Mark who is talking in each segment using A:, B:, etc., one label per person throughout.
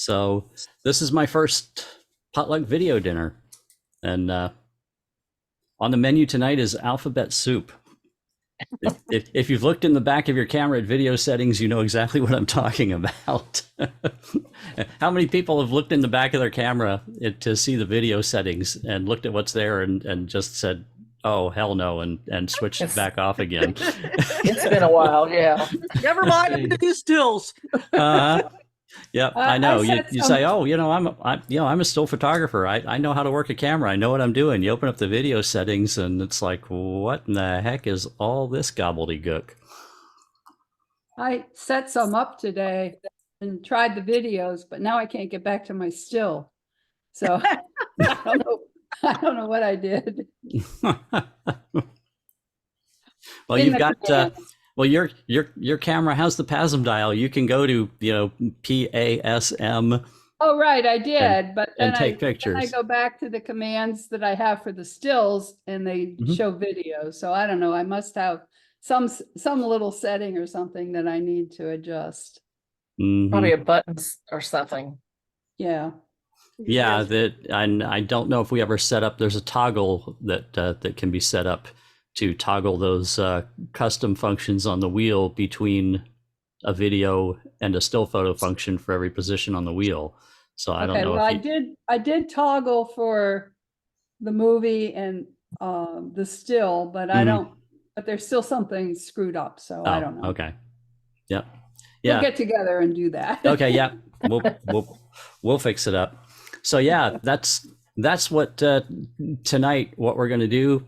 A: So this is my first potluck video dinner, and on the menu tonight is alphabet soup. If you've looked in the back of your camera at video settings, you know exactly what I'm talking about. How many people have looked in the back of their camera to see the video settings and looked at what's there and just said, "Oh hell no," and switched
B: It's
A: back off again?
B: it's been a while, yeah.
C: Never mind, I'm gonna do stills.
A: uh, Yep, I
D: I
A: know. You
D: set
A: you
D: some.
A: say, oh, I'm a still photographer. I know how to work a camera. I know what I'm doing. You open up the video settings, and it's like, what in the heck is all this gobbledygook?
D: I set some up today and tried the videos, but now I can't get back to my still. So I don't know. I don't know what I did.
A: Well,
D: In
A: you've
D: the
A: got
D: command.
A: well, your camera has the PASM dial. You can go to PASM
D: Oh, right, I
A: and
D: did, but
A: and
D: then
A: take
D: I
A: pictures.
D: go back to the commands that I have for the stills and they
A: Mhm.
D: show video. So I don't know. I must have some little setting or something that I need to adjust.
B: Probably
A: Mhm.
B: a buttons or something.
D: Yeah.
A: Yeah, that I don't know if we ever set up. There's a toggle that can be set up to toggle those custom functions on the wheel between a video and a still photo function for every position on the wheel. So I don't
D: Okay.
A: know
D: Well,
A: if you.
D: I did toggle for the movie and the still, but I
A: Mhm.
D: don't, but there's still something screwed up. So I
A: Oh,
D: don't know.
A: okay. Yep.
D: We'll
A: Yeah.
D: get together and do that.
A: Okay. Yeah. We'll fix it up. So yeah, that's what tonight. What we're going to do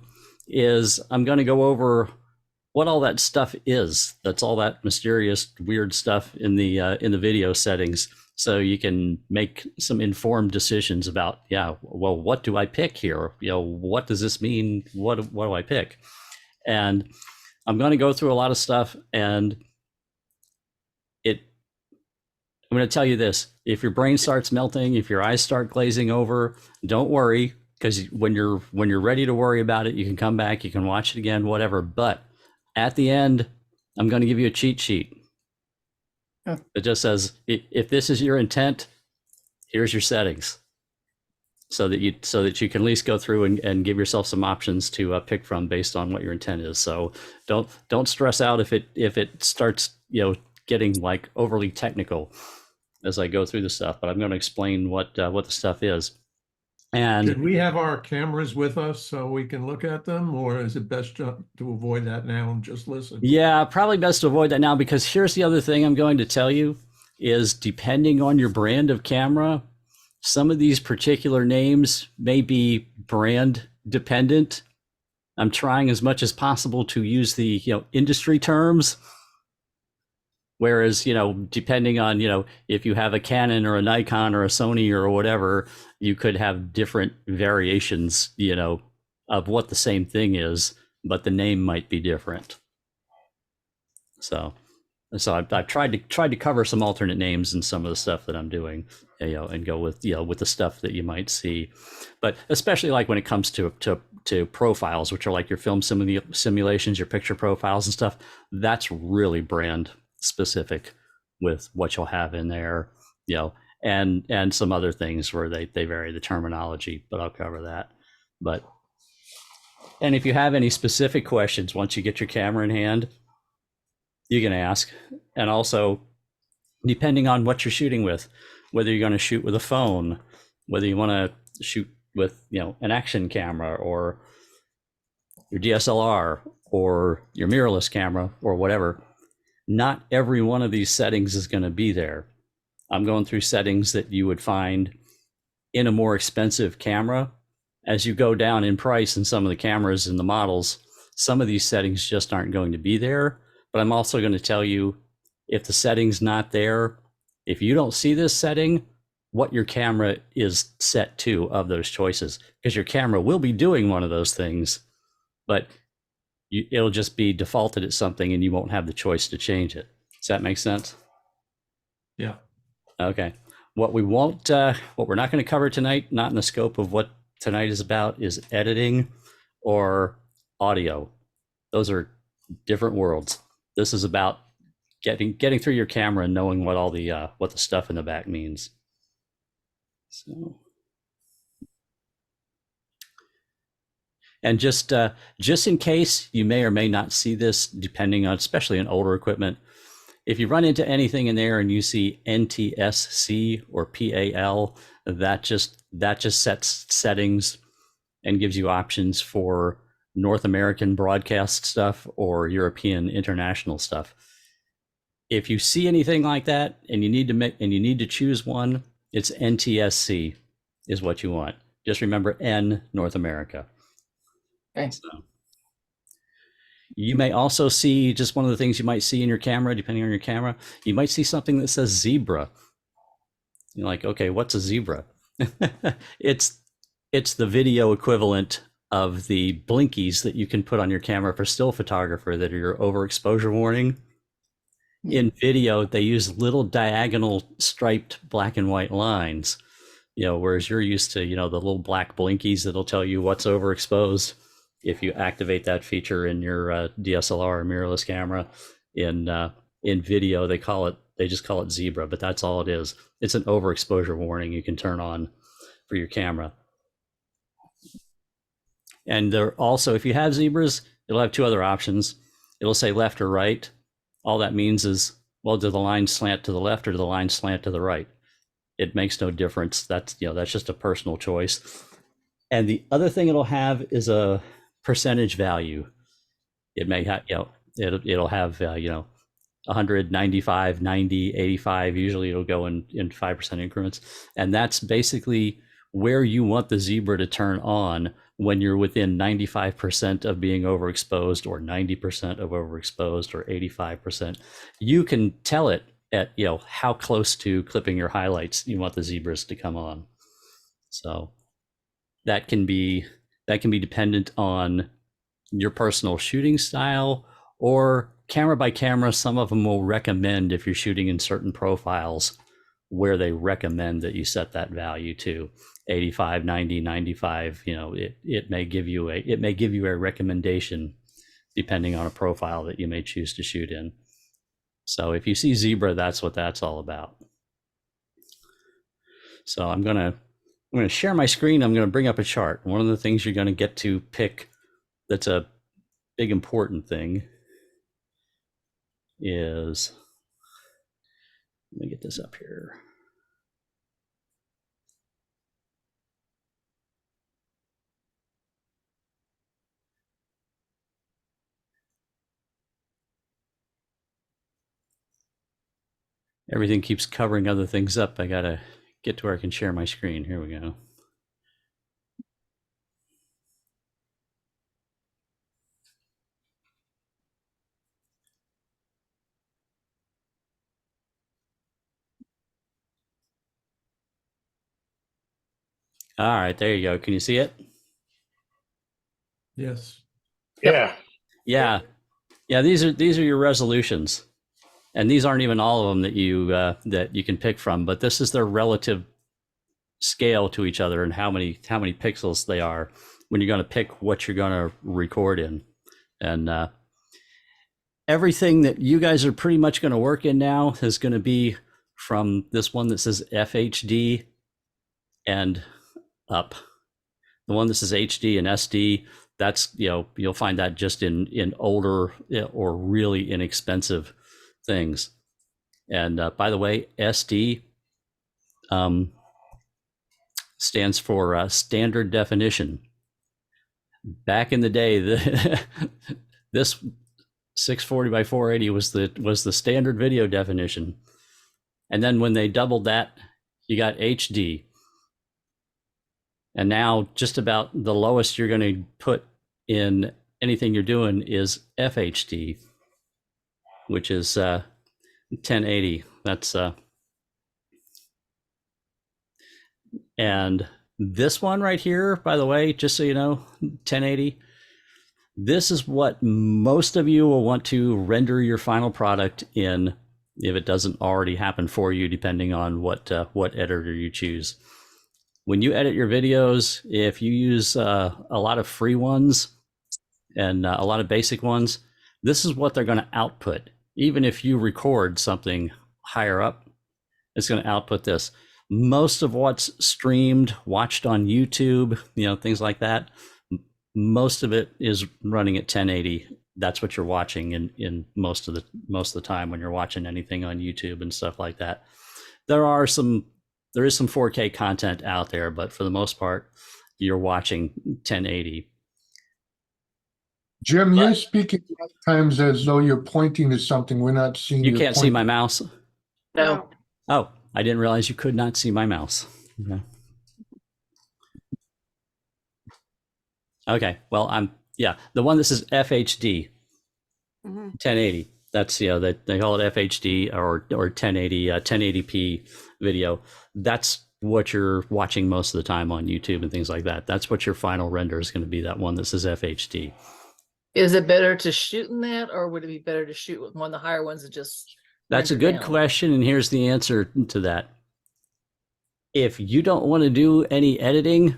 A: is I'm going to go over what all that stuff is. That's all that mysterious, weird stuff in the video settings, so you can make some informed decisions about, yeah, well, what do I pick here? What does this mean? What do I pick? And I'm going to go through a lot of stuff, and it. I'm going to tell you this: if your brain starts melting, if your eyes start glazing over, don't worry, because when you're ready to worry about it, you can come back, you can watch it again, whatever. But at the end, I'm going to give you a cheat sheet.
B: Huh.
A: It just says, if this is your intent, here's your settings, so that you can at least go through and give yourself some options to pick from based on what your intent is. So don't stress out if it starts getting like overly technical as I go through the stuff. But I'm going to explain what the stuff is. And
E: Should we have our cameras with us so we can look at them, or is it best to avoid that now and just listen?
A: yeah, probably best to avoid that now, because here's the other thing I'm going to tell you is, depending on your brand of camera, some of these particular names may be brand dependent. I'm trying as much as possible to use the industry terms, whereas depending on if you have a Canon or a Nikon or a Sony or whatever, you could have different variations of what the same thing is, but the name might be different. So I've tried to cover some alternate names in some of the stuff that I'm doing, and go with with the stuff that you might see, but especially like when it comes to profiles, which are like your film simulations, your picture profiles and stuff. That's really brand specific with what you'll have in there, and some other things where they vary the terminology, but I'll cover that. And if you have any specific questions once you get your camera in hand, you can ask. And also, depending on what you're shooting with, whether you're going to shoot with a phone, whether you want to shoot with an action camera, or your DSLR, or your mirrorless camera, or whatever, not every one of these settings is going to be there. I'm going through settings that you would find in a more expensive camera. As you go down in price in some of the cameras and the models, some of these settings just aren't going to be there. But I'm also going to tell you, if the setting's not there, if you don't see this setting, what your camera is set to of those choices, because your camera will be doing one of those things, but it'll just be defaulted at something and you won't have the choice to change it. Does that make sense?
E: Yeah.
A: Okay. What we're not going to cover tonight, not in the scope of what tonight is about, is editing or audio. Those are different worlds. This is about getting through your camera and knowing what all the what the stuff in the back means. So, and just in case you may or may not see this, depending on, especially on older equipment, if you run into anything in there and you see NTSC or PAL, that just sets settings and gives you options for North American broadcast stuff or European international stuff. If you see anything like that and you need to choose one, it's NTSC is what you want. Just remember N, North America.
B: Okay.
A: So, you may also see, just one of the things you might see in your camera, depending on your camera, you might see something that says zebra. You're like, okay, what's a zebra? It's the video equivalent of the blinkies that you can put on your camera for still photographer that are your overexposure warning. In video, they use little diagonal striped black and white lines, whereas you're used to, the little black blinkies that'll tell you what's overexposed. If you activate that feature in your DSLR or mirrorless camera, in video, they just call it zebra, but that's all it is. It's an overexposure warning you can turn on for your camera. And there also, if you have zebras, it'll have two other options. It'll say left or right. All that means is, well, do the lines slant to the left or do the lines slant to the right? It makes no difference. That's just a personal choice. And the other thing it'll have is a percentage value. It may have, it'll have, 100, 95, 90, 85. Usually it'll go in 5% increments. And that's basically where you want the zebra to turn on when you're within 95% of being overexposed, or 90% of overexposed, or 85%. You can tell it at, how close to clipping your highlights you want the zebras to come on. So that can be dependent on your personal shooting style, or camera by camera. Some of them will recommend, if you're shooting in certain profiles, where they recommend that you set that value to 85, 90, 95. It may give you a recommendation depending on a profile that you may choose to shoot in. So if you see zebra, that's what that's all about. So I'm going to share my screen. I'm going to bring up a chart. One of the things you're going to get to pick that's a big important thing is, let me get this up here. Everything keeps covering other things up. I gotta get to where I can share my screen. Here we go. All right, there you go. Can you see it?
E: Yes.
F: Yeah.
A: Yeah. These are your resolutions, and these aren't even all of them that you can pick from. But this is their relative scale to each other and how many pixels they are when you're going to pick what you're going to record in. And everything that you guys are pretty much going to work in now is going to be from this one that says FHD and up. The one that says HD and SD, that's, you'll find that just in older or really inexpensive things. And by the way, SD stands for standard definition. Back in the day, this 640 by 480 was the standard video definition. And then when they doubled that, you got HD. And now just about the lowest you're going to put in anything you're doing is FHD, which is 1080. That's and this one right here, by the way, just so you know, 1080. This is what most of you will want to render your final product in, if it doesn't already happen for you, depending on what editor you choose. When you edit your videos, if you use a lot of free ones and a lot of basic ones, this is what they're going to output. Even if you record something higher up, it's going to output this. most of what's streamed, watched on YouTube, things like that, most of it is running at 1080. That's what you're watching in most of the time when you're watching anything on YouTube and stuff like that. There is some 4K content out there, but for the most part, you're watching 1080.
F: Jim, you're speaking times as though you're pointing to something. We're not seeing
A: You
F: your
A: can't see my mouse.
B: No.
A: Oh, I didn't realize you could not see my mouse. Okay, well, the one that says FHD, 1080. That's that they call it FHD or 1080, 1080p video. That's what you're watching most of the time on YouTube and things like that. That's what your final render is going to be. That one that says FHD.
B: Is it better to shoot in that, or would it be better to shoot with one of the higher ones that just?
A: That's a
B: render
A: good
B: down?
A: question, and here's the answer to that. If you don't want to do any editing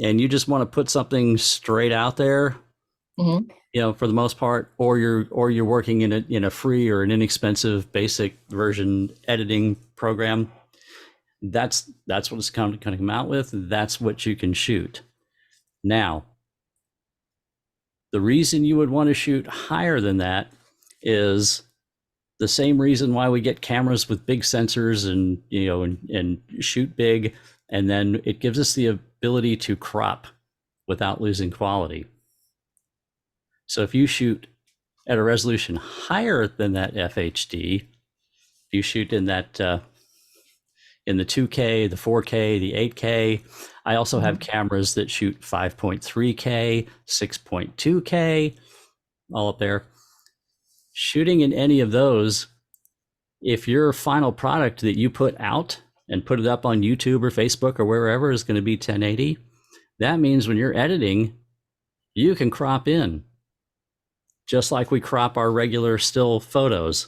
A: and you just want to put something straight out there,
B: Mhm.
A: For the most part, or you're working in a free or an inexpensive basic version editing program, that's what it's going to come out with. That's what you can shoot. Now, the reason you would want to shoot higher than that is the same reason why we get cameras with big sensors and and shoot big, and then it gives us the ability to crop without losing quality. So if you shoot at a resolution higher than that FHD, if you shoot in that in the 2K, the 4K, the 8K, I also have cameras that shoot 5.3K, 6.2K, all up there. Shooting in any of those, if your final product that you put out and put it up on YouTube or Facebook or wherever is going to be 1080, that means when you're editing, you can crop in. Just like we crop our regular still photos.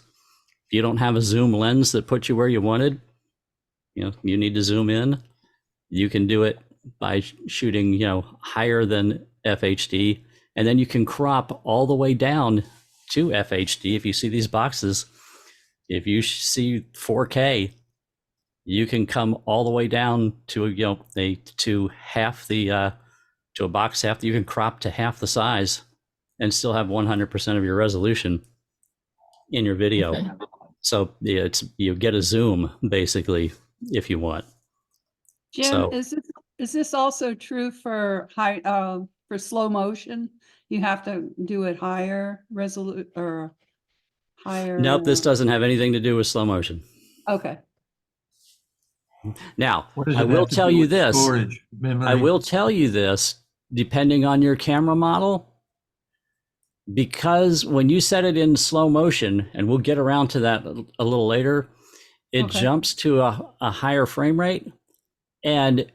A: If you don't have a zoom lens that puts you where you wanted, you need to zoom in, you can do it by shooting, higher than FHD, and then you can crop all the way down to FHD. If you see these boxes, if you see 4K, you can come all the way down to to half the to a box half. You can crop to half the size and still have 100% of your resolution in your video.
B: Okay.
A: So you get a zoom basically if you want.
D: Jim,
A: So-
D: is this also true for for slow motion? You have to do it higher or higher.
A: Nope, this doesn't have anything to do with slow motion.
D: Okay.
A: Now,
E: What does
A: I
E: it
A: will
E: have to
A: tell
E: do
A: you
E: with
A: this.
E: storage, memory?
A: I will tell you this, depending on your camera model, because when you set it in slow motion, and we'll get around to that a little later, it
D: Okay.
A: jumps to a higher frame rate. And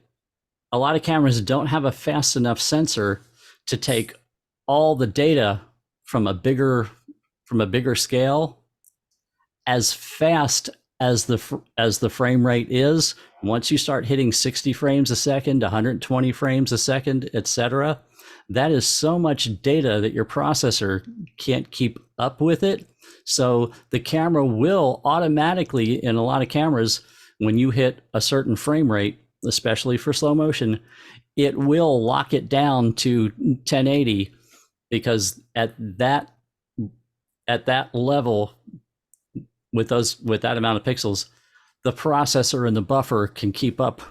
A: a lot of cameras don't have a fast enough sensor to take all the data from a bigger scale as fast as the frame rate is. Once you start hitting 60 frames a second, 120 frames a second, etc., that is so much data that your processor can't keep up with it. So the camera will automatically, in a lot of cameras, when you hit a certain frame rate, especially for slow motion, it will lock it down to 1080, because at that level, with that amount of pixels, the processor and the buffer can keep up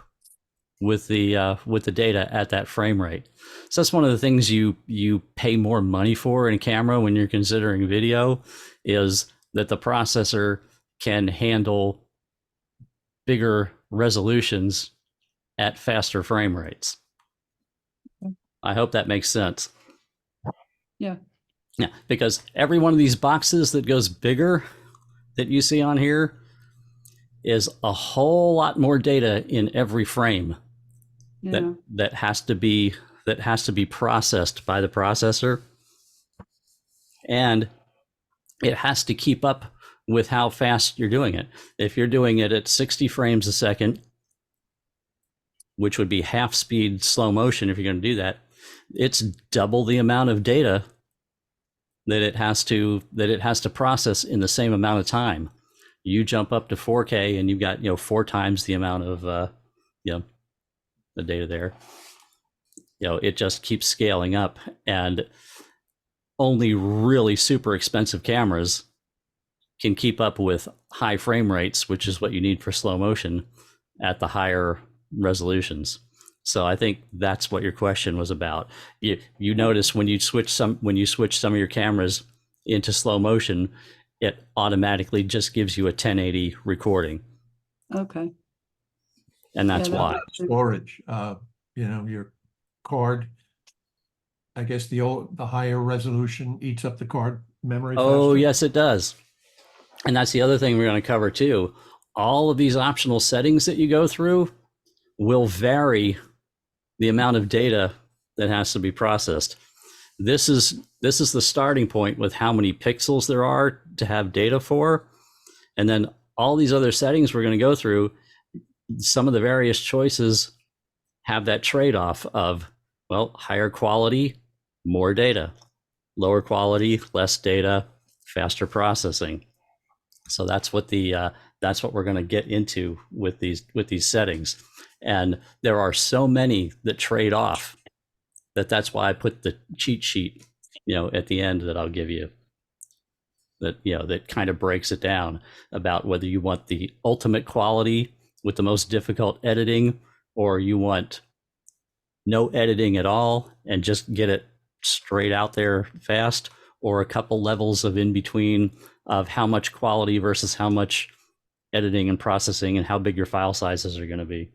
A: with the data at that frame rate. So that's one of the things you pay more money for in a camera when you're considering video, is that the processor can handle bigger resolutions at faster frame rates. I hope that makes sense.
D: Yeah.
A: Yeah, because every one of these boxes that goes bigger that you see on here is a whole lot more data in every frame
D: Yeah.
A: that has to be processed by the processor, and it has to keep up with how fast you're doing it. If you're doing it at 60 frames a second, which would be half speed slow motion, if you're going to do that, it's double the amount of data that it has to process in the same amount of time. You jump up to 4K and you've got 4 times the amount of the data there. It just keeps scaling up, and only really super expensive cameras can keep up with high frame rates, which is what you need for slow motion at the higher resolutions. So I think that's what your question was about. You notice when you switch some of your cameras into slow motion, it automatically just gives you a 1080 recording,
D: Okay.
A: and that's
D: Yeah, that
A: why.
D: makes sense.
E: Storage, your card, I guess the higher resolution eats up the card memory
A: Oh,
E: faster.
A: yes, it does. And that's the other thing we're going to cover too. All of these optional settings that you go through will vary the amount of data that has to be processed. This is the starting point with how many pixels there are to have data for. And then all these other settings we're going to go through, some of the various choices have that trade-off of, well, higher quality, more data, lower quality, less data, faster processing. So that's what we're going to get into with these settings. And there are so many that trade off that's why I put the cheat sheet, at the end that I'll give you, that kind of breaks it down about whether you want the ultimate quality with the most difficult editing, or you want no editing at all and just get it straight out there fast, or a couple levels of in between of how much quality versus how much editing and processing, and how big your file sizes are going to be.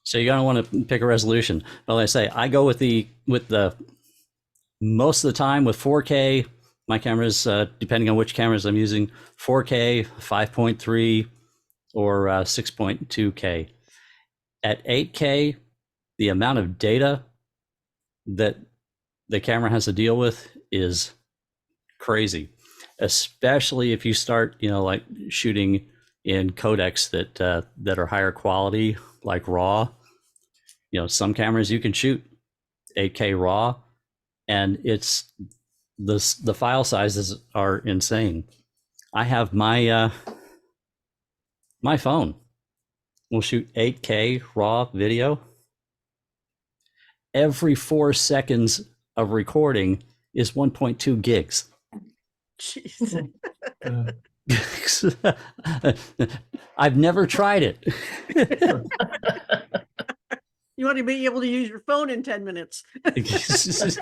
A: So you're going to want to pick a resolution. Well, like I say, I go with the most of the time with 4K. My cameras, depending on which cameras I'm using, 4K, 5.3, or 6.2K. At 8K, the amount of data that the camera has to deal with is crazy, especially if you start, like shooting in codecs that are higher quality, like RAW. Some cameras you can shoot 8K RAW, and it's the file sizes are insane. I have my my phone will shoot 8K RAW video. Every 4 seconds of recording is 1.2 gigs.
C: Jeez.
A: I've never tried it.
C: You want to be able to use your phone in 10 minutes.
A: That's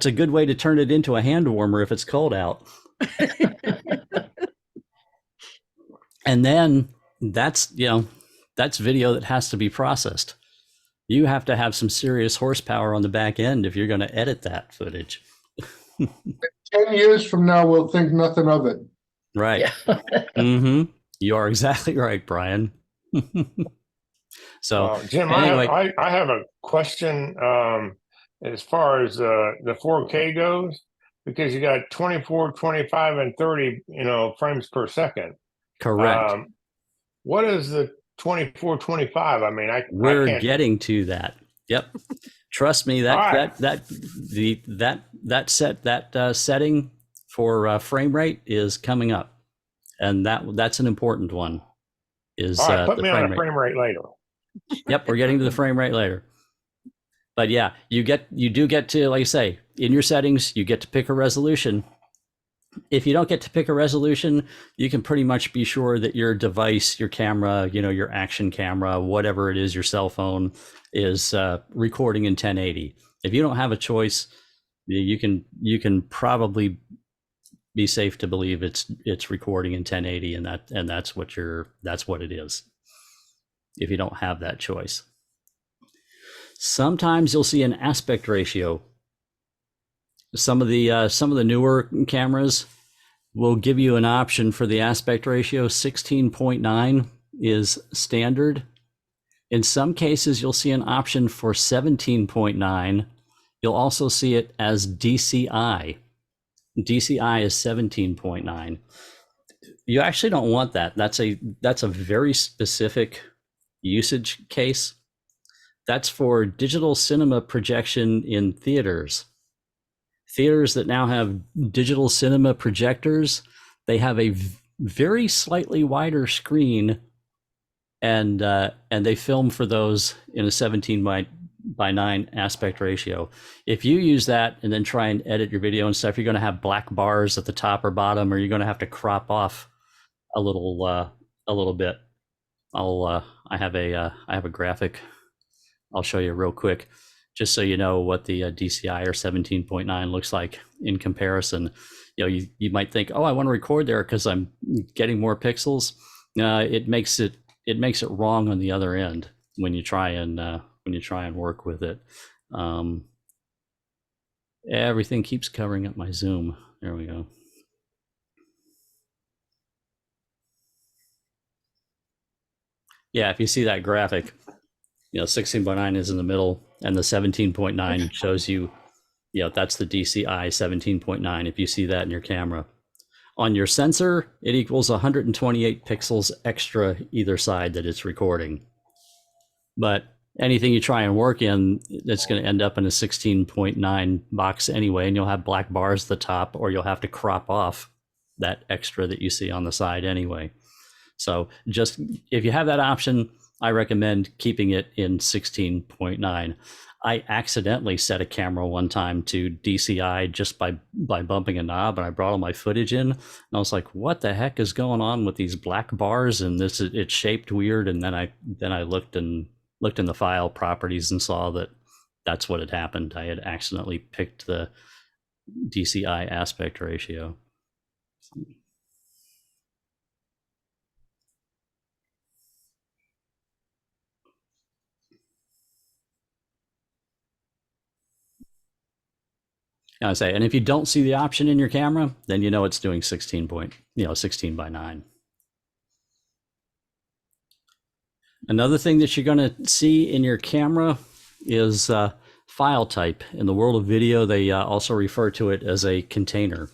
A: a good way to turn it into a hand warmer if it's cold out. And then that's video that has to be processed. You have to have some serious horsepower on the back end if you're going to edit that footage.
F: 10 years from now, we'll think nothing of it.
A: Right.
B: Yeah.
A: Mm-hmm. You are exactly right, Brian. So
G: Jim,
A: anyway,
G: I have a question as far as the 4K goes, because you got 24, 25, and 30, frames per second.
A: correct.
G: What is the 24, 25? I mean,
A: We're
G: I can't.
A: getting to that. Yep. Trust me, that setting for frame rate is coming up, and that's an important one. Is
G: All right, put
A: the
G: me on
A: frame
G: a
A: rate.
G: frame rate later.
A: Yep, we're getting to the frame rate later. But yeah, you do get to, like I say, in your settings, you get to pick a resolution. If you don't get to pick a resolution, you can pretty much be sure that your device, your camera, your action camera, whatever it is, your cell phone, is recording in 1080. If you don't have a choice, you can probably be safe to believe it's recording in 1080, and that's what it is. If you don't have that choice, sometimes you'll see an aspect ratio. Some of the newer cameras will give you an option for the aspect ratio. 16.9 is standard. In some cases, you'll see an option for 17.9. You'll also see it as DCI. DCI is 17.9. You actually don't want that. That's a very specific usage case. That's for digital cinema projection in theaters. Theaters that now have digital cinema projectors, they have a very slightly wider screen, and they film for those in a 17 by 9 aspect ratio. If you use that and then try and edit your video and stuff, you're going to have black bars at the top or bottom, or you're going to have to crop off a little bit. I have a graphic. I'll show you real quick, just so you know what the DCI or 17.9 looks like in comparison. You know, you might think, oh, I want to record there because I'm getting more pixels. It makes it wrong on the other end when you try and work with it. Everything keeps covering up my zoom. There we go. Yeah, if you see that graphic, 16.9 is in the middle, and the 17.9 shows you, that's the DCI 17.9. If you see that in your camera, on your sensor, it equals 128 pixels extra either side that it's recording. But anything you try and work in, it's going to end up in a 16.9 box anyway, and you'll have black bars at the top, or you'll have to crop off that extra that you see on the side anyway. So just if you have that option, I recommend keeping it in 16.9. I accidentally set a camera one time to DCI just by bumping a knob, and I brought all my footage in, and I was like, what the heck is going on with these black bars? And it's shaped weird. And then I looked in the file properties and saw that that's what had happened. I had accidentally picked the DCI aspect ratio. I say, and if you don't see the option in your camera, then it's doing 16 by 9. Another thing that you're going to see in your camera is file type. In the world of video, they also refer to it as a container.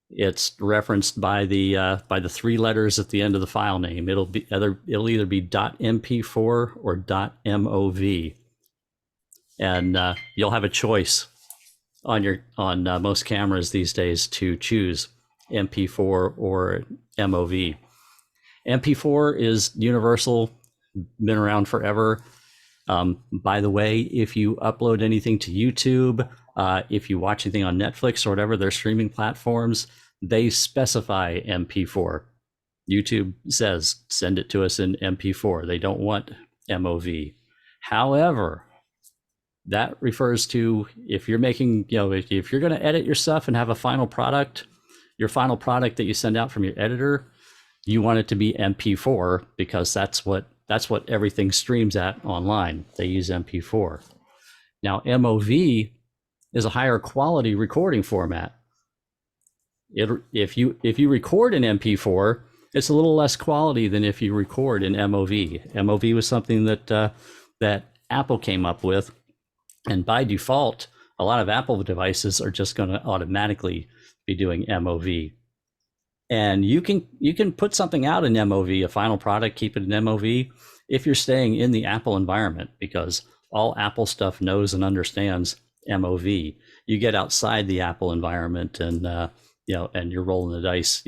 A: It's referenced by the 3 letters at the end of the file name. It'll either be .mp4 or .mov, and you'll have a choice on most cameras these days to choose MP4 or MOV. MP4 is universal, been around forever. By the way, if you upload anything to YouTube, if you watch anything on Netflix or whatever, their streaming platforms, they specify MP4. YouTube says, send it to us in MP4. They don't want MOV. However, that refers to if you're making, if you're going to edit your stuff and have a final product, your final product that you send out from your editor, you want it to be MP4 because that's what everything streams at online. They use MP4. Now, MOV is a higher quality recording format. If you record in MP4, it's a little less quality than if you record in MOV. MOV was something that Apple came up with. And by default, a lot of Apple devices are just going to automatically be doing MOV. And you can put something out in MOV, a final product, keep it in MOV, if you're staying in the Apple environment, because all Apple stuff knows and understands MOV. You get outside the Apple environment, and and you're rolling the dice,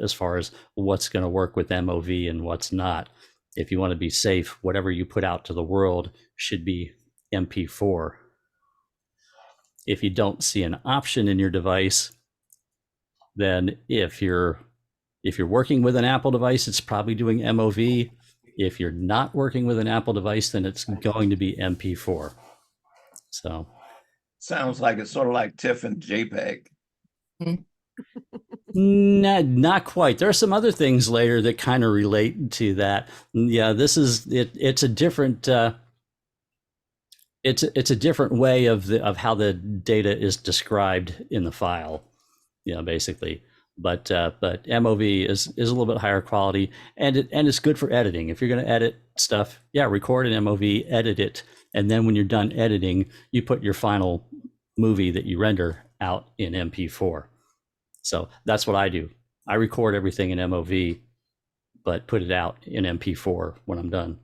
A: as far as what's going to work with MOV and what's not. If you want to be safe, whatever you put out to the world should be MP4. If you don't see an option in your device, then if you're working with an Apple device, it's probably doing MOV. If you're not working with an Apple device, then it's going to be MP4. So
H: sounds like it's sort of like TIFF and JPEG.
A: Not quite. There are some other things later that kind of relate to that. Yeah, this is it. It's a different. It's a different way of how the data is described in the file, basically. But MOV is a little bit higher quality, and it's good for editing. If you're going to edit stuff, record in MOV, edit it, and then when you're done editing, you put your final movie that you render out in MP4. So that's what I do. I record everything in MOV, but put it out in MP4 when I'm done.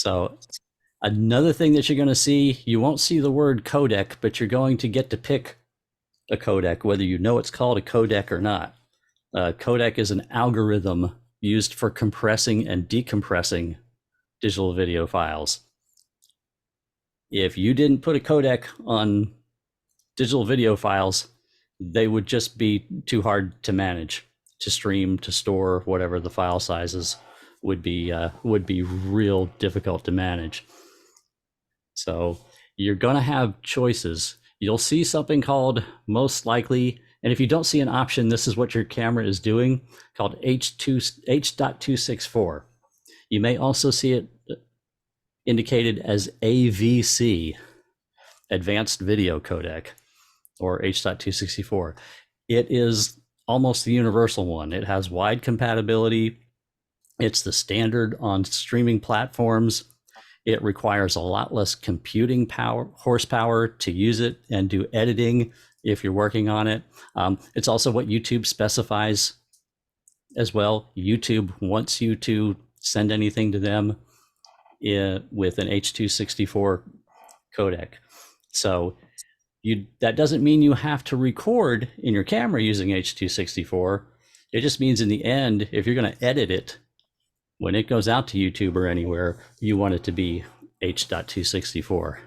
A: So another thing that you're going to see, you won't see the word codec, but you're going to get to pick a codec, whether you know it's called a codec or not. Codec is an algorithm used for compressing and decompressing digital video files. If you didn't put a codec on digital video files, they would just be too hard to manage, to stream, to store, whatever the file sizes would be real difficult to manage. So you're going to have choices. You'll see something called, most likely, and if you don't see an option, this is what your camera is doing, called H.264. You may also see it indicated as AVC, Advanced Video Codec, or H.264. It is almost the universal one. It has wide compatibility. It's the standard on streaming platforms. It requires a lot less computing horsepower to use it and do editing if you're working on it. It's also what YouTube specifies as well. YouTube wants you to send anything to them with an H.264 codec. So that doesn't mean you have to record in your camera using H.264. It just means in the end, if you're going to edit it, when it goes out to YouTube or anywhere, you want it to be H.264.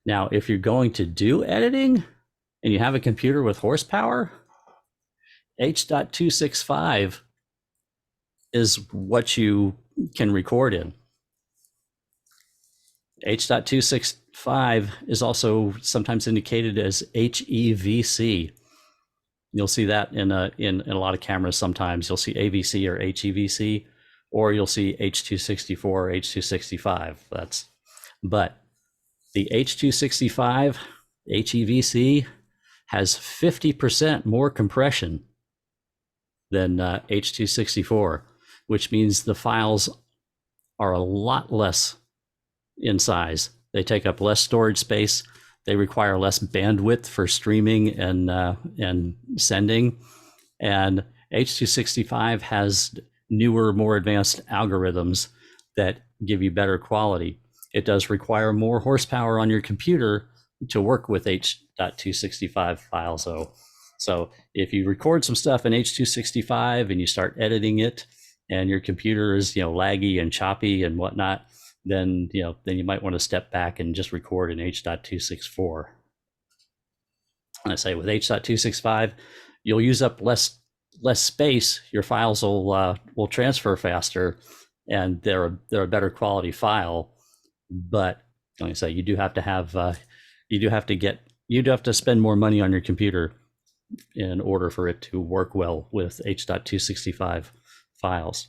A: Now, if you're going to do editing and you have a computer with horsepower, H.265 is what you can record in. H.265 is also sometimes indicated as HEVC. You'll see that in a lot of cameras sometimes. You'll see AVC or HEVC, or you'll see H.264 or H.265. But the H.265 HEVC has 50% more compression than H.264, which means the files are a lot less in size. They take up less storage space. They require less bandwidth for streaming and sending. And H.265 has newer, more advanced algorithms that give you better quality. It does require more horsepower on your computer to work with H.265 files, though. So if you record some stuff in H.265 and you start editing it, and your computer is laggy and choppy and whatnot, then you might want to step back and just record in H.264. And I say with H.265, you'll use up less space. Your files will transfer faster, and they're a better quality file. But like I say, you do have to spend more money on your computer in order for it to work well with H.265 files.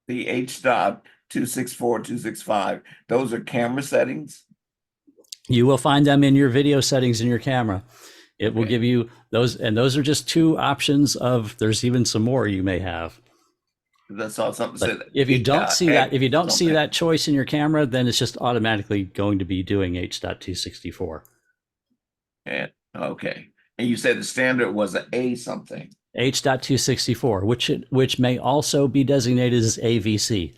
H: The H.264, 265, those are camera settings?
A: You will find them in your video settings in your camera. It will give you those, and those are just two options there's even some more you may have.
H: That's all something
A: But if you don't see that choice in your camera, then it's just automatically going to be doing H.264.
H: Okay. And you said the standard was an A something.
A: H.264, which may also be designated as AVC.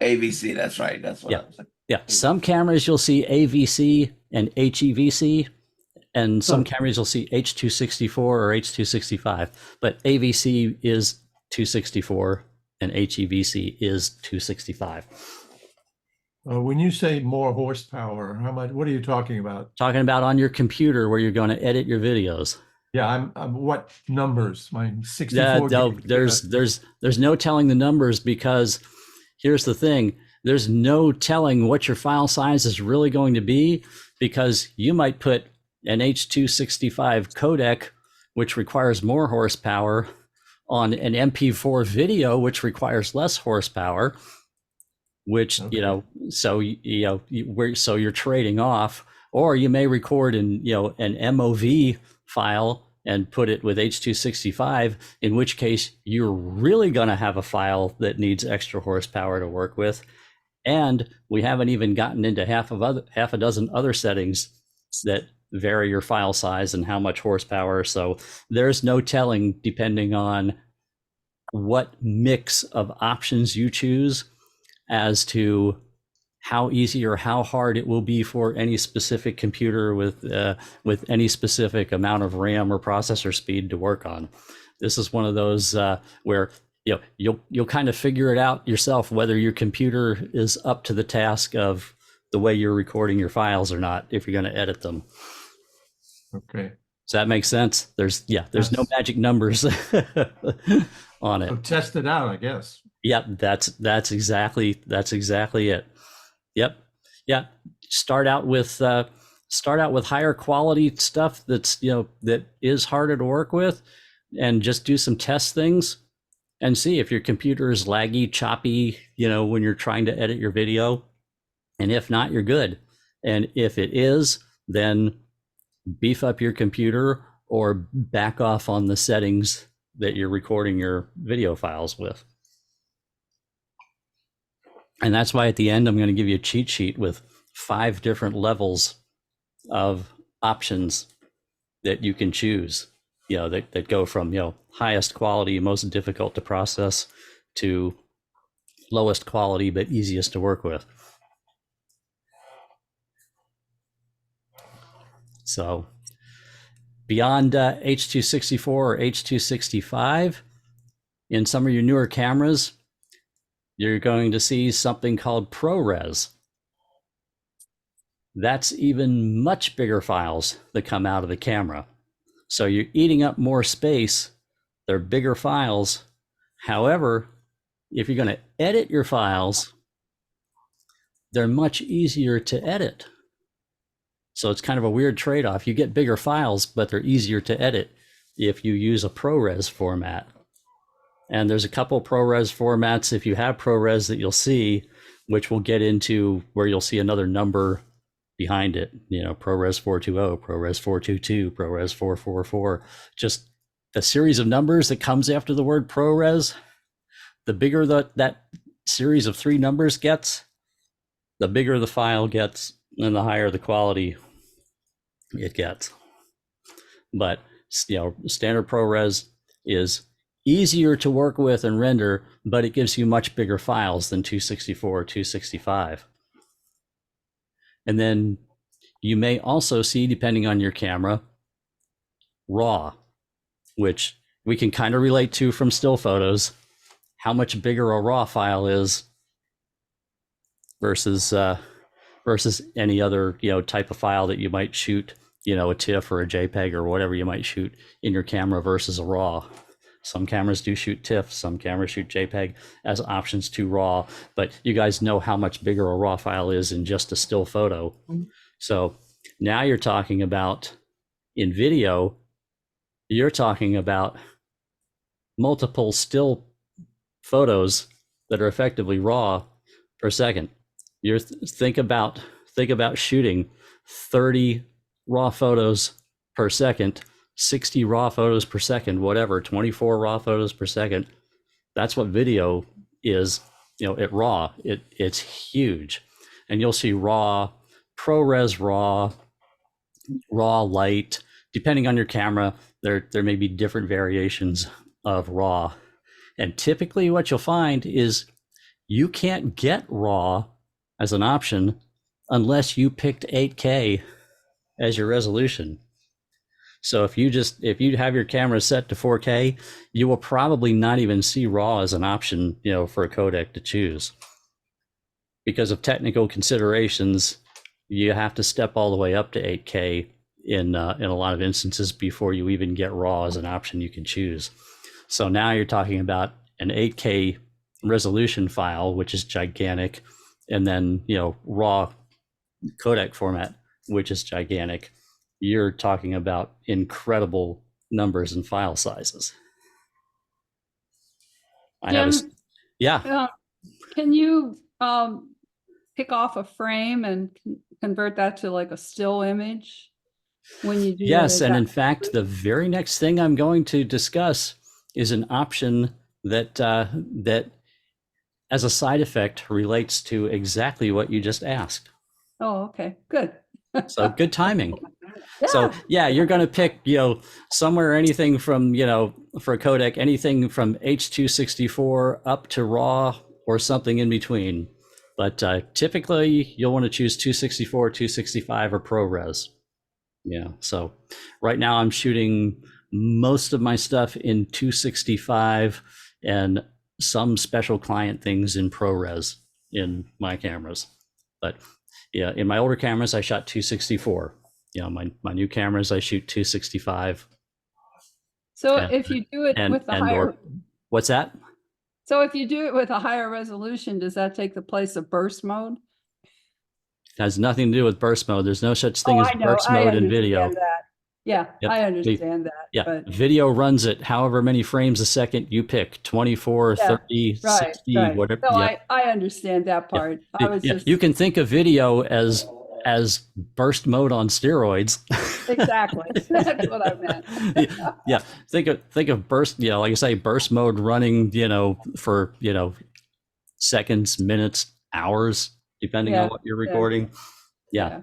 H: AVC, that's right. That's what I was saying.
A: Yeah. Some cameras you'll see AVC and HEVC, and some cameras you'll see H.264 or H.265. But AVC is 264 and HEVC is 265.
E: When you say more horsepower, how much? What are you talking about?
A: Talking about on your computer where you're going to edit your videos.
E: Yeah, I'm what numbers? Mine 64.
A: No, there's no telling the numbers, because here's the thing. There's no telling what your file size is really going to be, because you might put an H.265 codec, which requires more horsepower, on an MP4 video, which requires less horsepower, which, so you're trading off. Or you may record in, an MOV file and put it with H.265, in which case you're really going to have a file that needs extra horsepower to work with. And we haven't even gotten into half a dozen other settings that vary your file size and how much horsepower. So there's no telling, depending on what mix of options you choose, as to how easy or how hard it will be for any specific computer with any specific amount of RAM or processor speed to work on. This is one of those where you'll kind of figure it out yourself whether your computer is up to the task of the way you're recording your files or not if you're going to edit them.
E: Okay.
A: Does that make sense? There's no
E: Yes.
A: magic numbers on it.
E: So test it out, I guess.
A: Yep, that's exactly it. Yep, yeah. Start out with higher quality stuff that's that is harder to work with, and just do some test things, and see if your computer is laggy, choppy, when you're trying to edit your video, and if not, you're good. And if it is, then beef up your computer or back off on the settings that you're recording your video files with. And that's why at the end, I'm going to give you a cheat sheet with 5 different levels of options that you can choose, that go from, highest quality, most difficult to process, to lowest quality, but easiest to work with. So beyond H.264 or H.265, in some of your newer cameras, you're going to see something called ProRes. That's even much bigger files that come out of the camera. So you're eating up more space. They're bigger files. However, if you're going to edit your files, they're much easier to edit. So it's kind of a weird trade-off. You get bigger files, but they're easier to edit if you use a ProRes format. And there's a couple ProRes formats, if you have ProRes, that you'll see, which we'll get into, where you'll see another number behind it. ProRes 420, ProRes 422, ProRes 444. Just the series of numbers that comes after the word ProRes, the bigger that series of 3 numbers gets, the bigger the file gets, and the higher the quality it gets. But standard ProRes is easier to work with and render, but it gives you much bigger files than 264 or 265. And then you may also see, depending on your camera, RAW, which we can kind of relate to from still photos, how much bigger a RAW file is versus any other type of file that you might shoot, a TIFF or a JPEG or whatever you might shoot in your camera versus a RAW. Some cameras do shoot TIFF, some cameras shoot JPEG as options to RAW, but you guys know how much bigger a RAW file is in just a still photo. So now you're talking about, in video, you're talking about multiple still photos that are effectively RAW per second. Think about shooting 30 RAW photos per second, 60 RAW photos per second, whatever, 24 RAW photos per second. That's what video is, at RAW. It's huge. And you'll see RAW, ProRes RAW, RAW Light. Depending on your camera, there may be different variations of RAW. And typically what you'll find is you can't get RAW as an option unless you picked 8K as your resolution. So if you have your camera set to 4K, you will probably not even see RAW as an option, for a codec to choose. Because of technical considerations, you have to step all the way up to 8K in a lot of instances before you even get RAW as an option you can choose. So now you're talking about an 8K resolution file, which is gigantic, and then RAW codec format, which is gigantic. You're talking about incredible numbers and file sizes.
D: Can you pick off a frame and convert that to like a still image when you do?
A: Yes, and in fact, the very next thing I'm going to discuss is an option that as a side effect relates to exactly what you just asked.
D: Oh, okay, good.
A: So good timing.
D: Yeah.
A: So yeah, you're going to pick, somewhere anything from, for a codec, anything from H.264 up to RAW or something in between. But typically, you'll want to choose 264, 265, or ProRes. Yeah. So right now, I'm shooting most of my stuff in 265 and some special client things in ProRes in my cameras. But yeah, in my older cameras, I shot 264. You know, my new cameras, I shoot 265.
D: So
A: And-
D: if you do it
A: And
D: with the
A: and
D: higher,
A: or what's that?
D: so if you do it with a higher resolution, does that take the place of burst mode?
A: Has nothing to do with burst mode. There's no such thing
D: Oh,
A: as
D: I know,
A: burst
D: I
A: mode in video.
D: understand that. Yeah,
A: Yep.
D: I understand that,
A: Yeah,
D: but
A: video runs at however many frames a second you pick, 24,
D: Yeah,
A: 30,
D: right,
A: 60,
D: right.
A: whatever.
D: No,
A: Yeah.
D: I understand that part. I was
A: Yeah,
D: just,
A: you can think of video as burst mode on steroids.
D: exactly, that's what I meant.
A: Yeah, think of burst, you know, like I say, burst mode running, you know, for, you know, seconds, minutes, hours, depending on
D: Yeah,
A: what you're
D: yeah.
A: recording. Yeah.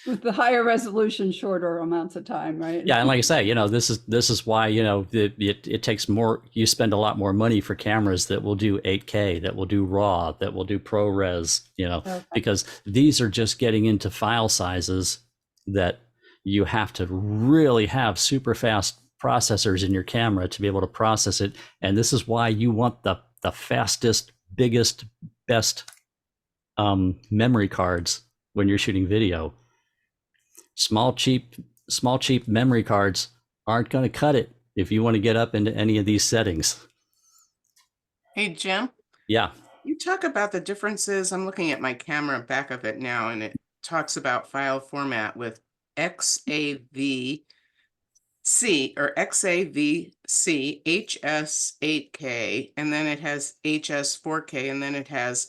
D: With the higher resolution, shorter amounts of time, right?
A: Yeah, and like I say, you know, this is why, you know, it takes more. You spend a lot more money for cameras that will do 8K, that will do RAW, that will do ProRes, you know,
D: Okay.
A: because these are just getting into file sizes that you have to really have super fast processors in your camera to be able to process it. And this is why you want the fastest, biggest, best memory cards when you're shooting video. Small cheap memory cards aren't going to cut it if you want to get up into any of these settings.
I: Hey, Jim,
A: Yeah.
I: you talk about the differences. I'm looking at my camera back of it now, and it talks about file format with XAVC or XAVC HS8K, and then it has HS4K, and then it has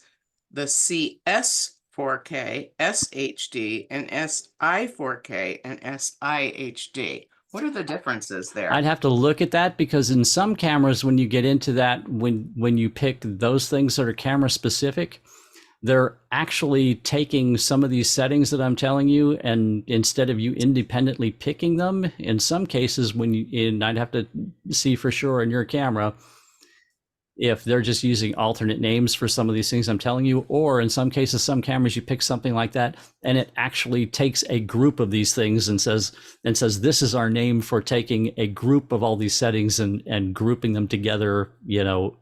I: the CS4K, SHD, and SI4K, and SIHD. What are the differences there?
A: I'd have to look at that because in some cameras, when you get into that, when you pick those things that are camera specific, they're actually taking some of these settings that I'm telling you, and instead of you independently picking them, in some cases, and I'd have to see for sure in your camera if they're just using alternate names for some of these things I'm telling you, or in some cases, some cameras, you pick something like that and it actually takes a group of these things and says, this is our name for taking a group of all these settings and grouping them together, you know,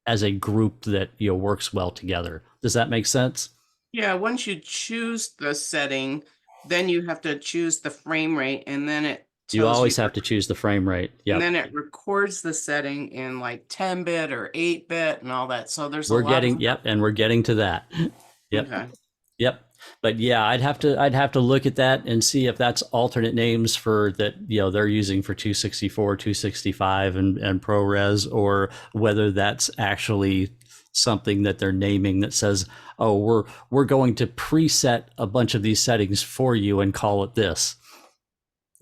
A: as a group that, you know, works well together. Does that make sense?
I: Yeah, once you choose the setting, then you have to choose the frame rate, and then it
A: You
I: tells
A: always have to choose the frame rate. Yeah.
I: And then it records the setting in like 10-bit or 8-bit and all that. So there's
A: We're
I: a lot
A: getting,
I: of
A: yep, and we're getting to that. Yep.
I: Okay.
A: Yep. But yeah, I'd have to look at that and see if that's alternate names for that, you know, they're using for 264, 265 and ProRes, or whether that's actually something that they're naming that says, oh, we're going to preset a bunch of these settings for you and call it this.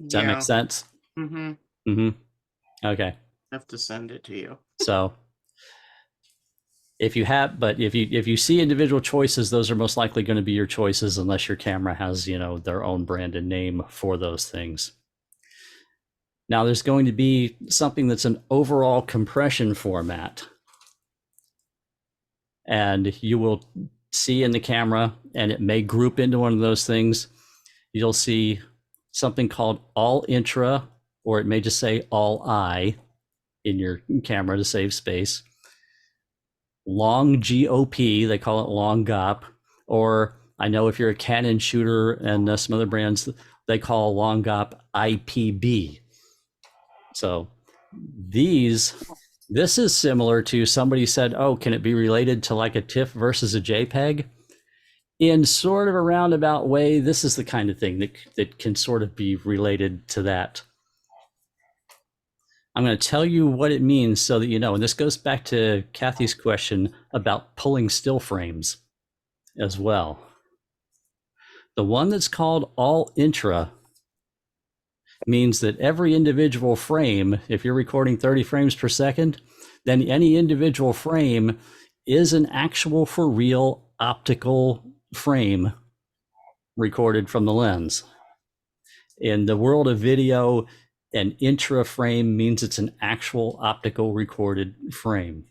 A: Does that make sense?
I: Mm-hmm.
A: Mm-hmm. Okay.
I: I have to send it to you.
A: So if you see individual choices, those are most likely going to be your choices unless your camera has, you know, their own branded name for those things. Now there's going to be something that's an overall compression format. And you will see in the camera, and it may group into one of those things. You'll see something called all intra, or it may just say all I in your camera to save space. Long GOP, they call it long GOP, or I know if you're a Canon shooter and some other brands, they call long GOP IPB. So this is similar to somebody said, oh, can it be related to like a TIFF versus a JPEG? In sort of a roundabout way, this is the kind of thing that can sort of be related to that. I'm going to tell you what it means so that you know, and this goes back to Kathy's question about pulling still frames as well. The one that's called all intra means that every individual frame, if you're recording 30 frames per second, then any individual frame is an actual for real optical frame recorded from the lens. In the world of video, an intra frame means it's an actual optical recorded frame.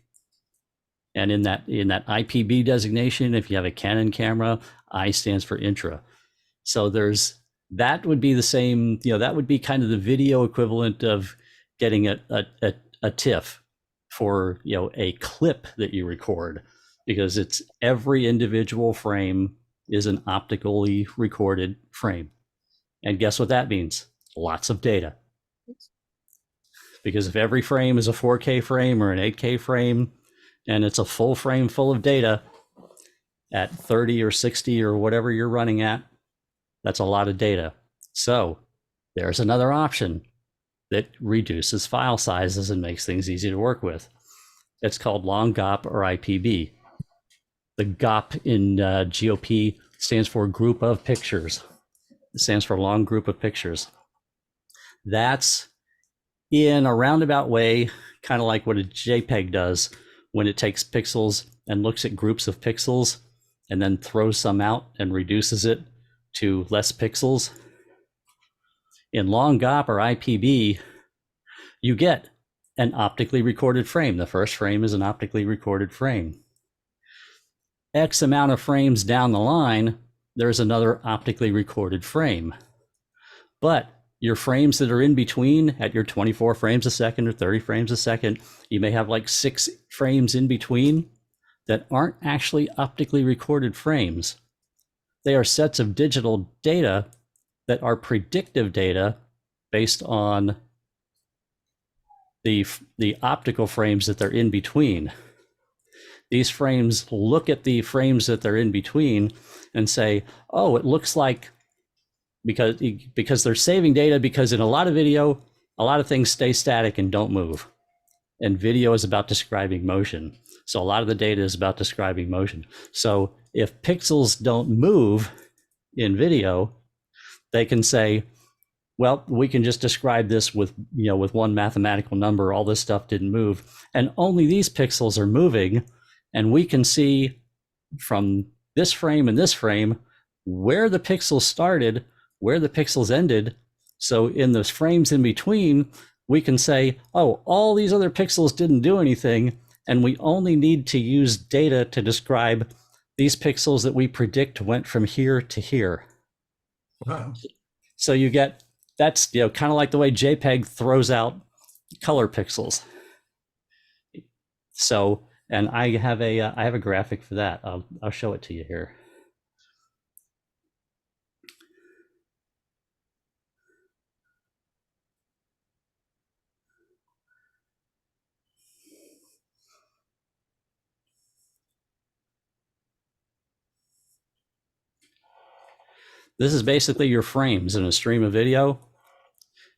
A: And in that IPB designation, if you have a Canon camera, I stands for intra. So that would be the same, that would be kind of the video equivalent of getting a TIFF for, a clip that you record, because it's every individual frame is an optically recorded frame. And guess what that means? Lots of data. Because if every frame is a 4K frame or an 8K frame, and it's a full frame full of data at 30 or 60 or whatever you're running at, that's a lot of data. So there's another option that reduces file sizes and makes things easy to work with. It's called long GOP or IPB. The GOP in GOP stands for group of pictures. It stands for long group of pictures. That's in a roundabout way, kind of like what a JPEG does when it takes pixels and looks at groups of pixels and then throws some out and reduces it to less pixels. In long GOP or IPB, you get an optically recorded frame. The first frame is an optically recorded frame. X amount of frames down the line, there's another optically recorded frame. But your frames that are in between at your 24 frames a second or 30 frames a second, you may have like 6 frames in between that aren't actually optically recorded frames. They are sets of digital data that are predictive data based on the optical frames that they're in between. These frames look at the frames that they're in between and say, oh, it looks like, because they're saving data, because in a lot of video, a lot of things stay static and don't move. And video is about describing motion. So a lot of the data is about describing motion. So if pixels don't move in video, they can say, well, we can just describe this with one mathematical number. All this stuff didn't move, and only these pixels are moving, and we can see from this frame and this frame where the pixels started, where the pixels ended. So in those frames in between, we can say, oh, all these other pixels didn't do anything, and we only need to use data to describe these pixels that we predict went from here to here.
E: Wow.
A: So you get, that's kind of like the way JPEG throws out color pixels. So, and I have a graphic for that. I'll show it to you here. This is basically your frames in a stream of video.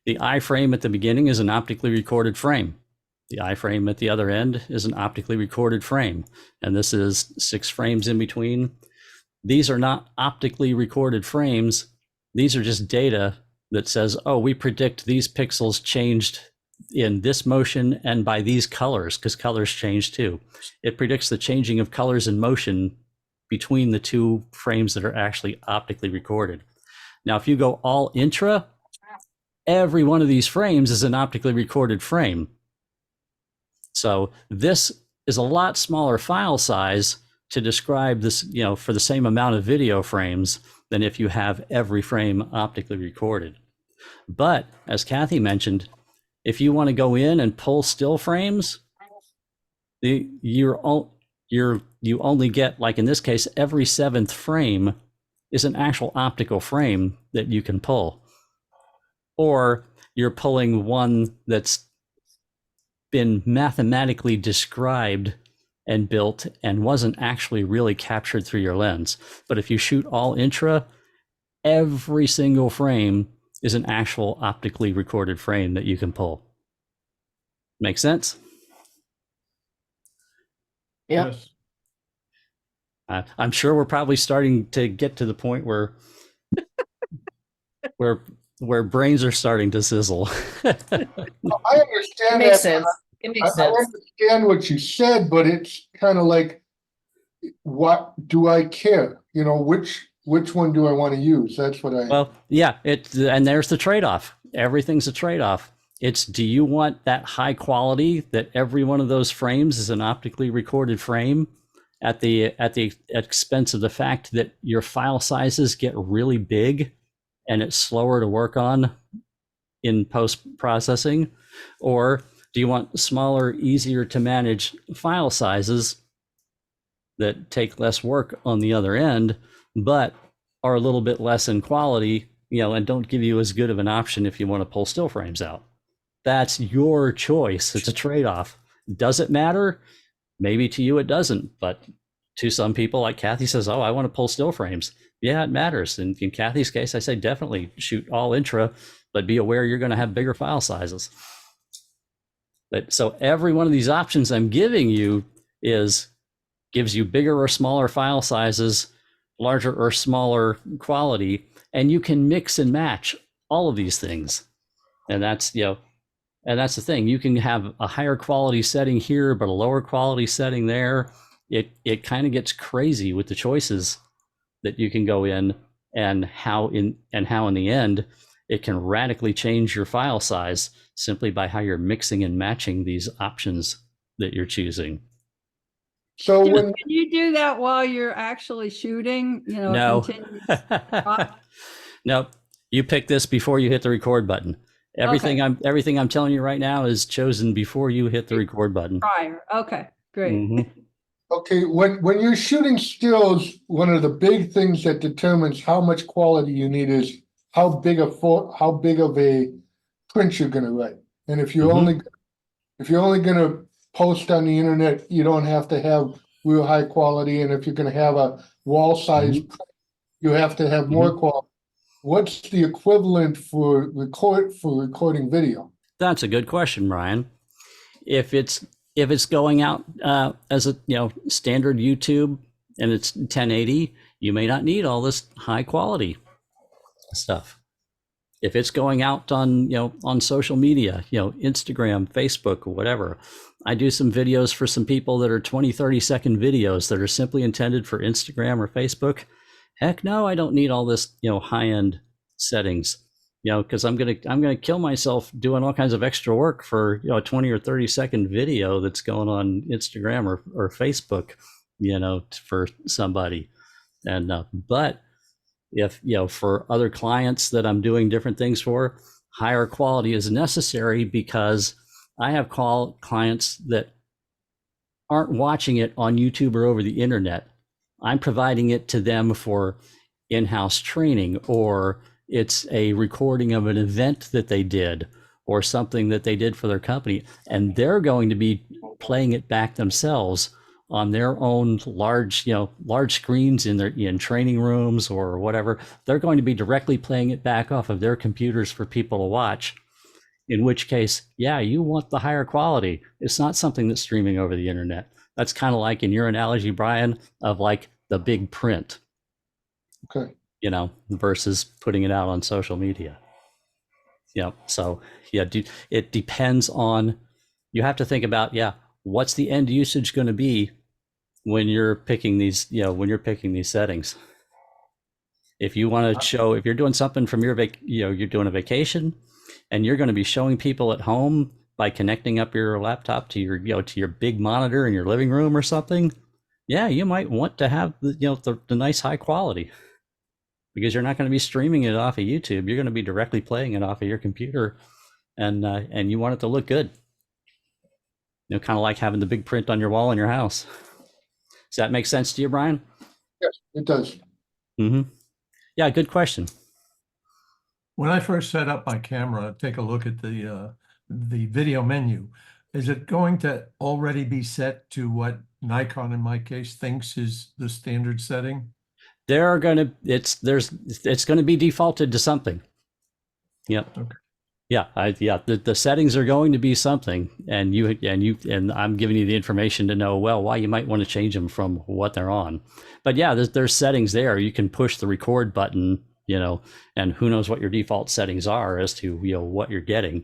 A: The iframe at the beginning is an optically recorded frame. The iframe at the other end is an optically recorded frame. And this is 6 frames in between. These are not optically recorded frames. These are just data that says, oh, we predict these pixels changed in this motion and by these colors, because colors change too. It predicts the changing of colors and motion between the 2 frames that are actually optically recorded. Now, if you go all intra, every one of these frames is an optically recorded frame. So this is a lot smaller file size to describe this, for the same amount of video frames than if you have every frame optically recorded. But as Kathy mentioned, if you want to go in and pull still frames, you only get, like in this case, every 7th frame is an actual optical frame that you can pull. Or you're pulling one that's been mathematically described and built and wasn't actually really captured through your lens. But if you shoot all intra, every single frame is an actual optically recorded frame that you can pull. Make sense?
B: Yeah.
E: Yes.
A: I'm sure we're probably starting to get to the point where where brains are starting to sizzle.
F: I
B: It
F: understand
B: makes
F: that.
B: sense. It
F: I
B: makes sense.
F: understand what you said, but it's kind of like, what do I care? Which one do I want to use? That's what I.
A: Well, yeah, and there's the trade-off. Everything's a trade-off. It's, do you want that high quality that every one of those frames is an optically recorded frame at the expense of the fact that your file sizes get really big and it's slower to work on in post processing? Or do you want smaller, easier to manage file sizes that take less work on the other end, but are a little bit less in quality, and don't give you as good of an option if you want to pull still frames out? That's your choice. It's a trade-off. Does it matter? Maybe to you it doesn't, but to some people, like Kathy says, oh, I want to pull still frames. Yeah, it matters. And in Kathy's case, I say definitely shoot all intra, but be aware you're going to have bigger file sizes. But so every one of these options I'm giving you gives you bigger or smaller file sizes, larger or smaller quality, and you can mix and match all of these things. And that's, and that's the thing. You can have a higher quality setting here, but a lower quality setting there. It kind of gets crazy with the choices that you can go in, and how in the end it can radically change your file size simply by how you're mixing and matching these options that you're choosing.
F: So
D: Can
F: when,
D: you do that while you're actually shooting?
A: No.
D: Continuous.
A: No, you pick this before you hit the record button. Everything I'm telling you right now is chosen before you hit the record button.
D: Prior. Okay, great.
A: Mhm.
F: okay, when you're shooting stills, one of the big things that determines how much quality you need is how big of a print you're gonna write. And if you're
A: Mhm.
F: only gonna post on the internet, you don't have to have real high quality. And if you're gonna have a wall size, you have to have more quality. What's the equivalent for recording video?
A: That's a good question, Ryan. If it's going out as a standard YouTube and it's 1080, you may not need all this high quality stuff. If it's going out on on social media, Instagram, Facebook, or whatever, I do some videos for some people that are 20-30 second videos that are simply intended for Instagram or Facebook. Heck no, I don't need all this high end settings, because I'm gonna kill myself doing all kinds of extra work for a 20 or 30 second video that's going on Instagram or Facebook, for somebody. And but if for other clients that I'm doing different things for, higher quality is necessary, because I have clients that aren't watching it on YouTube or over the internet. I'm providing it to them for in-house training, or it's a recording of an event that they did or something that they did for their company, and they're going to be playing it back themselves on their own large screens in training rooms or whatever. They're going to be directly playing it back off of their computers for people to watch. In which case, yeah, you want the higher quality. It's not something that's streaming over the internet. That's kind of like in your analogy, Brian, of like the big print,
F: Okay.
A: versus putting it out on social media. So yeah, it depends on, you have to think about, what's the end usage going to be when you're picking these, settings. If you want to show, if you're doing something from your you're doing a vacation and you're going to be showing people at home by connecting up your laptop to your, to your big monitor in your living room or something, yeah, you might want to have the nice high quality, because you're not going to be streaming it off of YouTube. You're going to be directly playing it off of your computer, and you want it to look good. Kind of like having the big print on your wall in your house. Does that make sense to you, Brian?
F: Yes, it does.
A: Mm-hmm. Yeah, good question.
E: When I first set up my camera, take a look at the video menu. Is it going to already be set to what Nikon, in my case, thinks is the standard setting?
A: It's going to be defaulted to something. Yep.
E: Okay.
A: Yeah, the settings are going to be something, and I'm giving you the information to know why you might want to change them from what they're on. But yeah, there's settings there. You can push the record button, and who knows what your default settings are as to what you're getting.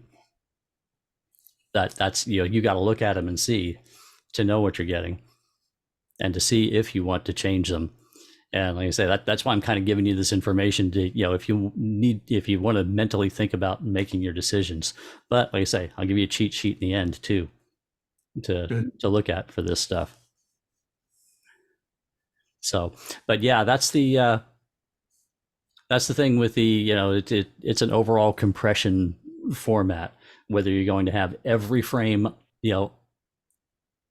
A: That's you got to look at them and see to know what you're getting, and to see if you want to change them. And like I say, that's why I'm kind of giving you this information to, if you want to mentally think about making your decisions. But like I say, I'll give you a cheat sheet in the end too, to look at for this stuff. So, but yeah, that's the thing with the, it's an overall compression format, whether you're going to have every frame,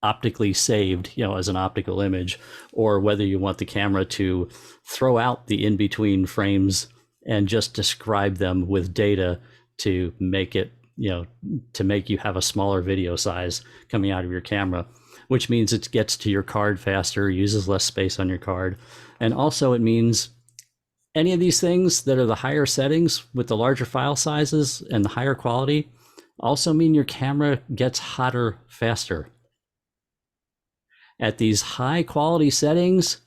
A: optically saved, as an optical image, or whether you want the camera to throw out the in-between frames and just describe them with data to make it, to make you have a smaller video size coming out of your camera, which means it gets to your card faster, uses less space on your card. And also it means any of these things that are the higher settings with the larger file sizes and the higher quality also mean your camera gets hotter faster. At these high quality settings,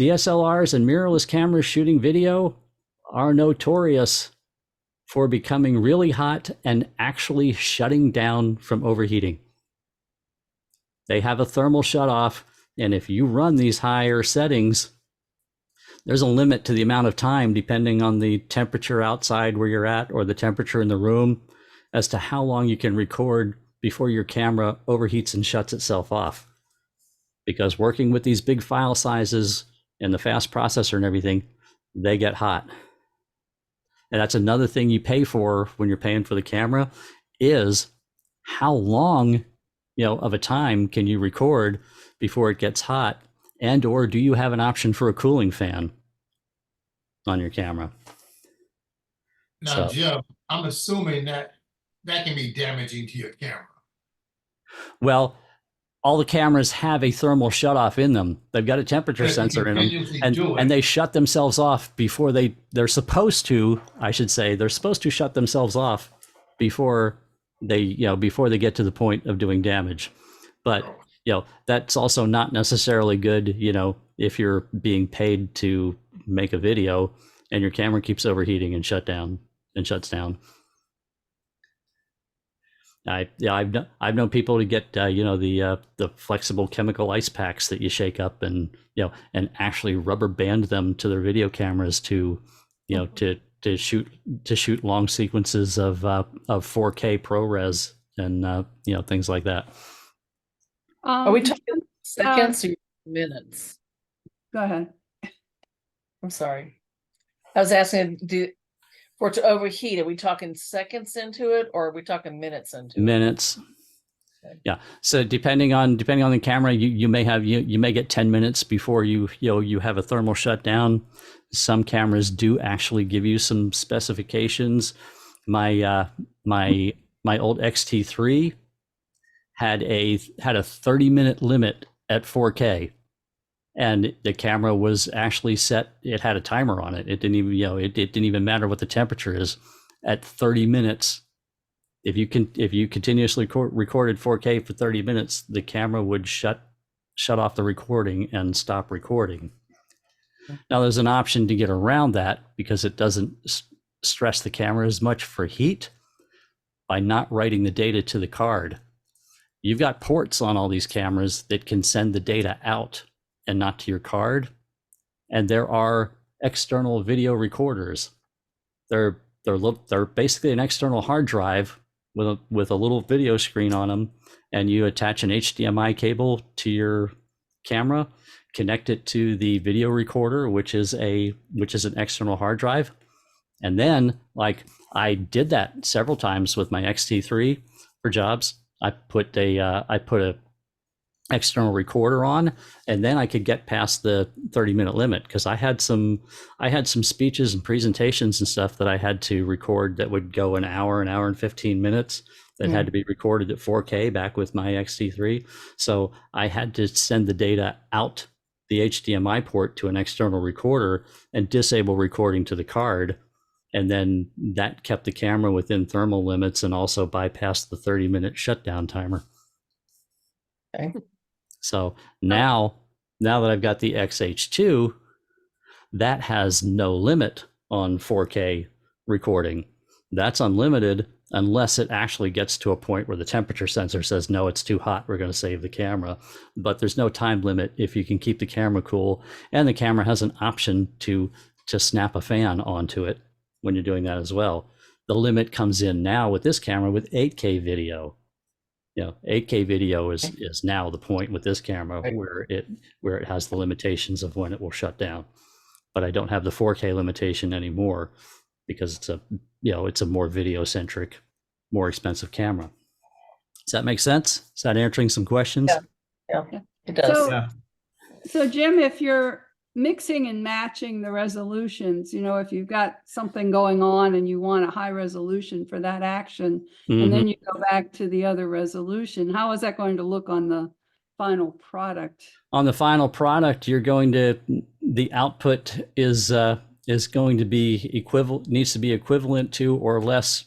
A: DSLRs and mirrorless cameras shooting video are notorious for becoming really hot and actually shutting down from overheating. They have a thermal shutoff, and if you run these higher settings, there's a limit to the amount of time, depending on the temperature outside where you're at or the temperature in the room, as to how long you can record before your camera overheats and shuts itself off. Because working with these big file sizes and the fast processor and everything, they get hot. And that's another thing you pay for when you're paying for the camera, is how long, of a time can you record before it gets hot, and or do you have an option for a cooling fan on your camera?
J: Now, Jim, I'm assuming that can be damaging to your camera.
A: Well, all the cameras have a thermal shutoff in them. They've got a temperature sensor in them, and they shut themselves off before they're supposed to, I should say, they're supposed to shut themselves off before they get to the point of doing damage. But, that's also not necessarily good, if you're being paid to make a video and your camera keeps overheating and shuts down. I've known people to get the flexible chemical ice packs that you shake up and actually rubber band them to their video cameras to shoot long sequences of 4K ProRes and things like that.
B: Are we talking seconds or minutes?
D: Go ahead.
B: I'm sorry. I was asking, for it to overheat, are we talking seconds into it, or are we talking minutes into it?
A: Minutes. Okay. Yeah. So depending on the camera, you may get 10 minutes before you have a thermal shutdown. Some cameras do actually give you some specifications. My old XT3 had a 30-minute limit at 4K. And the camera was actually set, it had a timer on it. It didn't even, it didn't even matter what the temperature is. At 30 minutes, if you continuously recorded 4K for 30 minutes, the camera would shut off the recording and stop recording. Now there's an option to get around that, because it doesn't stress the camera as much for heat, by not writing the data to the card. You've got ports on all these cameras that can send the data out and not to your card. And there are external video recorders. They're basically an external hard drive with a little video screen on them, and you attach an HDMI cable to your camera, connect it to the video recorder, which is an external hard drive. And then, like, I did that several times with my XT3 for jobs. I put a external recorder on, and then I could get past the 30-minute limit, because I had some speeches and presentations and stuff that I had to record that would go an hour and 15 minutes that had to be recorded at 4K back with my XT3. So I had to send the data out the HDMI port to an external recorder and disable recording to the card. And then that kept the camera within thermal limits and also bypassed the 30-minute shutdown timer.
B: Okay.
A: So now that I've got the XH2, that has no limit on 4K recording. That's unlimited unless it actually gets to a point where the temperature sensor says, no, it's too hot, we're going to save the camera. But there's no time limit if you can keep the camera cool, and the camera has an option to snap a fan onto it when you're doing that as well. The limit comes in now with this camera with 8K video. 8K video is now the point with this camera where it has the limitations of when it will shut down. But I don't have the 4K limitation anymore because it's a more video centric, more expensive camera. Does that make sense? Is that answering some questions?
B: Yeah, it does.
D: So Jim, if you're mixing and matching the resolutions, if you've got something going on and you want a high resolution for that action, and then you go back to the other resolution, how is that going to look on the final product?
A: On the final product, the output is going to be needs to be equivalent to or less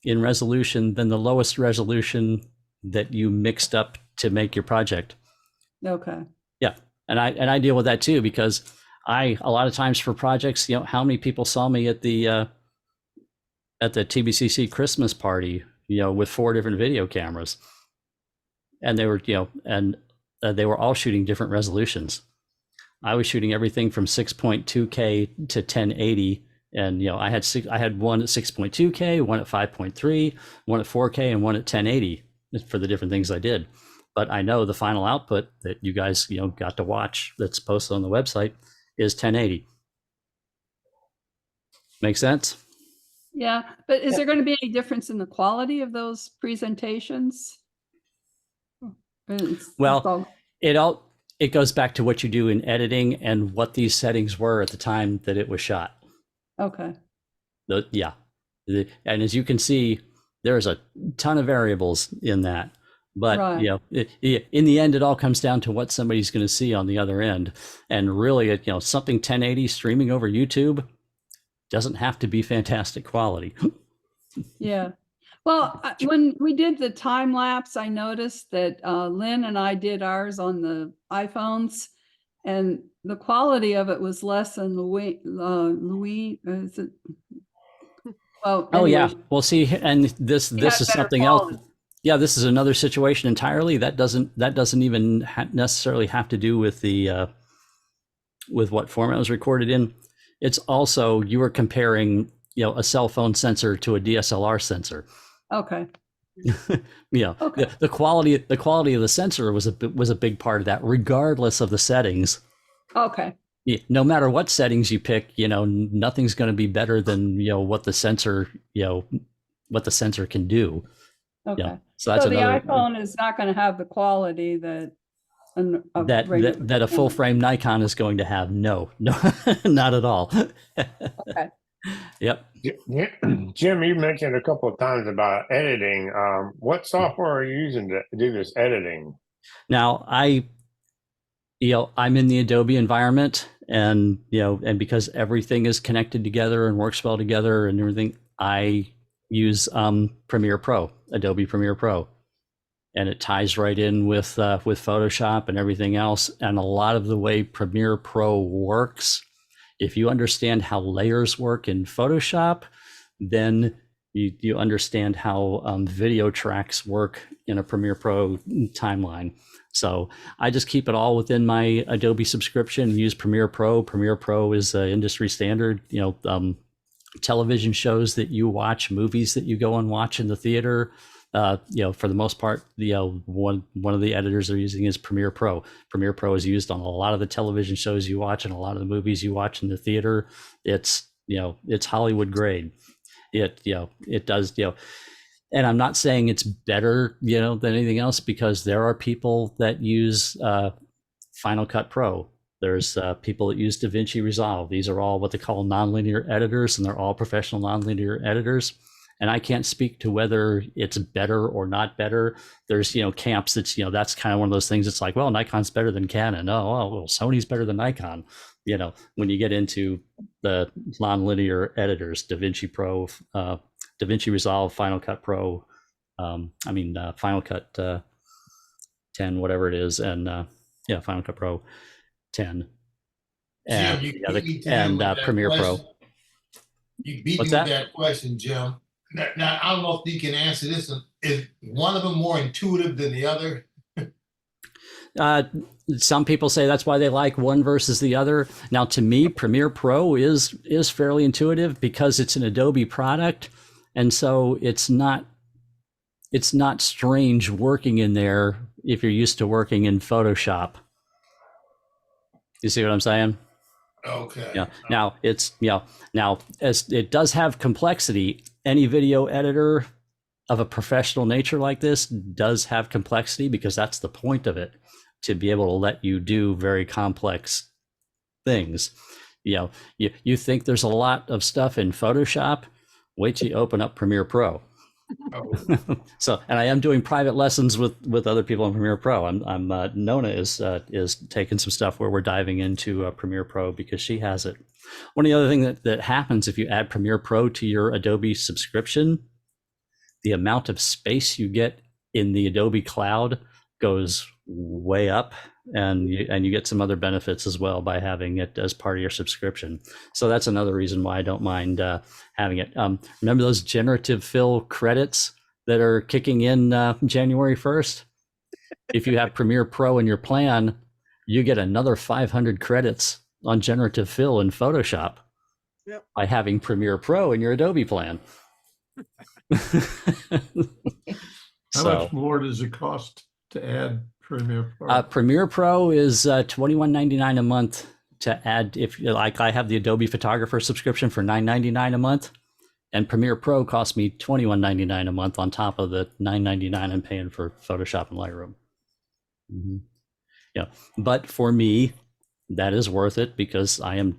A: in resolution than the lowest resolution that you mixed up to make your project.
D: Okay.
A: Yeah. And I deal with that too, because a lot of times for projects, how many people saw me at the TBCC Christmas party, with 4 different video cameras, and they were, they were all shooting different resolutions. I was shooting everything from 6.2K to 1080, and I had one at 6.2K, one at 5.3, one at 4K, and one at 1080 for the different things I did. But I know the final output that you guys got to watch that's posted on the website is 1080. Make sense?
D: Yeah, but is there going to be any difference in the quality of those presentations?
A: Well, it goes back to what you do in editing and what these settings were at the time that it was shot.
D: Okay.
A: Yeah. And as you can see, there's a ton of variables in that. But
D: right.
A: In the end, it all comes down to what somebody's going to see on the other end. And really, something 1080 streaming over YouTube doesn't have to be fantastic quality.
D: Yeah. Well, when we did the time lapse, I noticed that Lynn and I did ours on the iPhones, and the quality of it was less than Louis. Is it? Well,
A: oh
D: anyway.
A: yeah. Well, see, and this is something
D: quality.
A: else. Yeah, this is another situation entirely. That doesn't even necessarily have to do with the with what format it was recorded in. It's also, you were comparing a cell phone sensor to a DSLR sensor.
D: Okay.
A: Okay. The quality of the sensor was a big part of that, regardless of the settings.
D: Okay.
A: No matter what settings you pick, nothing's going to be better than what the sensor can do.
D: Okay.
A: So that's
D: the iPhone is not going to have the quality that
A: a full frame Nikon is going to have. No, not at all.
D: Okay.
A: Yep.
G: Jim, you mentioned a couple of times about editing. What software are you using to do this editing?
A: Now, I'm in the Adobe environment, and because everything is connected together and works well together and everything, I use Premiere Pro, Adobe Premiere Pro, and it ties right in with Photoshop and everything else. And a lot of the way Premiere Pro works, if you understand how layers work in Photoshop, then you understand how video tracks work in a Premiere Pro timeline. So I just keep it all within my Adobe subscription and use Premiere Pro. Premiere Pro is industry standard. Television shows that you watch, movies that you go and watch in the theater, for the most part, one of the editors they're using is Premiere Pro. Premiere Pro is used on a lot of the television shows you watch and a lot of the movies you watch in the theater. It's Hollywood grade. It does, and I'm not saying it's better, than anything else, because there are people that use Final Cut Pro. There's people that use DaVinci Resolve. These are all what they call nonlinear editors, and they're all professional nonlinear editors. And I can't speak to whether it's better or not better. There's, camps that's, that's kind of one of those things. It's like, well, Nikon's better than Canon. Oh, well, Sony's better than Nikon. When you get into the nonlinear editors, DaVinci Pro, DaVinci Resolve, Final Cut Pro, Final Cut 10, whatever it is, and Final Cut Pro 10, and
J: Jim,
A: Premiere Pro.
J: You beat me
A: What's
J: with that question, Jim. Now, I don't know if you can answer this. Is one of them more intuitive than the other?
A: Uh, some people say that's why they like one versus the other. Now, to me, Premiere Pro is fairly intuitive because it's an Adobe product, and so it's not strange working in there if you're used to working in Photoshop. You see what I'm saying?
J: Okay.
A: Yeah. Now it's now as it does have complexity. Any video editor of a professional nature like this does have complexity because that's the point of it, to be able to let you do very complex things. You think there's a lot of stuff in Photoshop, wait till you open up Premiere Pro. So, and I am doing private lessons with other people in Premiere Pro. I'm Nona is taking some stuff where we're diving into Premiere Pro because she has it. One of the other things that happens if you add Premiere Pro to your Adobe subscription, the amount of space you get in the Adobe cloud goes way up, and you get some other benefits as well by having it as part of your subscription. So that's another reason why I don't mind having it. Remember those generative fill credits that are kicking in January 1st? If you have Premiere Pro in your plan, you get another 500 credits on generative fill in Photoshop.
C: Yep.
A: By having Premiere Pro in your Adobe plan.
E: How much more does it cost to add Premiere Pro?
A: Premiere Pro is $21.99 a month to add. If like, I have the Adobe Photographer subscription for $9.99 a month, and Premiere Pro costs me $21.99 a month on top of the $9.99 I'm paying for Photoshop and Lightroom. Mm-hmm. Yeah, but for me, that is worth it because I am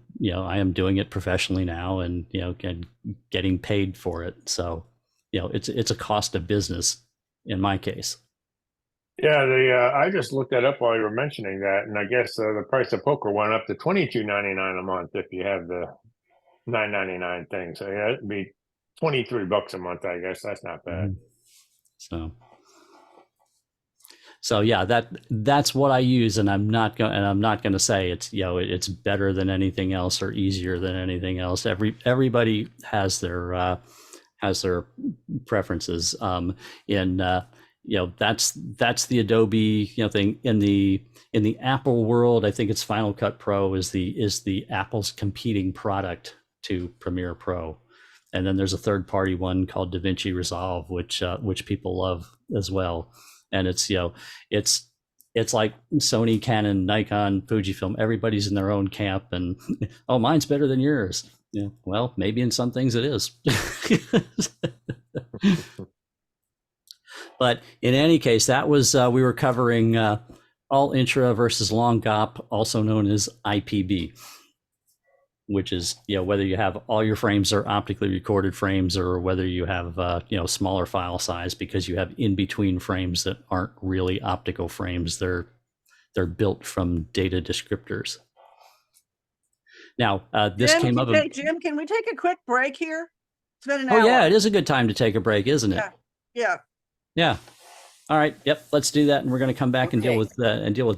A: doing it professionally now, and getting paid for it. So it's a cost of business in my case.
G: Yeah, I just looked that up while you were mentioning that, and I guess the price of poker went up to $22.99 a month if you have the $9.99 thing. So yeah, it'd be $23 a month. I guess that's not bad.
A: So yeah, that's what I use, and I'm not going to say it's better than anything else or easier than anything else. Everybody has their preferences. That's the Adobe thing. In the Apple world, I think it's Final Cut Pro is the Apple's competing product to Premiere Pro, and then there's a third party one called DaVinci Resolve, which people love as well. And it's like Sony, Canon, Nikon, Fujifilm. Everybody's in their own camp, and oh, mine's better than yours. Yeah, well, maybe in some things it is. But in any case, that was we were covering all intra versus long GOP, also known as IPB, which is whether you have all your frames are optically recorded frames or whether you have smaller file size because you have in between frames that aren't really optical frames. They're built from data descriptors. Now this
C: Jim,
A: came up.
C: Jim, can we take a quick break here? It's been an
A: hour. Yeah,
C: hour.
A: it is a good time to take a break, isn't it?
C: Yeah.
A: All right. Yep. Let's do that, and we're going to come back and deal with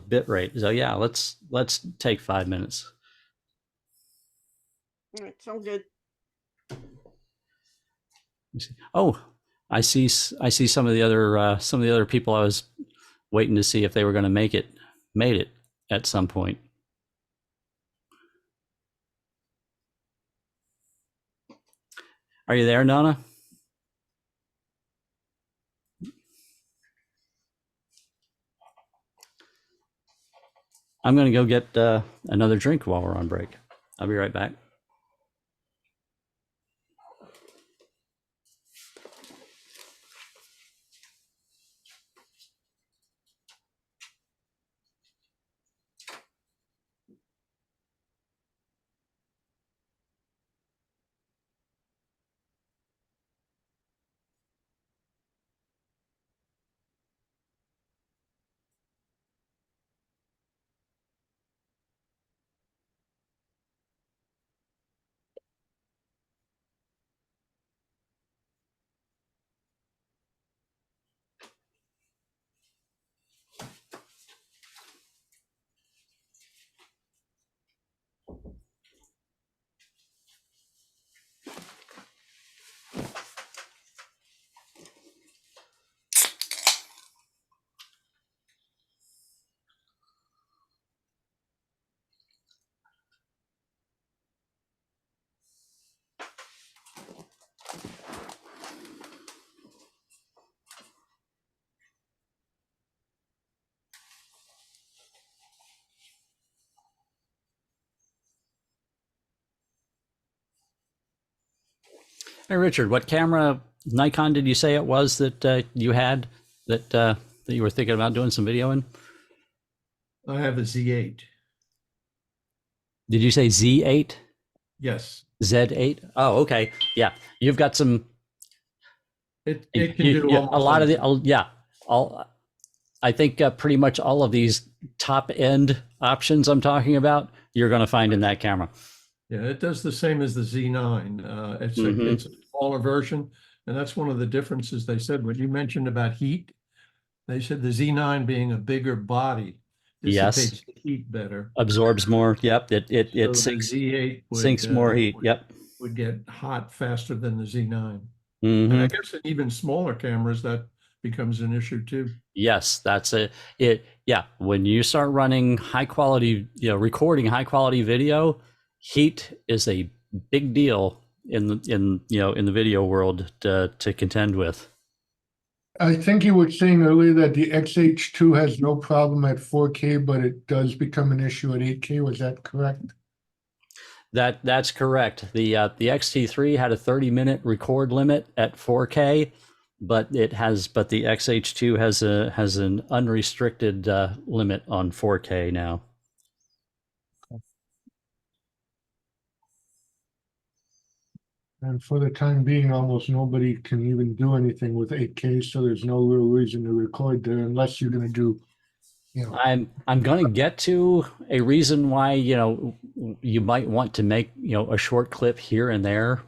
A: bit rate. So yeah, let's take 5 minutes.
C: All right, sounds good.
A: Oh, I see some of the other people I was waiting to see if they were going to made it at some point. Are you there, Nona? I'm going to go get another drink while we're on break. I'll be right back. Hey, Richard, what camera Nikon did you say it was that you had that you were thinking about doing some video in?
E: I have a Z8.
A: Did you say Z8?
E: Yes,
A: Z8? Oh, okay. Yeah, you've got some.
E: it can do
A: A
E: almost
A: lot of the.
E: anything.
A: Yeah, all. I think pretty much all of these top end options I'm talking about, you're going to find in that camera.
E: Yeah, it does the same as the Z9. It's a smaller version, and that's one of the differences they said. What you mentioned about heat, they said the Z9 being a bigger body
A: Yes.
E: dissipates the heat better.
A: Absorbs more. Yep. It
E: So the
A: sinks
E: Z8
A: sinks more heat. Yep.
E: would get hot faster than the Z9.
A: Mhm.
E: And I guess in even smaller cameras, that becomes an issue too.
A: Yes, that's it. Yeah, when you start running high quality, recording high quality video, heat is a big deal in the video world to contend with.
F: I think you were saying earlier that the XH2 has no problem at 4K, but it does become an issue at 8K. Was that correct?
A: That's correct. The XT3 had a 30-minute record limit at 4K, but the XH2 has an unrestricted limit on 4K now.
F: And for the time being, almost nobody can even do anything with 8K, so there's no real reason to record there unless you're going to do,
A: I'm going to get to a reason why you might want to make a short clip here and there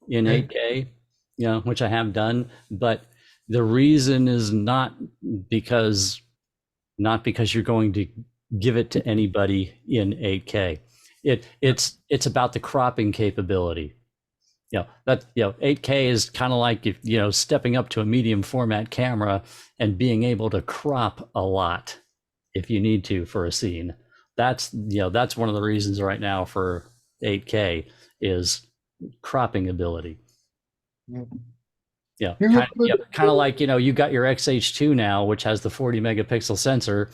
A: in 8K, which I have done, but the reason is not because you're going to give it to anybody in 8K. It's about the cropping capability. 8K is kind of like if stepping up to a medium format camera and being able to crop a lot if you need to for a scene. That's one of the reasons right now for 8K is cropping ability. Yeah, kind of like you got your XH2 now, which has the 40 megapixel sensor.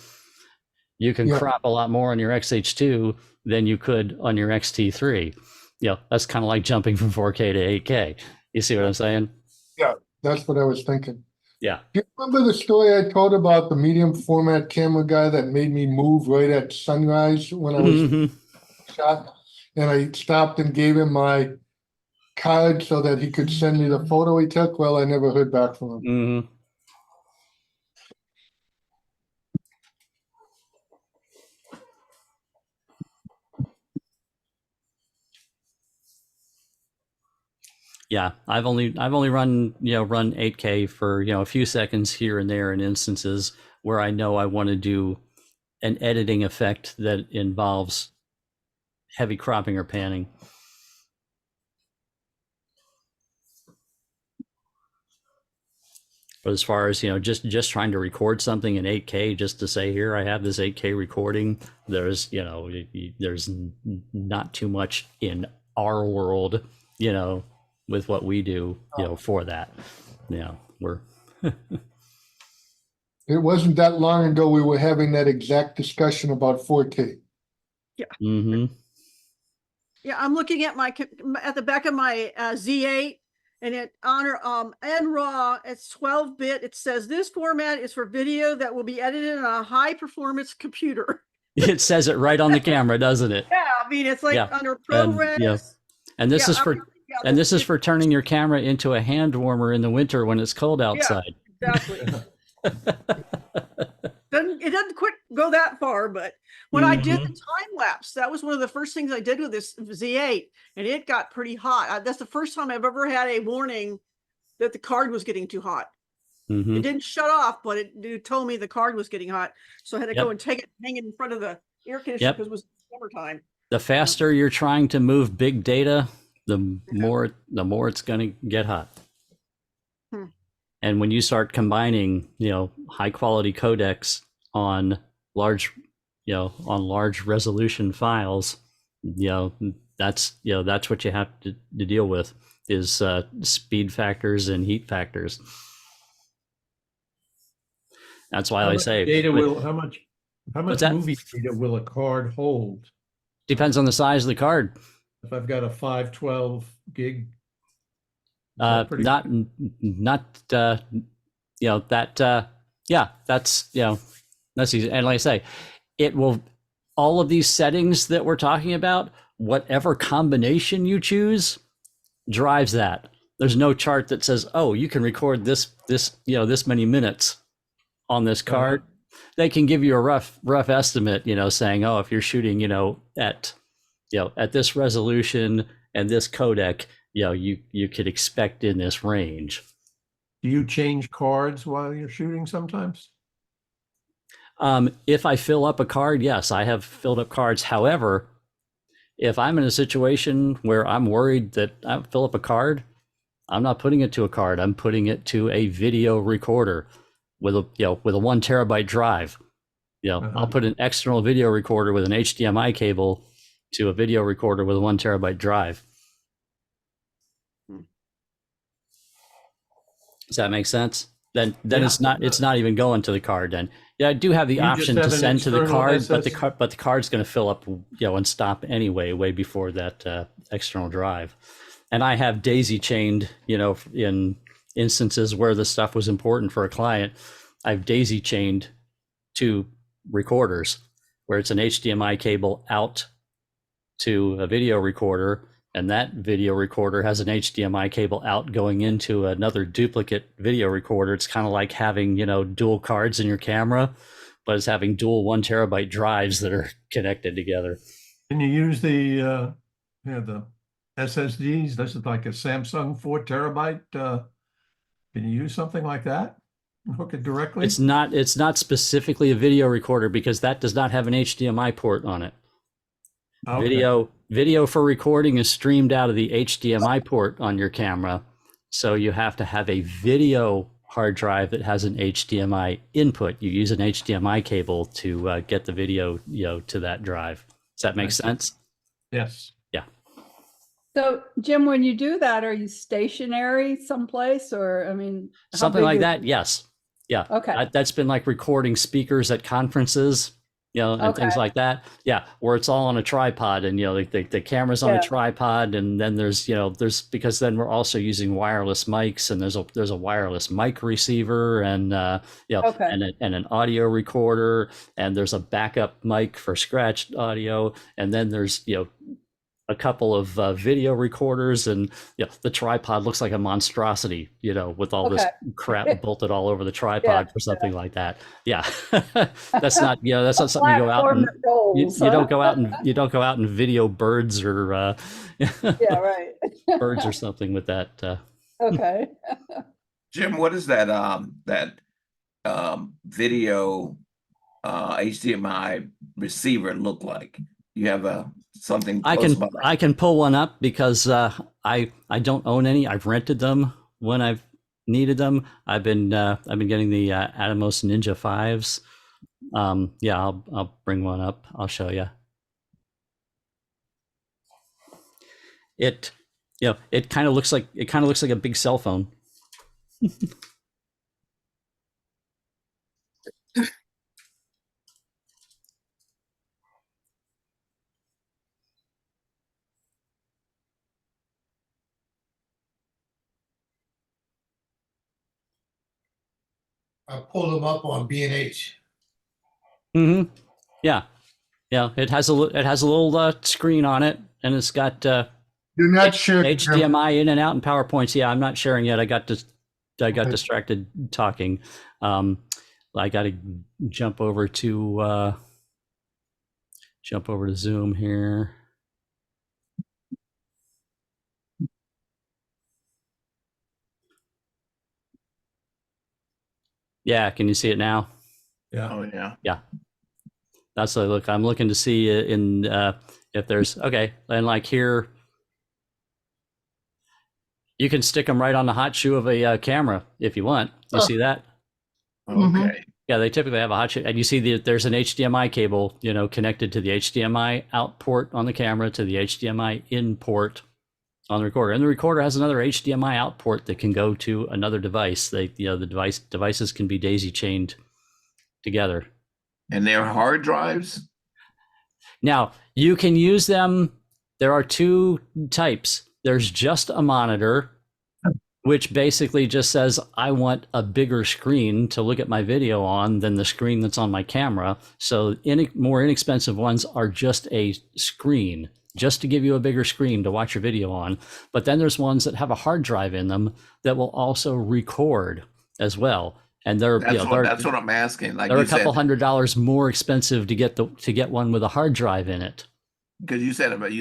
A: You can crop a lot more on your XH2 than you could on your XT3. That's kind of like jumping from 4K to 8K. You see what I'm saying?
F: Yeah, that's what I was thinking.
A: Yeah.
F: Do you remember the story I told about the medium format camera guy that made me move right at sunrise when I was shot? And I stopped and gave him my card so that he could send me the photo he took. Well, I never heard back from him.
A: Yeah, I've only run 8K for a few seconds here and there in instances where I know I want to do an editing effect that involves heavy cropping or panning. But as far as just trying to record something in 8K just to say here I have this 8K recording, there's not too much in our world with what we do for that. We're
F: It wasn't that long ago we were having that exact discussion about 4K.
C: Yeah, I'm looking at the back of my Z8, and it and RAW. It's 12-bit. It says this format is for video that will be edited on a high performance computer.
A: It says it right on the camera, doesn't it?
C: Yeah, I mean it's like under ProRes.
A: And this is for for turning your camera into a hand warmer in the winter when it's cold outside.
C: Yeah, exactly. It doesn't quite go that far, but when I did the time lapse, that was one of the first things I did with this Z8, and it got pretty hot. That's the first time I've ever had a warning that the card was getting too hot. It didn't shut off, but it told me the card was getting hot, so I had to go and take it, hang it in front of the air conditioner because it was summertime.
A: The faster you're trying to move big data, the more it's going to get hot. And when you start combining, high quality codecs on large resolution files, that's what you have to deal with is speed factors and heat factors. That's why I say
E: how much movie data will a card hold?
A: Depends on the size of the card.
E: If I've got a 512 gig that pretty
A: not you know that yeah, that's that's easy. And like I say, it will, all of these settings that we're talking about, whatever combination you choose drives that. There's no chart that says, oh, you can record this this many minutes on this card. They can give you a rough estimate, saying, oh, if you're shooting at at this resolution and this codec, you could expect in this range.
E: Do you change cards while you're shooting sometimes?
A: If I fill up a card, yes, I have filled up cards. However, if I'm in a situation where I'm worried that I fill up a card, I'm not putting it to a card. I'm putting it to a video recorder with a 1 terabyte drive. I'll put an external video recorder with an HDMI cable to a video recorder with a 1 terabyte drive. Does that make sense? Then
E: Yeah,
A: it's not even going to the card. Then I do have the
E: You just
A: option
E: have
A: to
E: an
A: send to the
E: external
A: card,
E: SS
A: but the card's going to fill up and stop anyway way before that external drive. And I have daisy chained, in instances where the stuff was important for a client, I've daisy chained 2 recorders where it's an HDMI cable out to a video recorder, and that video recorder has an HDMI cable out going into another duplicate video recorder. It's kind of like having, dual cards in your camera, but it's having dual 1 terabyte drives that are connected together.
E: Can you use the SSDs? This is like a Samsung 4 terabyte. Can you use something like that? Hook it directly?
A: It's not specifically a video recorder because that does not have an HDMI port on it.
E: Okay.
A: Video for recording is streamed out of the HDMI port on your camera. So you have to have a video hard drive that has an HDMI input. You use an HDMI cable to get the video, to that drive. Does that make sense?
E: Yes.
A: Yeah.
D: So Jim, when you do that, are you stationary someplace, or, I mean, how
A: Something
D: big
A: like
D: is-
A: that. Yes. Yeah.
D: Okay.
A: That's been like recording speakers at conferences, and things
D: Okay.
A: like that. Yeah. Where it's all on a tripod, and, the camera's on
D: Yeah.
A: a tripod, and then there's because then we're also using wireless mics, and there's a wireless mic receiver, and,
D: Okay.
A: and an audio recorder, and there's a backup mic for scratched audio. And then there's, a couple of video recorders, and the tripod looks like a monstrosity, with all this
D: Okay.
A: crap bolted all over the tripod
D: Yeah,
A: for something like that. Yeah, that's not that's not something you go out
D: Platform
A: and
D: that rolls,
A: you
D: huh?
A: don't go out and video birds or
D: Yeah, right.
A: birds or something with that.
D: Okay.
H: Jim, what is that video HDMI receiver look like? You have something close by?
A: I can pull one up because I don't own any. I've rented them when I've needed them. I've been getting the Atomos Ninja 5s. Yeah, I'll bring one up. I'll show you. It it kind of looks like a big cell phone.
J: I pulled them up on B&H.
A: Mm-hmm. Yeah. It has a little screen on it, and it's got
F: Do not share.
A: HDMI in and out and PowerPoints. Yeah, I'm not sharing yet. I got distracted talking. I got to jump over to Zoom here. Yeah, can you see it now?
E: Yeah.
H: Oh, yeah.
A: Yeah. That's the look. I'm looking to see in if there's okay, and like here, you can stick them right on the hot shoe of a camera if you want. You see that?
H: Okay.
A: Yeah, they typically have a hot shoe, and you see there's an HDMI cable, connected to the HDMI out port on the camera to the HDMI in port on the recorder, and the recorder has another HDMI out port that can go to another device. The devices can be daisy chained together.
H: And they're hard drives?
A: Now, you can use them. There are 2 types. There's just a monitor, which basically just says I want a bigger screen to look at my video on than the screen that's on my camera. So more inexpensive ones are just a screen, just to give you a bigger screen to watch your video on. But then there's ones that have a hard drive in them that will also record as well. And they're
H: That's what I'm asking. Like
A: they're
H: you
A: a couple
H: said,
A: $100 more expensive to get one with a hard drive in it.
H: because you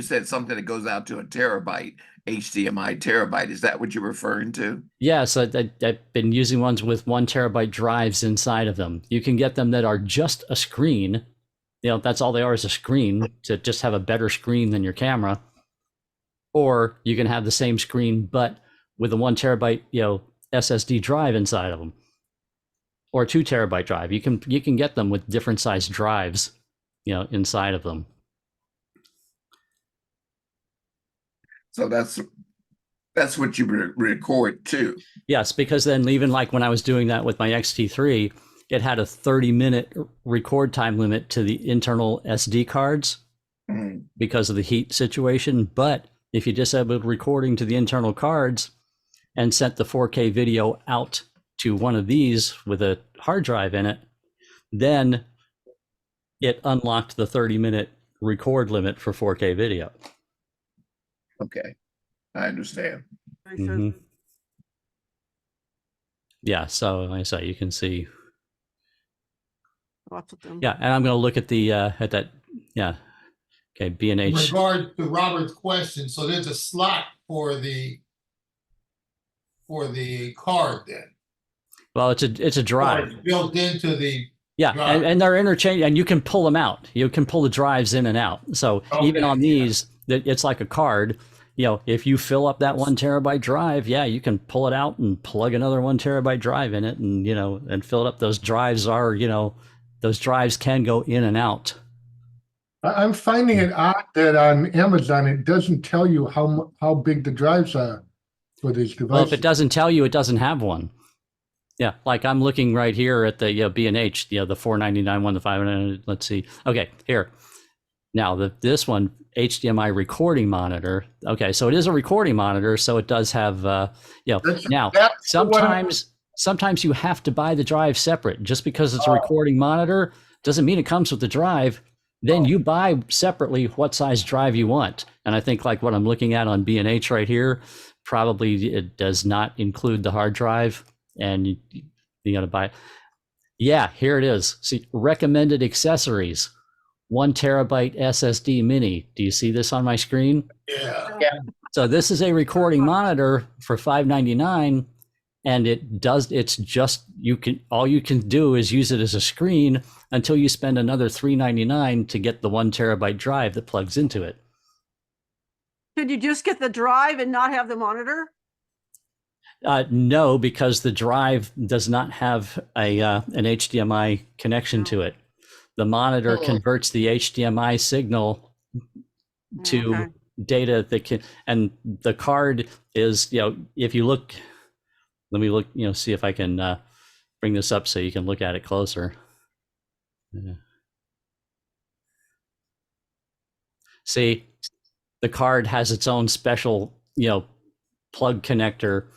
H: said something that goes out to a terabyte, HDMI terabyte. Is that what you're referring to?
A: Yes, I've been using ones with 1 terabyte drives inside of them. You can get them that are just a screen. That's all they are, is a screen, to just have a better screen than your camera. Or you can have the same screen, but with a 1 terabyte, SSD drive inside of them, or a 2 terabyte drive. You can get them with different size drives, inside of them.
H: So that's what you record too.
A: Yes, because then even like when I was doing that with my XT3, it had a 30-minute record time limit to the internal SD cards because of the heat situation. But if you disabled recording to the internal cards and sent the 4K video out to one of these with a hard drive in it, then it unlocked the 30-minute record limit for 4K video.
H: Okay, I understand.
A: Mm-hmm. Yeah, so like I say, you can see.
C: Lots of them.
A: Yeah, and I'm going to look at the at that. Yeah, okay,
J: In
A: B&H.
J: regard to Robert's question, so there's a slot for the card then.
A: Well, it's a drive.
J: Or built into the
A: Yeah,
J: drive.
A: and they're interchangeable, and you can pull them out. You can pull the drives in and out. So even on these, it's like a card. If you fill up that 1 terabyte drive, you can pull it out and plug another 1 terabyte drive in it, and and fill it up. Those drives are, those drives can go in and out.
F: I'm finding it odd that on Amazon, it doesn't tell you how big the drives are for these devices.
A: Well, if it doesn't tell you, it doesn't have one. Yeah, like I'm looking right here at the B&H, the $499 one, the $500. Let's see. Okay, here. Now this one, HDMI recording monitor. Okay, so it is a recording monitor, so it does have Now sometimes you have to buy the drive separate. Just because it's a recording monitor doesn't mean it comes with the drive. Then you buy separately what size drive you want. And I think like what I'm looking at on B&H right here, probably it does not include the hard drive, and you got to buy it. Yeah, here it is. See, recommended accessories. 1 terabyte SSD mini. Do you see this on my screen?
J: Yeah.
A: So this is a recording monitor for $599, and all you can do is use it as a screen until you spend another $399 to get the 1 terabyte drive that plugs into it.
C: Could you just get the drive and not have the monitor?
A: No, because the drive does not have an HDMI connection to it. The monitor converts the HDMI signal to data that can, and the card is, if you look, let me look, see if I can bring this up so you can look at it closer. Yeah. See, the card has its own special, plug connector,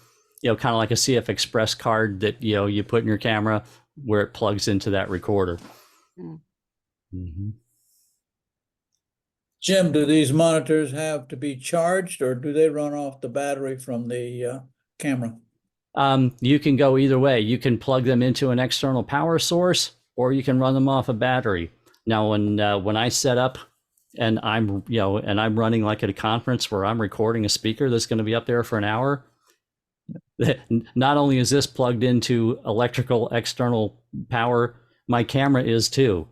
A: kind of like a CF Express card that, you put in your camera where it plugs into that recorder. Mm-hmm.
K: Jim, do these monitors have to be charged, or do they run off the battery from the camera?
A: You can go either way. You can plug them into an external power source, or you can run them off a battery. Now, when I set up and I'm running like at a conference where I'm recording a speaker that's going to be up there for an hour, not only is this plugged into electrical external power, my camera is too.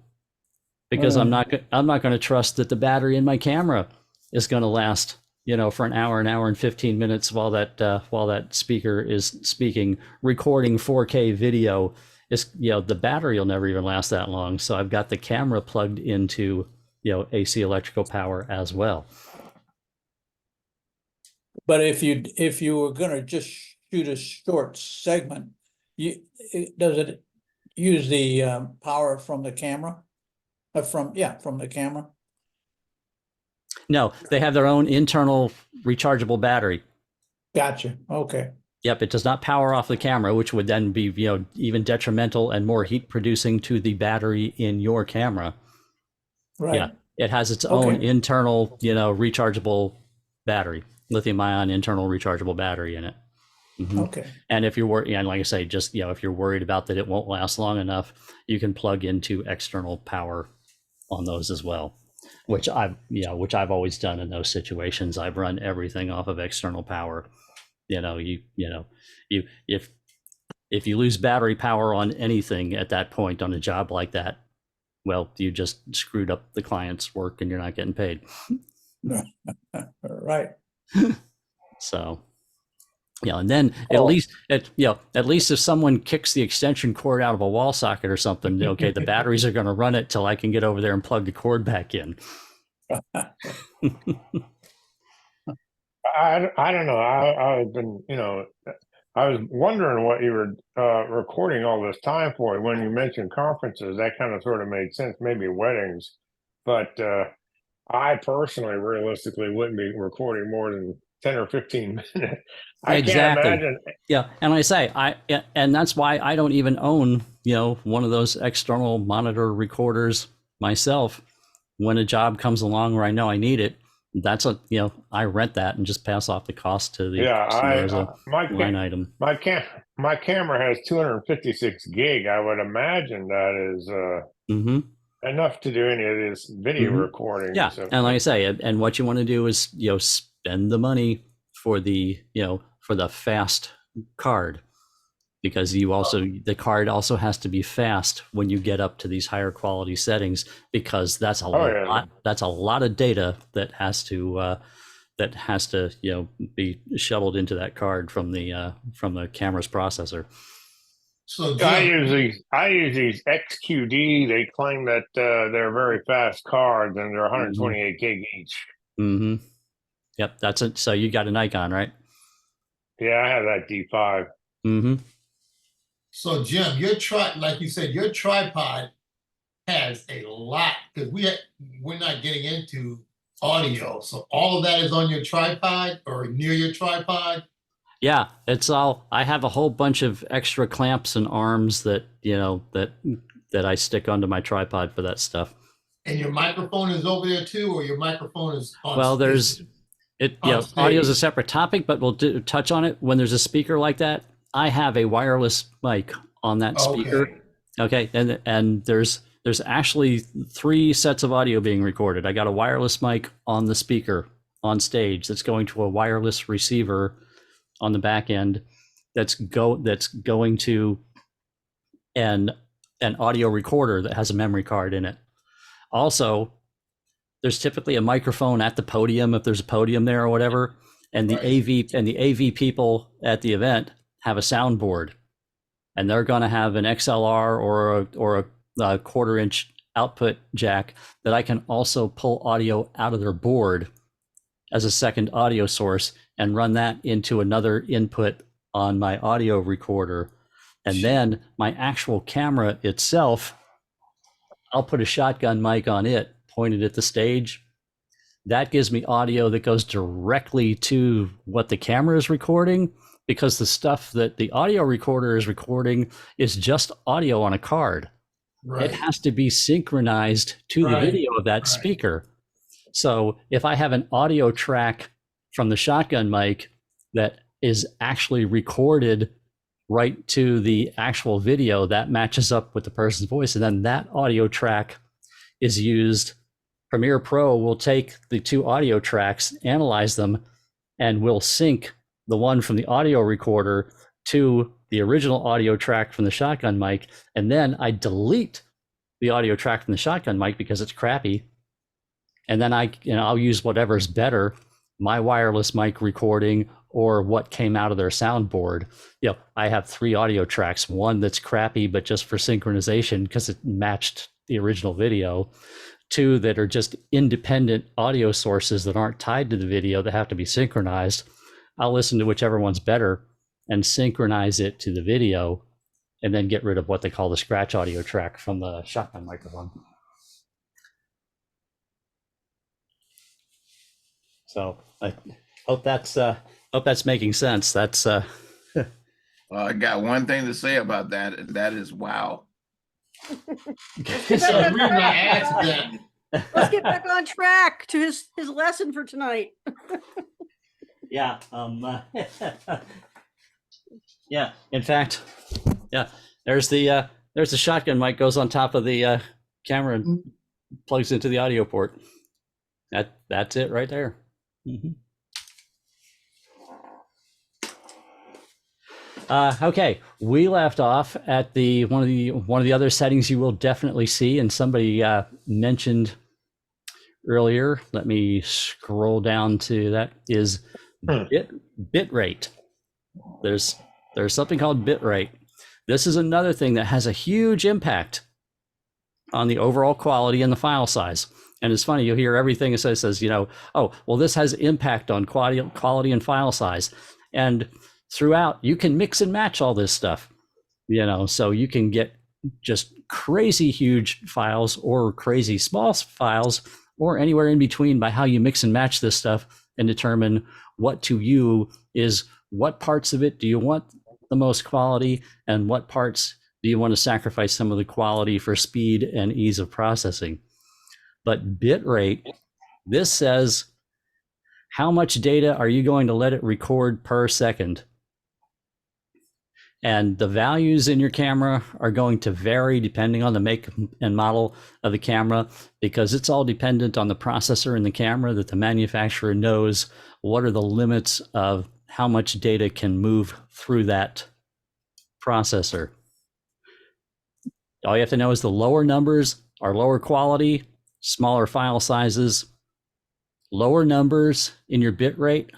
A: Because I'm not going to trust that the battery in my camera is going to last, for an hour and 15 minutes while that speaker is speaking, recording 4K video. Is the battery will never even last that long. So I've got the camera plugged into AC electrical power as well.
K: But if you were going to just shoot a short segment, does it use the power from the camera? From the camera.
A: No, they have their own internal rechargeable battery.
K: Gotcha. Okay.
A: Yep, it does not power off the camera, which would then be, even detrimental and more heat producing to the battery in your camera.
K: Right.
A: Yeah, it has its own
K: Okay.
A: internal, rechargeable battery, lithium ion internal rechargeable battery in it.
K: Okay.
A: And if you're worried, and like I say, just, if you're worried about that it won't last long enough, you can plug into external power on those as well, which I've always done in those situations. I've run everything off of external power. If you lose battery power on anything at that point on a job like that, well, you just screwed up the client's work and you're not getting paid.
K: Right.
A: So, and then
H: Oh.
A: at least if someone kicks the extension cord out of a wall socket or something, okay, the batteries are going to run it till I can get over there and plug the cord back in.
G: I don't know. I've been, I was wondering what you were recording all this time for. When you mentioned conferences, that kind of sort of made sense, maybe weddings. But I personally, realistically, wouldn't be recording more than 10 or 15 minutes. I can't
A: Exactly.
G: imagine.
A: Yeah, and I say and that's why I don't even own, one of those external monitor recorders myself. When a job comes along where I know I need it, I rent that and just pass off the cost to the
G: Yeah,
A: customer as a
G: my
A: line item.
G: my camera has 256 gig. I would imagine that is
A: Mm-hmm.
G: enough to do any of this video
A: Mhm.
G: recording.
A: Yeah,
G: So,
A: and like I say, and what you want to do is spend the money for the for the fast card, because the card also has to be fast when you get up to these higher quality settings, because that's a lot of data that has to be shoveled into that card from the camera's processor.
J: So
G: I
J: Jim,
G: use these XQD. They claim that they're very fast cards and they're 128 gig each.
A: Mm-hmm. Yep, that's it. So you got a Nikon, right?
G: Yeah, I have that D5.
A: Mm-hmm.
J: so Jim, like you said, your tripod has a lot because we're not getting into audio. So all of that is on your tripod or near your tripod.
A: Yeah, it's all. I have a whole bunch of extra clamps and arms that that I stick onto my tripod for that stuff.
J: And your microphone is over there too, or your microphone is on.
A: Well, there's it.
J: on
A: Audio is a
J: stage.
A: separate topic, but we'll touch on it when there's a speaker like that. I have a wireless mic on that speaker. Okay, and there's actually 3 sets of audio being recorded. I got a wireless mic on the speaker on stage that's going to a wireless receiver on the back end that's going to an audio recorder that has a memory card in it. Also, there's typically a microphone at the podium if there's a podium there or whatever, and the AV people at the event have a soundboard, and they're going to have an XLR or a 1/4-inch output jack that I can also pull audio out of their board as a second audio source and run that into another input on my audio recorder. And then my actual camera itself, I'll put a shotgun mic on it, pointed at the stage. That gives me audio that goes directly to what the camera is recording, because the stuff that the audio recorder is recording is just audio on a card. It has to be synchronized to the video of that speaker. So if I have an audio track from the shotgun mic that is actually recorded right to the actual video, that matches up with the person's voice, and then that audio track is used. Premiere Pro will take the 2 audio tracks, analyze them, and will sync the one from the audio recorder to the original audio track from the shotgun mic, and then I delete the audio track from the shotgun mic because it's crappy. And then I'll use whatever's better, my wireless mic recording or what came out of their soundboard. I have 3 audio tracks, one that's crappy, but just for synchronization because it matched the original video, 2 that are just independent audio sources that aren't tied to the video that have to be synchronized. I'll listen to whichever one's better and synchronize it to the video, and then get rid of what they call the scratch audio track from the shotgun microphone. So I hope that's making sense. That's
H: Well, I got one thing to say about that, and that is wow.
J: So the reason I asked that,
C: Let's get back on track to his lesson for tonight.
A: Yeah. Yeah. In fact, yeah. There's the shotgun mic goes on top of the camera and plugs into the audio port. That's it right there. Mm-hmm. Okay, we left off at one of the other settings you will definitely see, and somebody mentioned earlier. Let me scroll down to that. Is bit rate. There's something called bit rate. This is another thing that has a huge impact on the overall quality and the file size. And it's funny, you'll hear everything it says, oh, well, this has impact on quality and file size. And throughout, you can mix and match all this stuff, so you can get just crazy huge files or crazy small files or anywhere in between by how you mix and match this stuff and determine what to you is what parts of it do you want the most quality and what parts do you want to sacrifice some of the quality for speed and ease of processing. But bit rate, this says how much data are you going to let it record per second? And the values in your camera are going to vary depending on the make and model of the camera, because it's all dependent on the processor in the camera that the manufacturer knows what are the limits of how much data can move through that processor. All you have to know is the lower numbers are lower quality, smaller file sizes. Lower numbers in your bit rate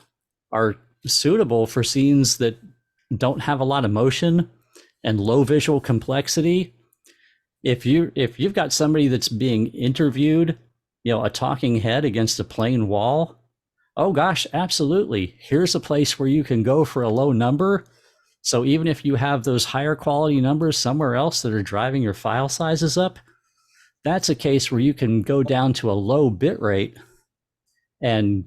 A: are suitable for scenes that don't have a lot of motion and low visual complexity. If you've got somebody that's being interviewed, a talking head against a plain wall, oh gosh, absolutely. Here's a place where you can go for a low number. So even if you have those higher quality numbers somewhere else that are driving your file sizes up, that's a case where you can go down to a low bit rate and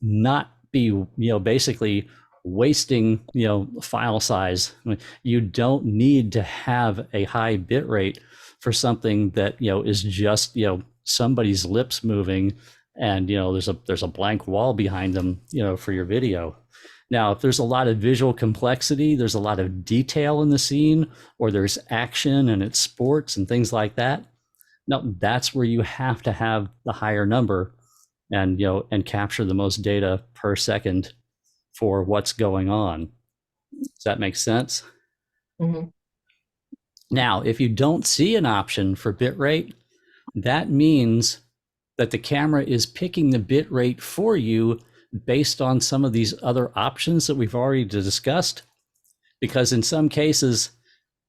A: not be, basically wasting, file size. You don't need to have a high bit rate for something that, is just, somebody's lips moving and, there's a blank wall behind them, for your video. Now, if there's a lot of visual complexity, there's a lot of detail in the scene, or there's action and it's sports and things like that. No, that's where you have to have the higher number and, and capture the most data per second for what's going on. Does that make sense?
B: Mm-hmm.
A: Now, if you don't see an option for bitrate, that means that the camera is picking the bitrate for you based on some of these other options that we've already discussed. Because in some cases,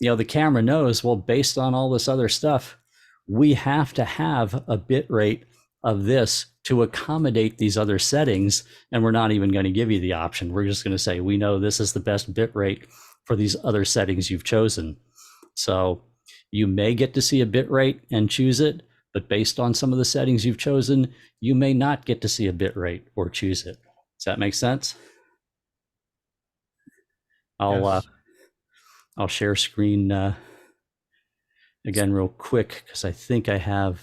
A: the camera knows, well, based on all this other stuff, we have to have a bitrate of this to accommodate these other settings, and we're not even going to give you the option. We're just going to say, we know this is the best bitrate for these other settings you've chosen. So you may get to see a bitrate and choose it, but based on some of the settings you've chosen, you may not get to see a bitrate or choose it. Does that make sense? I'll share screen again real quick, because I think I have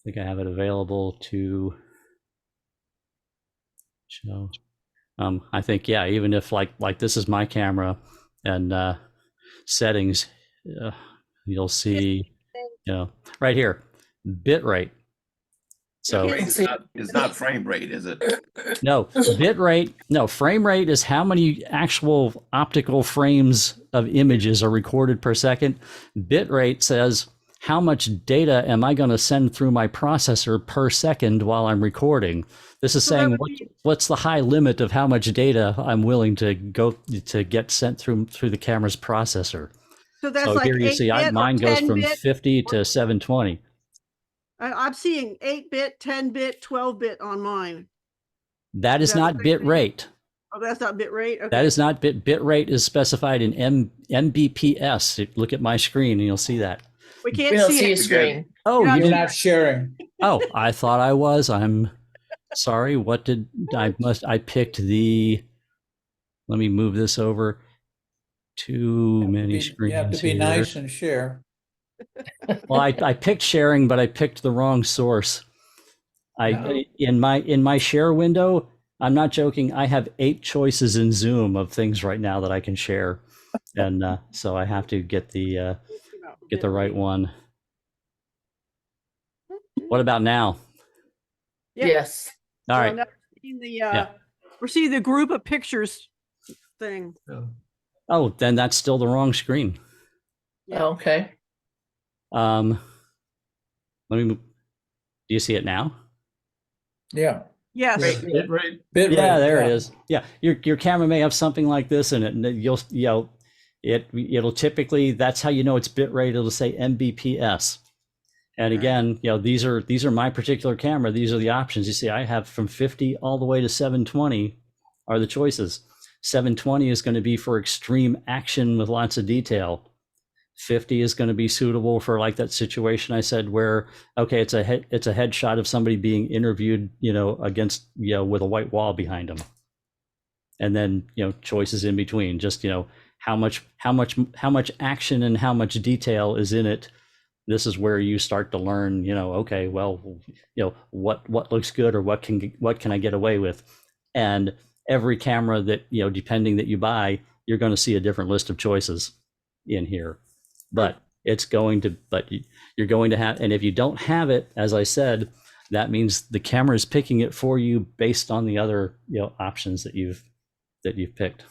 A: it available to show. I think, yeah, even if like this is my camera and settings, you'll see, right here, bit rate. So
H: It's not frame rate, is it?
A: No, bit rate. No, frame rate is how many actual optical frames of images are recorded per second. Bit rate says how much data am I going to send through my processor per second while I'm recording. This is saying what's the high limit of how much data I'm willing to get sent through the camera's processor.
C: So that's like
A: here you see mine goes from 50 to 720.
C: I'm seeing 8-bit, 10-bit, 12-bit on mine.
A: That is not bit rate.
C: Oh, that's not bit rate? Okay.
A: That is not bit rate is specified in Mbps. Look at my screen and you'll see that.
C: We can't
B: We don't
C: see
B: see a
C: it.
B: screen.
A: Oh,
K: You're not sharing.
A: Oh, I thought I was. I'm sorry. What did I picked the let me move this over. Too many screens.
K: You have to be
A: here.
K: nice and share.
A: Well, I picked sharing, but I picked the wrong source. In my share window, I'm not joking. I have 8 choices in Zoom of things right now that I can share, and so I have to get the right one. What about now?
C: Yep.
B: Yes.
A: All
C: So
A: right.
C: now we're seeing the group of pictures thing.
A: Oh, then that's still the wrong screen.
C: Yeah.
B: Okay.
A: Let me move. Do you see it now?
K: Yeah.
C: Yes.
E: Bit rate.
K: Bit
A: Yeah,
K: rate,
A: there it is. Yeah, your camera may have something like this in it, and it'll typically, that's how you know it's bit rate. It'll say Mbps. And again, these are my particular camera. These are the options. You see, I have from 50 all the way to 720 are the choices. 720 is going to be for extreme action with lots of detail. 50 is going to be suitable for like that situation I said where, okay, it's a headshot of somebody being interviewed, against, with a white wall behind them. And then, choices in between, just, how much action and how much detail is in it. This is where you start to learn, okay, well, what looks good, or what can I get away with? And every camera that, depending that you buy, you're going to see a different list of choices in here. But you're going to have, and if you don't have it, as I said, that means the camera is picking it for you based on the other, options that you've picked.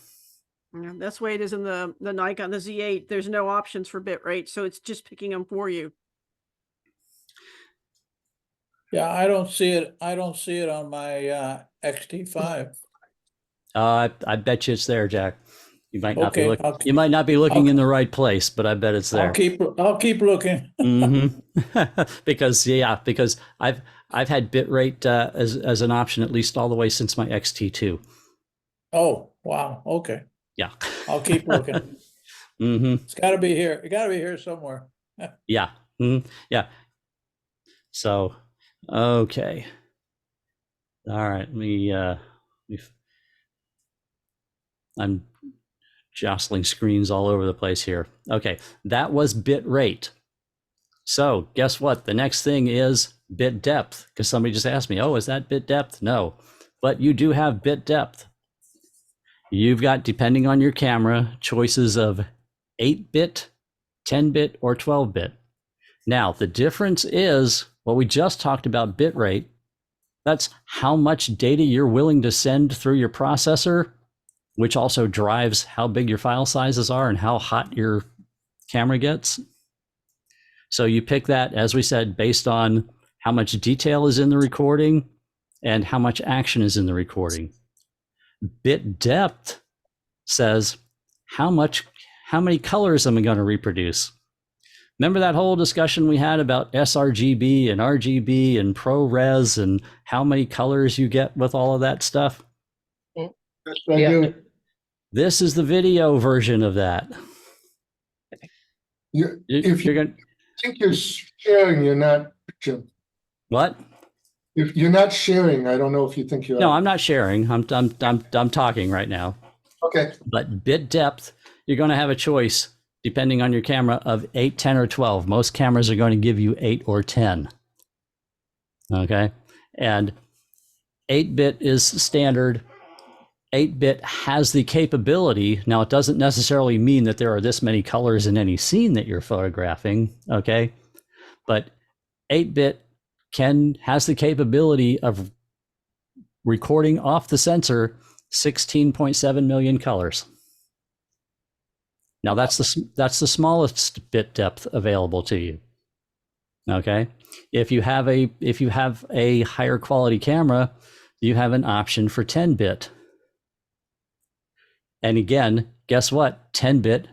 C: Yeah, that's the way it is in the Nikon, the Z8. There's no options for bit rate, so it's just picking them for you.
K: Yeah, I don't see it on my XT5.
A: I bet you it's there, Jack. You might not be
K: Okay,
A: looking. You might not be looking in the right place, but I bet it's there.
K: I'll keep looking.
A: Because I've had bitrate as an option at least all the way since my XT2.
K: Oh, wow. Okay.
A: Yeah.
K: I'll keep looking. It's got to be here. It got to be here somewhere.
A: Yeah. Yeah. So, okay. All right. I'm jostling screens all over the place here. Okay. That was bit rate. So guess what? The next thing is bit depth, because somebody just asked me, oh, is that bit depth? No, but you do have bit depth. You've got, depending on your camera, choices of 8-bit, 10-bit, or 12-bit. Now, the difference is what we just talked about, bit rate. That's how much data you're willing to send through your processor, which also drives how big your file sizes are and how hot your camera gets. So you pick that, as we said, based on how much detail is in the recording and how much action is in the recording. Bit depth says how many colors am I going to reproduce? Remember that whole discussion we had about sRGB and RGB and ProRes and how many colors you get with all of that stuff?
F: Yes, I do.
A: This is the video version of that.
F: If you think you're sharing, you're not, Jim.
A: What?
F: If you're not sharing, I don't know if you think you are.
A: No, I'm not sharing. I'm talking right now.
F: Okay.
A: But bit depth, you're going to have a choice depending on your camera of 8, 10, or 12. Most cameras are going to give you 8 or 10. Okay. And 8-bit is standard. 8-bit has the capability. Now, it doesn't necessarily mean that there are this many colors in any scene that you're photographing. Okay. But 8-bit has the capability of recording off the sensor 16.7 million colors. Now that's the smallest bit depth available to you. Okay, if you have a higher quality camera, you have an option for 10-bit. And again, guess what? 10-bit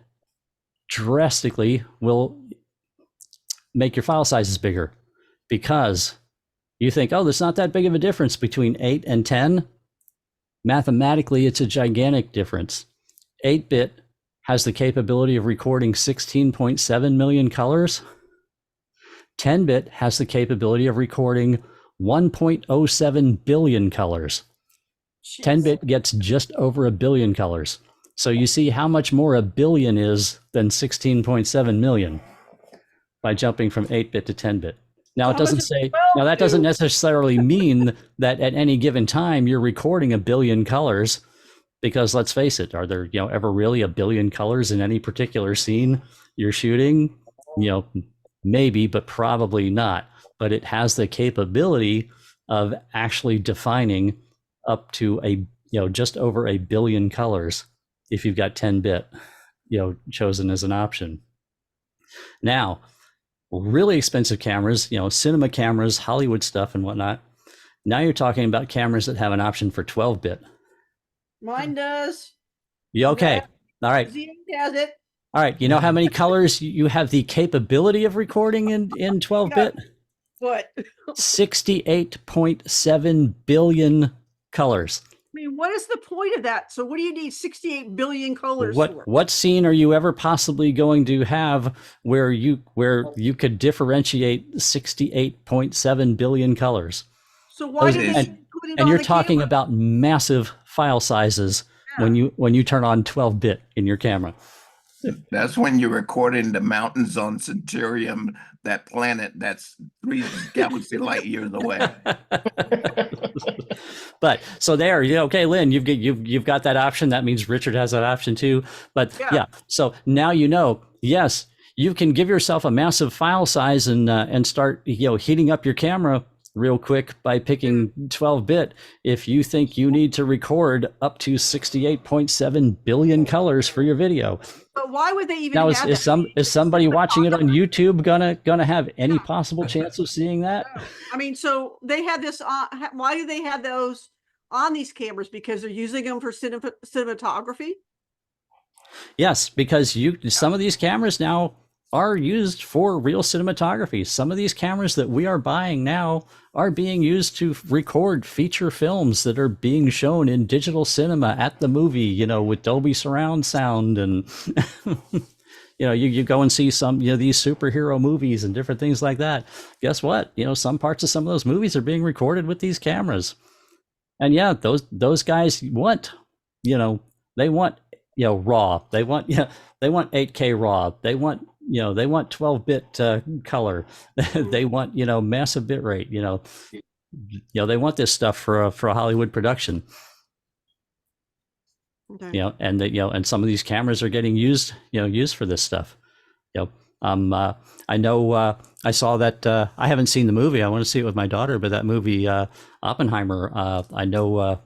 A: drastically will make your file sizes bigger, because you think, oh, there's not that big of a difference between 8 and 10. Mathematically, it's a gigantic difference. 8-bit has the capability of recording 16.7 million colors. 10-bit has the capability of recording 1.07 billion colors. 10
C: Jeez.
A: bit gets just over a billion colors. So you see how much more a billion is than 16.7 million by jumping from 8 bit to 10 bit. Now
C: So
A: it
C: how much
A: doesn't
C: is
A: say,
C: 12
A: now that doesn't
C: do?
A: necessarily mean that at any given time you're recording a billion colors, because let's face it, are there, ever really a billion colors in any particular scene you're shooting? Maybe, but probably not. But it has the capability of actually defining up to just over a billion colors if you've got 10 bit, chosen as an option. Now, really expensive cameras, cinema cameras, Hollywood stuff and whatnot. Now you're talking about cameras that have an option for 12 bit.
C: Mine does.
A: You okay? All right.
C: Z8 has it.
A: All right. You know how many colors you have the capability of recording in 12 bit?
C: What?
A: 68.7 billion colors.
C: I mean, what is the point of that? So what do you need 68 billion colors for?
A: What scene are you ever possibly going to have where you could differentiate 68.7 billion colors?
C: So why do they
H: And-
C: even put it
A: And
C: on
A: you're
C: the
A: talking
C: camera?
A: about massive file sizes when you turn on 12 bit in your camera.
H: That's when you're recording the mountains on Centurion, that planet that's 3 galaxy light years away.
A: But so there, okay, Lynn, you've got that option. That means Richard has that option too. But yeah, so now yes, you can give yourself a massive file size and start heating up your camera real quick by picking 12 bit if you think you need to record up to 68.7 billion colors for your video.
C: But why would they even
A: Now,
C: have
A: is
C: that?
A: somebody watching it on YouTube gonna have any possible chance of seeing that?
C: I mean, so they had this on. Why do they have those on these cameras? Because they're using them for cinematography.
A: Yes, because some of these cameras now are used for real cinematography. Some of these cameras that we are buying now are being used to record feature films that are being shown in digital cinema at the movie, with Dolby surround sound. And you go and see some these superhero movies and different things like that. Guess what? Some parts of some of those movies are being recorded with these cameras. And yeah, those guys want, they want raw. They want 8K raw. They want 12-bit color. They want massive bit rate. They want this stuff for a Hollywood production.
C: Okay.
A: And and some of these cameras are getting used for this stuff. I know I saw that. I haven't seen the movie. I want to see it with my daughter. But that movie Oppenheimer, I know a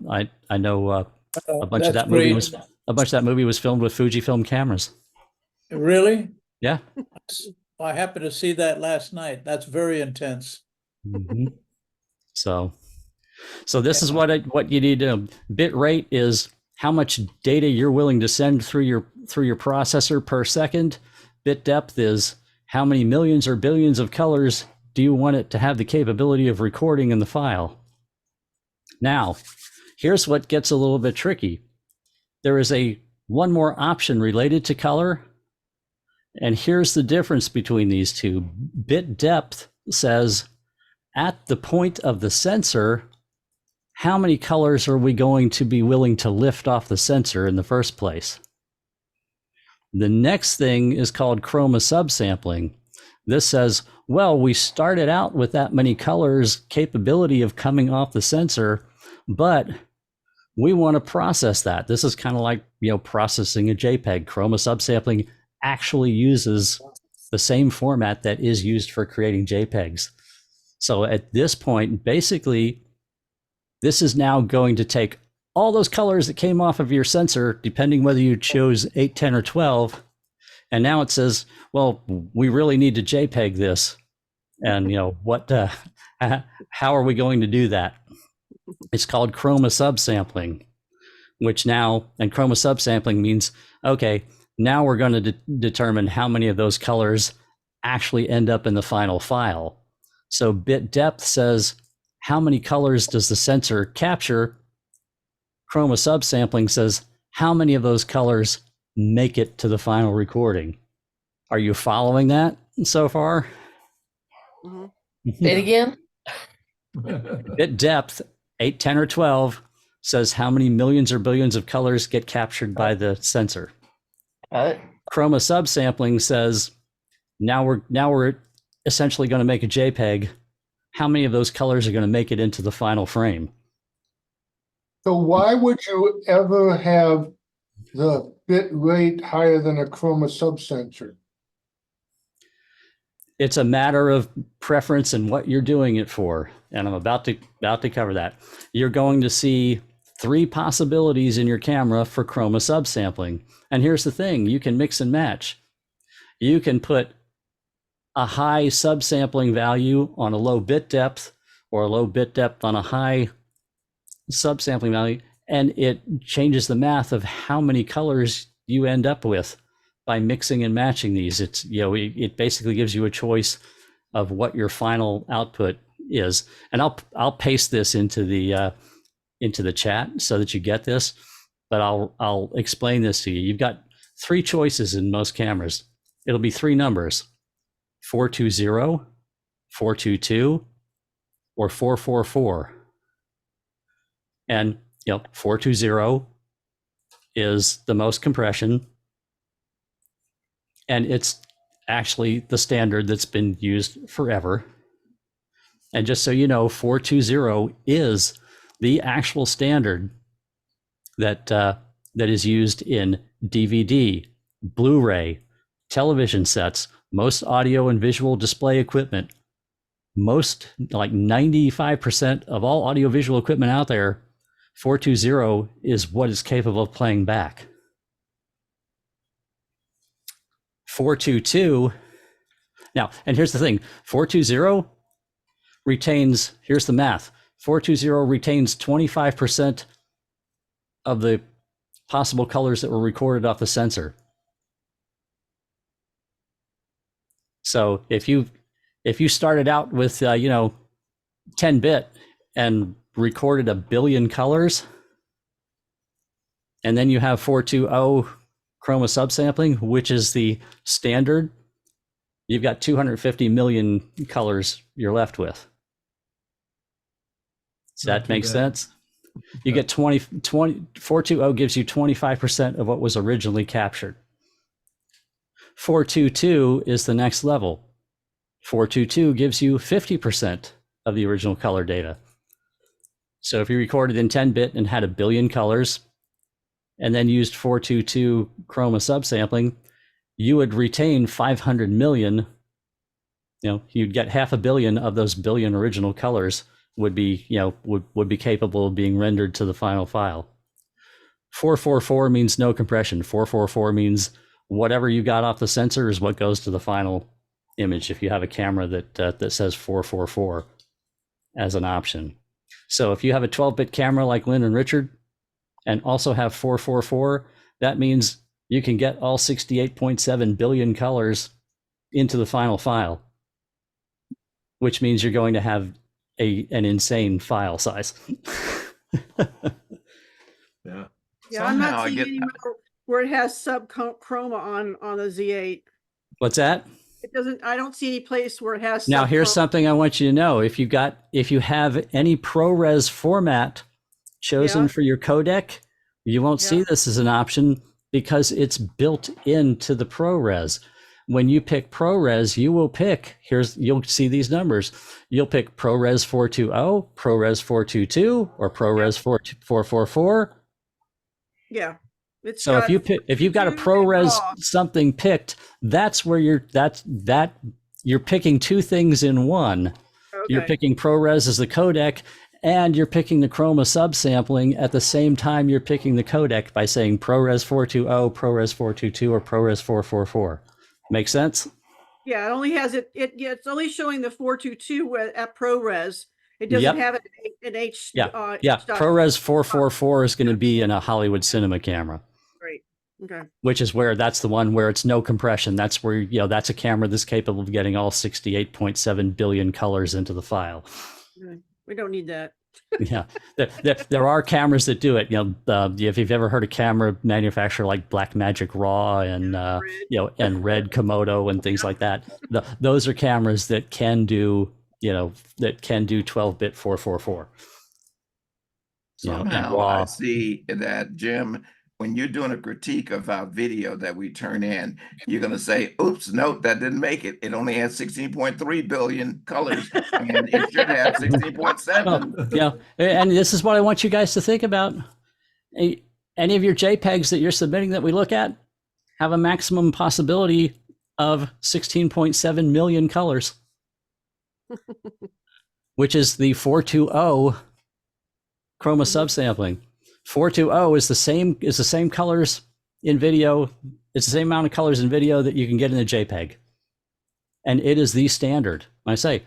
A: bunch of that movie was filmed with Fujifilm cameras.
K: Really?
A: Yeah.
K: I happened to see that last night. That's very intense.
A: Mm-hmm. So this is what you need to. Bit rate is how much data you're willing to send through your processor per second. Bit depth is how many millions or billions of colors do you want it to have the capability of recording in the file. Now, here's what gets a little bit tricky. There is one more option related to color. And here's the difference between these two. Bit depth says, at the point of the sensor, how many colors are we going to be willing to lift off the sensor in the first place? The next thing is called chroma subsampling. This says, well, we started out with that many colors capability of coming off the sensor, but we want to process that. This is kind of like, processing a JPEG. Chroma subsampling actually uses the same format that is used for creating JPEGs. So at this point, basically, this is now going to take all those colors that came off of your sensor, depending whether you chose 8, 10, or 12. And now it says, well, we really need to JPEG this. And, how are we going to do that? It's called chroma subsampling, and chroma subsampling means, okay, now we're going to determine how many of those colors actually end up in the final file. So bit depth says, how many colors does the sensor capture? Chroma subsampling says, how many of those colors make it to the final recording? Are you following that so far?
B: Say it again.
A: Bit depth, 8, 10, or 12, says how many millions or billions of colors get captured by the sensor. Chroma subsampling says now we're essentially going to make a JPEG. How many of those colors are going to make it into the final frame?
F: So why would you ever have the bit rate higher than a chroma subsensor?
A: It's a matter of preference and what you're doing it for. And I'm about to cover that. You're going to see 3 possibilities in your camera for chroma subsampling. And here's the thing, you can mix and match. You can put a high subsampling value on a low bit depth, or a low bit depth on a high subsampling value, and it changes the math of how many colors you end up with by mixing and matching these. It's, you know, it basically gives you a choice of what your final output is. And I'll paste this into the chat so that you get this, but I'll explain this to you. You've got 3 choices in most cameras. It'll be 3 numbers: 420, 422, or 444. And 420 is the most compression, and it's actually the standard that's been used forever. And just so you know, 420 is the actual standard that is used in DVD, Blu-ray, television sets, most audio and visual display equipment. Most, like 95% of all audiovisual equipment out there, 420 is what is capable of playing back. 422, now, and here's the thing, 420 retains, here's the math, 420 retains 25% of the possible colors that were recorded off the sensor. So if you started out with 10-bit and recorded 1 billion colors, and then you have 420 chroma subsampling, which is the standard, you've got 250 million colors you're left with. Does that make sense? You get 420 gives you 25% of what was originally captured. 422 is the next level. 422 gives you 50% of the original color data. So if you recorded in 10-bit and had 1 billion colors, and then used 422 chroma subsampling, you would retain 500 million. You'd get 500 million of those billion original colors would be capable of being rendered to the final file. 444 means no compression. 444 means whatever you got off the sensor is what goes to the final image, if you have a camera that says 444 as an option. So if you have a 12-bit camera like Lynn and Richard and also have 444, that means you can get all 68.7 billion colors into the final file, which means you're going to have an insane file size.
C: Yeah, I'm
H: Somehow
C: not
H: I
C: seeing
H: get-
C: anywhere where it has sub chroma on the Z8.
A: What's that?
C: It doesn't, I don't see any place where it has.
A: Now,
C: sub
A: here's
C: chroma.
A: something I want you to know. If you have any ProRes format chosen
C: Yeah.
A: for your codec, you won't see
C: Yeah.
A: this as an option because it's built into the ProRes. When you pick ProRes, you will pick, you'll see these numbers. You'll pick ProRes 420, ProRes 422, or ProRes 444.
C: Yeah. It's
A: So if you've got a
C: 2
A: ProRes
C: raw.
A: something picked, that's where you're picking 2 things in one. You're
C: Okay.
A: picking ProRes as the codec, and you're picking the chroma subsampling at the same time you're picking the codec by saying ProRes 420, ProRes 422, or ProRes 444. Make sense?
C: Yeah, it only has it's only showing the 422 at ProRes. It doesn't
A: Yep.
C: have an H.
A: Yeah.
C: H dot.
A: ProRes 444 is going to be in a Hollywood cinema camera,
C: Great. Okay.
A: which is where that's the one where it's no compression. That's where, that's a camera that's capable of getting all 68.7 billion colors into the file.
C: Okay. We don't need that.
A: Yeah, there are cameras that do it. If you've ever heard a camera manufacturer like Blackmagic Raw and and Red Komodo and things like that, those are cameras that can do 12-bit 444. you know, and
H: Somehow I
A: raw.
H: see that, Jim, when you're doing a critique of our video that we turn in, you're gonna say, oops, no, that didn't make it. It only has 16.3 billion colors and it should have 16.7.
A: Yeah, and this is what I want you guys to think about. Any of your JPEGs that you're submitting that we look at have a maximum possibility of 16.7 million colors, which is the 420 chroma subsampling. 420 is the same colors in video. It's the same amount of colors in video that you can get in a JPEG, and it is the standard. When I say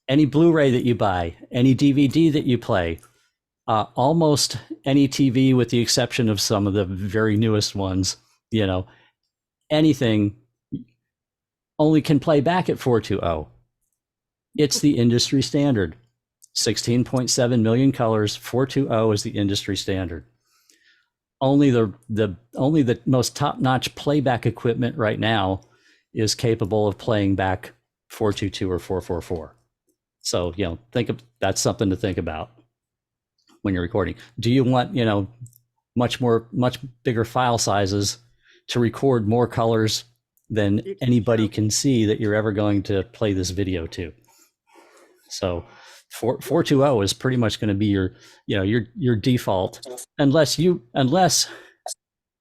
A: any Blu-ray that you buy, any DVD that you play, almost any TV, with the exception of some of the very newest ones, you know, anything only can play back at 420. It's the industry standard. 16.7 million colors, 420 is the industry standard. Only the most top-notch playback equipment right now is capable of playing back 422 or 444. So, you know, that's something to think about when you're recording. Do you want, you know, much bigger file sizes to record more colors than anybody can see that you're ever going to play this video to? So 420 is pretty much going to be your default, unless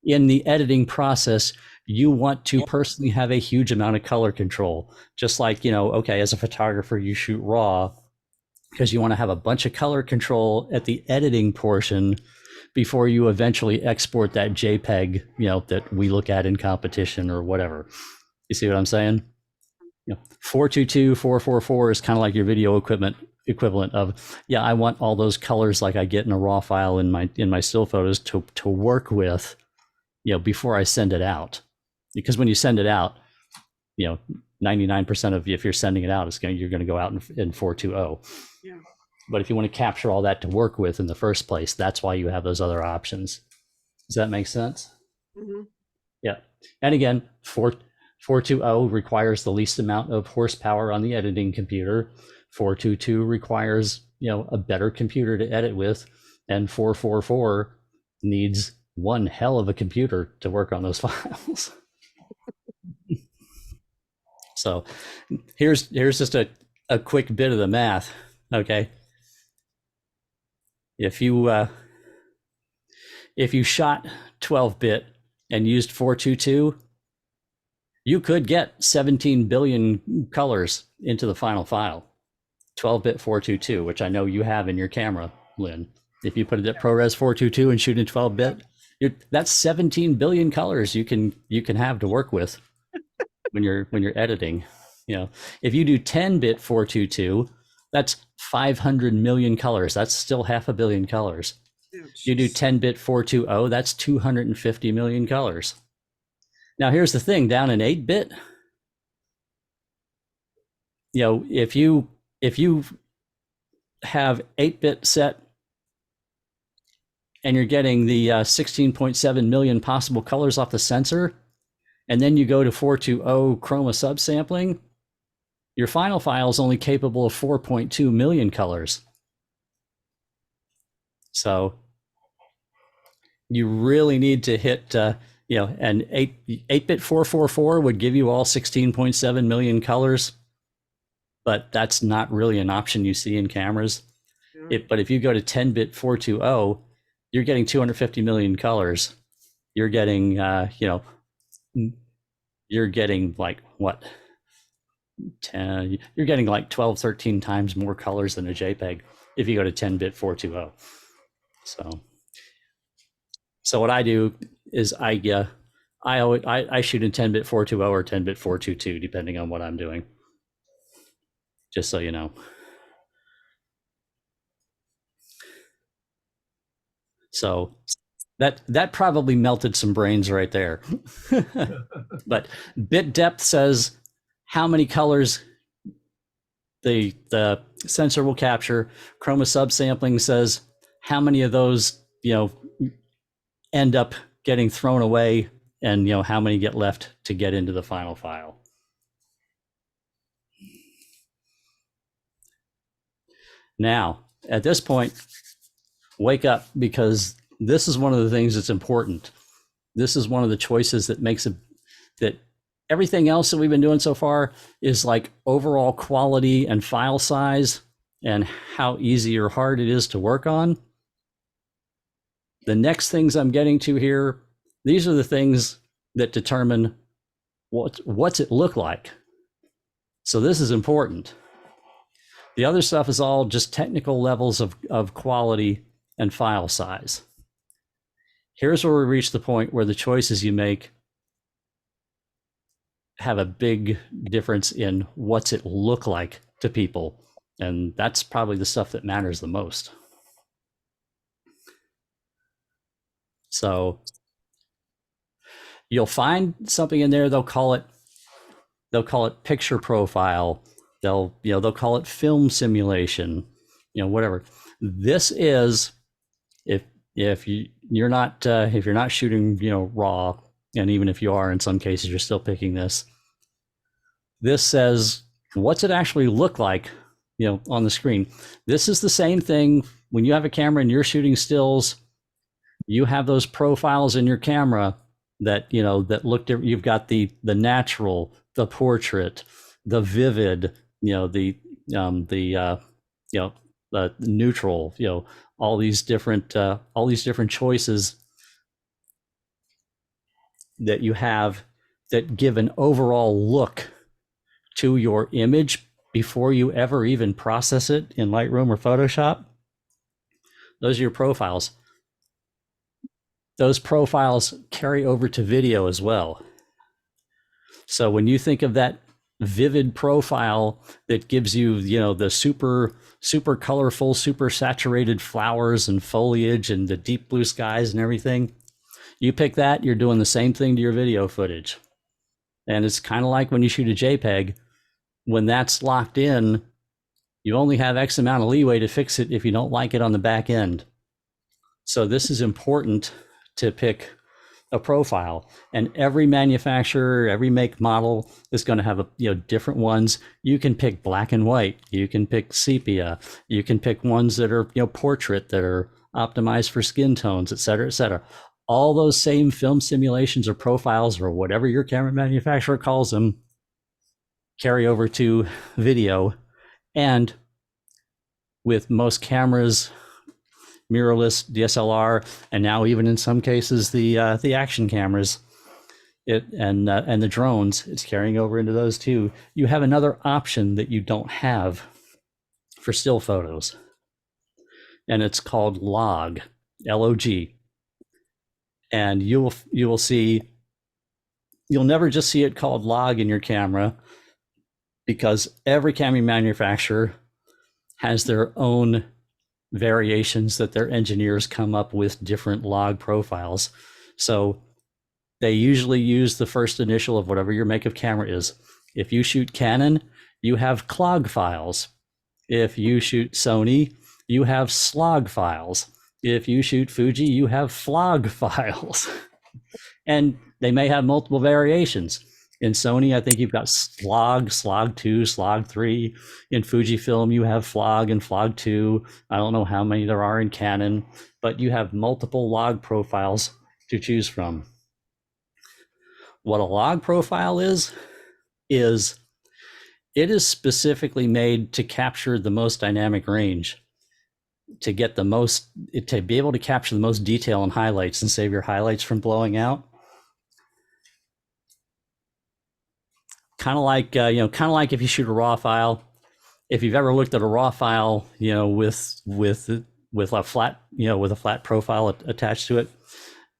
A: in the editing process you want to personally have a huge amount of color control. Just like, you know, okay, as a photographer, you shoot raw because you want to have a bunch of color control at the editing portion before you eventually export that JPEG, you know, that we look at in competition or whatever. You see what I'm saying? You know, 422, 444 is kind of like your video equivalent of, yeah, I want all those colors like I get in a raw file in my still photos to work with, you know, before I send it out. Because when you send it out, you know, 99% of, if you're sending it out, you're going to go out in 420.
C: Yeah.
A: But if you want to capture all that to work with in the first place, that's why you have those other options. Does that make sense?
C: Mm-hmm.
A: Yeah. And again, 420 requires the least amount of horsepower on the editing computer. 422 requires, you know, a better computer to edit with, and 444 needs one hell of a computer to work on those files. So here's just a quick bit of the math. Okay. If you shot 12-bit and used 422, you could get 17 billion colors into the final file. 12-bit 422, which I know you have in your camera, Lynn. If you put it at ProRes 422 and shoot in 12-bit, that's 17 billion colors you can have to work with when you're editing. You know, if you do 10-bit 422, that's 500 million colors. That's still 500 million colors. You do 10-bit 420, that's 250 million colors. Now here's the thing, down in 8-bit, you know, if you have 8-bit set and you're getting the 16.7 million possible colors off the sensor, and then you go to 420 chroma subsampling, your final file is only capable of 4.2 million colors. So you really need to hit, you know, and 8-bit 444 would give you all 16.7 million colors, but that's not really an option you see in cameras. But if you go to 10-bit 420, you're getting 250 million colors. You're getting, you know, you're getting like what? You're getting like 12, 13 times more colors than a JPEG if you go to 10-bit 420. So what I do is I shoot in 10-bit 420 or 10-bit 422, depending on what I'm doing. Just so you know. So that probably melted some brains right there. But bit depth says how many colors the sensor will capture. Chroma subsampling says how many of those, you know, end up getting thrown away, and, you know, how many get left to get into the final file. Now, at this point, wake up, because this is one of the things that's important. This is one of the choices that makes it, that everything else that we've been doing so far is like overall quality and file size and how easy or hard it is to work on. The next things I'm getting to here, these are the things that determine what's it look like. So this is important. The other stuff is all just technical levels of quality and file size. Here's where we reach the point where the choices you make have a big difference in what's it look like to people. And that's probably the stuff that matters the most. So you'll find something in there, they'll call it picture profile. They'll call it film simulation, whatever. This is, if you're not shooting, raw, and even if you are, in some cases, you're still picking this. This says, what's it actually look like, on the screen? This is the same thing when you have a camera and you're shooting stills. You have those profiles in your camera that that look different. You've got the natural, the portrait, the vivid, the neutral, all these different choices that you have that give an overall look to your image before you ever even process it in Lightroom or Photoshop. Those are your profiles. Those profiles carry over to video as well. So when you think of that vivid profile that gives you, the super colorful, super saturated flowers and foliage and the deep blue skies and everything, you pick that, you're doing the same thing to your video footage. And it's kind of like when you shoot a JPEG, when that's locked in, you only have X amount of leeway to fix it if you don't like it on the back end. So this is important to pick a profile, and every manufacturer, every make model is going to have different ones. You can pick black and white, you can pick sepia, you can pick ones that are portrait, that are optimized for skin tones, et cetera, et cetera. All those same film simulations or profiles, or whatever your camera manufacturer calls them, carry over to video. And with most cameras, mirrorless, DSLR, and now even in some cases the action cameras, and the drones, it's carrying over into those too. You have another option that you don't have for still photos, and it's called log, L-O-G. And you will see, you'll never just see it called log in your camera, because every camera manufacturer has their own variations that their engineers come up with, different log profiles. So they usually use the first initial of whatever your make of camera is. If you shoot Canon, you have clog files. If you shoot Sony, you have slog files. If you shoot Fuji, you have flog files. And they may have multiple variations. In Sony, I think you've got slog, slog 2, slog 3. In Fujifilm, you have flog and flog 2. I don't know how many there are in Canon, but you have multiple log profiles to choose from. What a log profile is it is specifically made to capture the most dynamic range, to get the most, to be able to capture the most detail and highlights and save your highlights from blowing out. Kind of like if you shoot a raw file. If you've ever looked at a raw file, with a flat profile attached to it,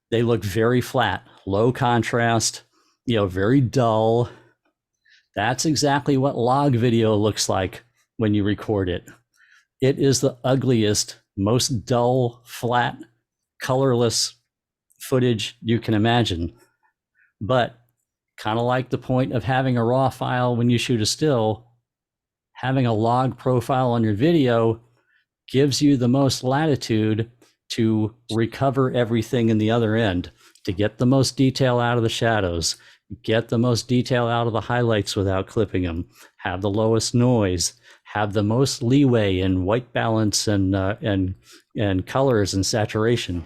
A: they look very flat, low contrast, very dull. That's exactly what log video looks like when you record it. It is the ugliest, most dull, flat, colorless footage you can imagine. But kind of like the point of having a raw file when you shoot a still, having a log profile on your video gives you the most latitude to recover everything in the other end, to get the most detail out of the shadows, get the most detail out of the highlights without clipping them, have the lowest noise, have the most leeway in white balance and colors and saturation.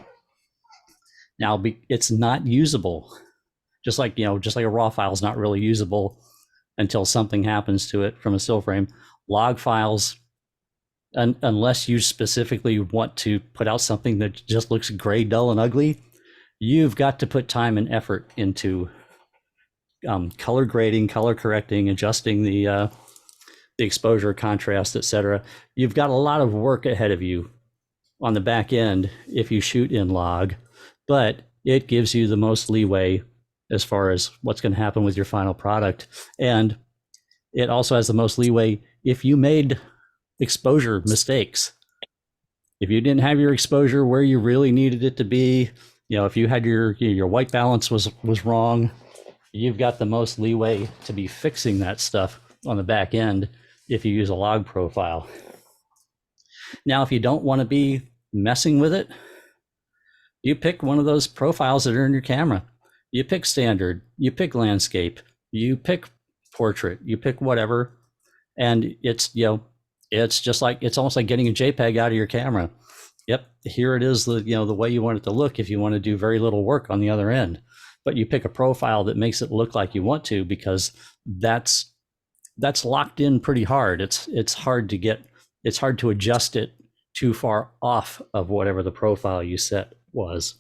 A: Now, it's not usable, just like a raw file is not really usable until something happens to it from a still frame. Log files, unless you specifically want to put out something that just looks gray, dull, and ugly, you've got to put time and effort into color grading, color correcting, adjusting the exposure, contrast, etc. You've got a lot of work ahead of you on the back end if you shoot in log, but it gives you the most leeway as far as what's going to happen with your final product. And it also has the most leeway if you made exposure mistakes. If you didn't have your exposure where you really needed it to be, if you had your white balance was wrong, you've got the most leeway to be fixing that stuff on the back end if you use a log profile. Now, if you don't want to be messing with it, you pick one of those profiles that are in your camera. You pick standard, you pick landscape, you pick portrait, you pick whatever, and it's just like, it's almost like getting a JPEG out of your camera. Yep, here it is, the way you want it to look if you want to do very little work on the other end. But you pick a profile that makes it look like you want to, because that's locked in pretty hard. It's hard to adjust it too far off of whatever the profile you set was.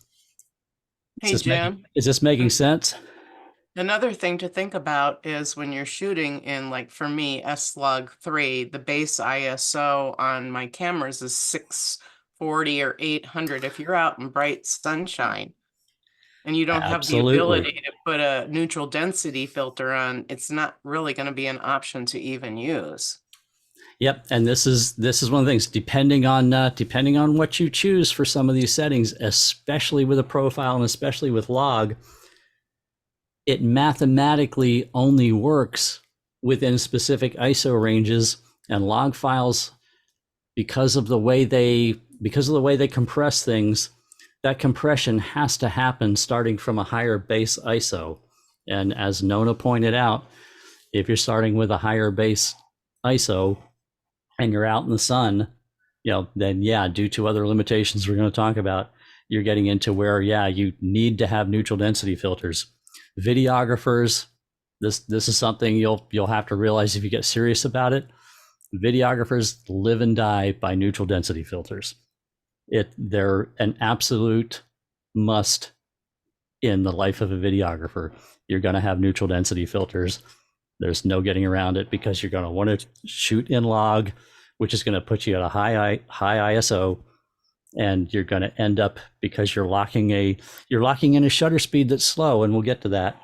I: Hey, Jim.
A: Is this making sense?
I: Another thing to think about is when you're shooting in, like for me, S-Log3, the base ISO on my cameras is 640 or 800. If you're out in bright sunshine and you don't have the ability to put a neutral density filter on, it's not really going to be an option to even use.
A: Yep, and this is one of the things. Depending on what you choose for some of these settings, especially with a profile and especially with log, it mathematically only works within specific ISO ranges, and log files, because of the way they compress things, that compression has to happen starting from a higher base ISO. And as Nona pointed out, if you're starting with a higher base ISO and you're out in the sun, then due to other limitations we're going to talk about, you're getting into where, you need to have neutral density filters. Videographers, this is something you'll have to realize if you get serious about it. Videographers live and die by neutral density filters. They're an absolute must in the life of a videographer. You're going to have neutral density filters. There's no getting around it, because you're going to want to shoot in log, which is going to put you at a high ISO, and you're going to end up, because you're locking in a shutter speed that's slow, and we'll get to that.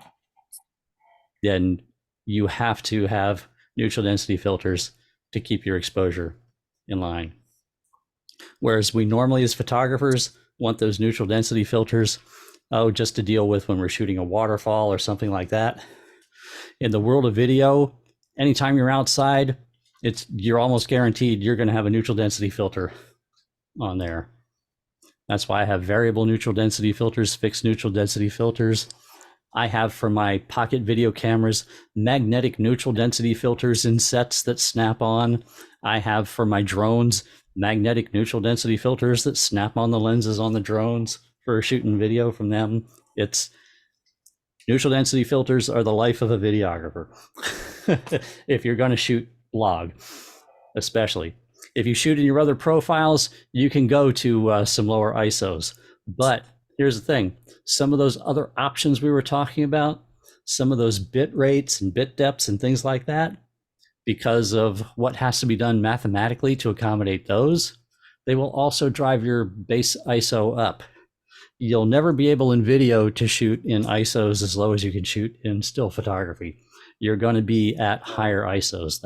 A: Then you have to have neutral density filters to keep your exposure in line. Whereas we normally, as photographers, want those neutral density filters, just to deal with when we're shooting a waterfall or something like that. In the world of video, anytime you're outside, you're almost guaranteed you're going to have a neutral density filter on there. That's why I have variable neutral density filters, fixed neutral density filters. I have, for my pocket video cameras, magnetic neutral density filters in sets that snap on. I have, for my drones, magnetic neutral density filters that snap on the lenses on the drones for shooting video from them. Neutral density filters are the life of a videographer. If you're going to shoot log, especially. If you shoot in your other profiles, you can go to some lower ISOs. But here's the thing. Some of those other options we were talking about, some of those bit rates and bit depths and things like that, because of what has to be done mathematically to accommodate those, they will also drive your base ISO up. You'll never be able in video to shoot in ISOs as low as you can shoot in still photography. You're going to be at higher ISOs.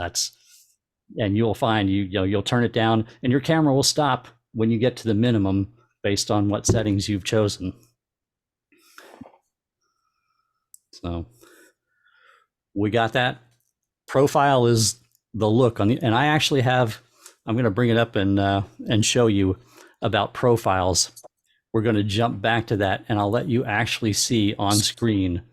A: And you'll find you'll turn it down, and your camera will stop when you get to the minimum based on what settings you've chosen. So we got that. Profile is the look on the, and I actually have, I'm going to bring it up and show you about profiles. We're going to jump back to that, and I'll let you actually see on screen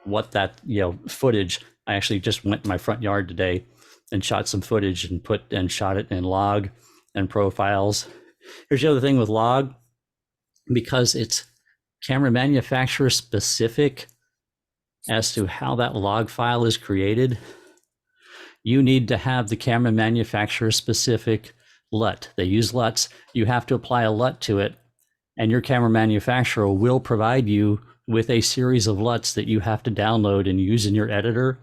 A: what that footage. I actually just went in my front yard today and shot some footage and shot it in log and profiles. Here's the other thing with log, because it's camera manufacturer specific as to how that log file is created, you need to have the camera manufacturer specific LUT. They use LUTs. You have to apply a LUT to it, and your camera manufacturer will provide you with a series of LUTs that you have to download and use in your editor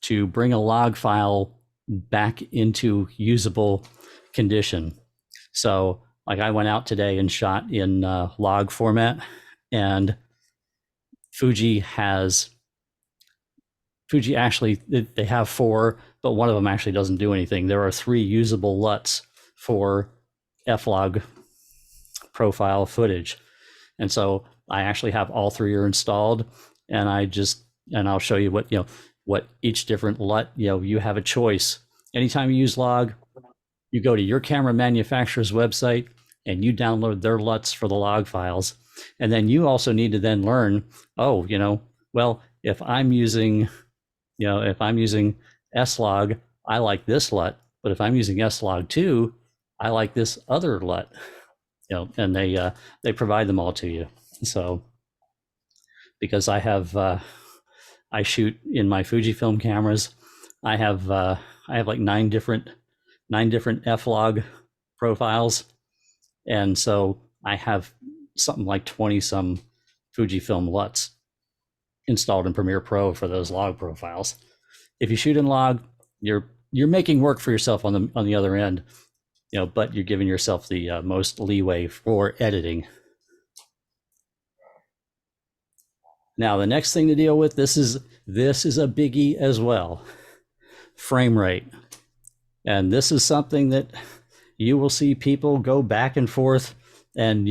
A: to bring a log file back into usable condition. So like I went out today and shot in log format, and Fuji actually, they have 4, but one of them actually doesn't do anything. There are 3 usable LUTs for F-Log profile footage. And so I actually have all 3 are installed, and I'll show you what each different LUT, you have a choice. Anytime you use log, you go to your camera manufacturer's website and you download their LUTs for the log files. And then you also need to then learn, if I'm using S-Log, I like this LUT, but if I'm using S-Log2, I like this other LUT, and they provide them all to you. So because I shoot in my Fujifilm cameras, I have like 9 different F-Log profiles, and so I have something like 20 some Fujifilm LUTs installed in Premiere Pro for those log profiles. If you shoot in log, you're making work for yourself on the other end, but you're giving yourself the most leeway for editing. Now, the next thing to deal with, this is a biggie as well, frame rate. And this is something that you will see people go back and forth and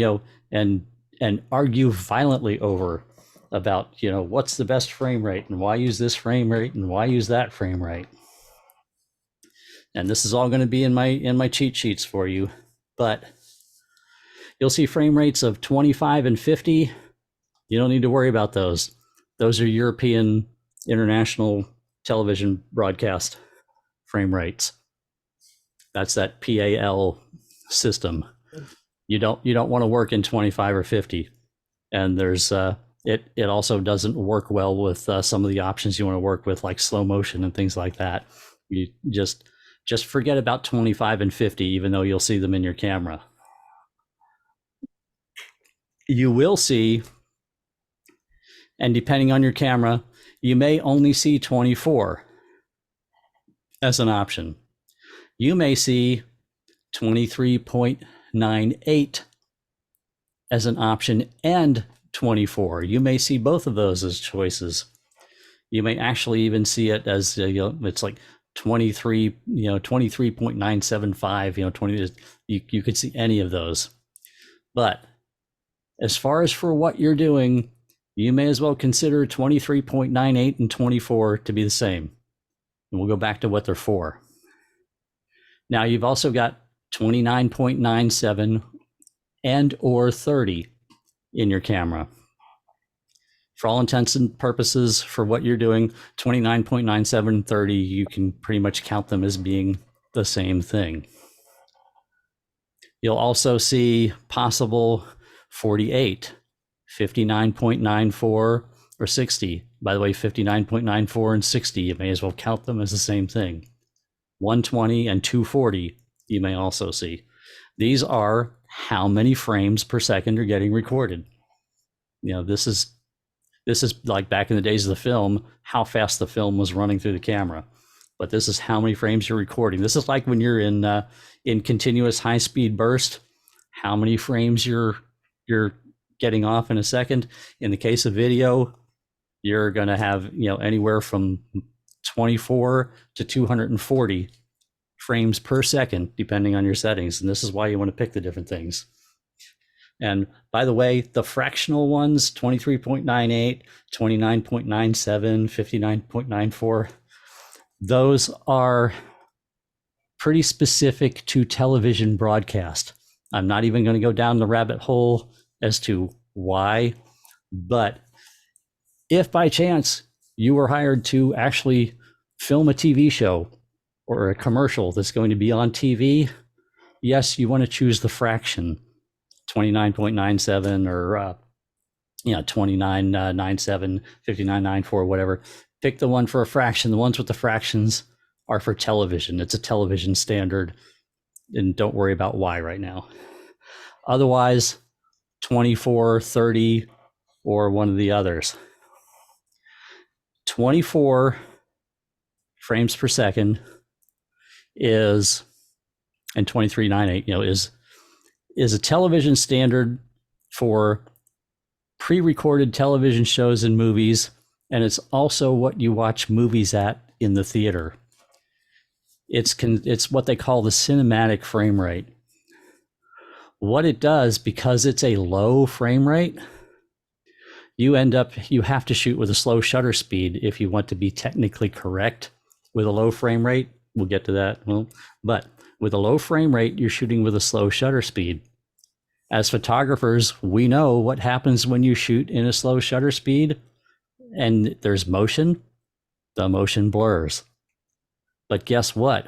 A: argue violently over, about what's the best frame rate and why use this frame rate and why use that frame rate. And this is all going to be in my cheat sheets for you, but you'll see frame rates of 25 and 50. You don't need to worry about those. Those are European international television broadcast frame rates. That's that PAL system. You don't want to work in 25 or 50. And there's it also doesn't work well with some of the options you want to work with, like slow motion and things like that. You just forget about 25 and 50, even though you'll see them in your camera. You will see, and depending on your camera, you may only see 24 as an option. You may see 23.98 as an option and 24. You may see both of those as choices. You may actually even see it as it's like 23, 23.975, 20. You could see any of those. But as far as for what you're doing, you may as well consider 23.98 and 24 to be the same. And we'll go back to what they're for. Now you've also got 29.97 and or 30 in your camera. For all intents and purposes, for what you're doing, 29.97 and 30, you can pretty much count them as being the same thing. You'll also see possible 48, 59.94, or 60. By the way, 59.94 and 60, you may as well count them as the same thing. 120 and 240, you may also see. These are how many frames per second are getting recorded. This is like back in the days of the film, how fast the film was running through the camera. But this is how many frames you're recording. This is like when you're in continuous high-speed burst, how many frames you're getting off in a second. In the case of video, you're going to have anywhere from 24 to 240 frames per second, depending on your settings. And this is why you want to pick the different things. And by the way, the fractional ones, 23.98, 29.97, 59.94, those are pretty specific to television broadcast. I'm not even going to go down the rabbit hole as to why, but if by chance you were hired to actually film a TV show or a commercial that's going to be on TV, yes, you want to choose the fraction, 29.97 or 29.97, 59.94, whatever. Pick the one for a fraction. The ones with the fractions are for television. It's a television standard, and don't worry about why right now. Otherwise, 24, 30, or one of the others. 24 frames per second is, and 23.98, is a television standard for pre-recorded television shows and movies, and it's also what you watch movies at in the theater. It's what they call the cinematic frame rate. What it does, because it's a low frame rate, you have to shoot with a slow shutter speed if you want to be technically correct with a low frame rate. We'll get to that. But with a low frame rate, you're shooting with a slow shutter speed. As photographers, we know what happens when you shoot in a slow shutter speed and there's motion. The motion blurs. But guess what?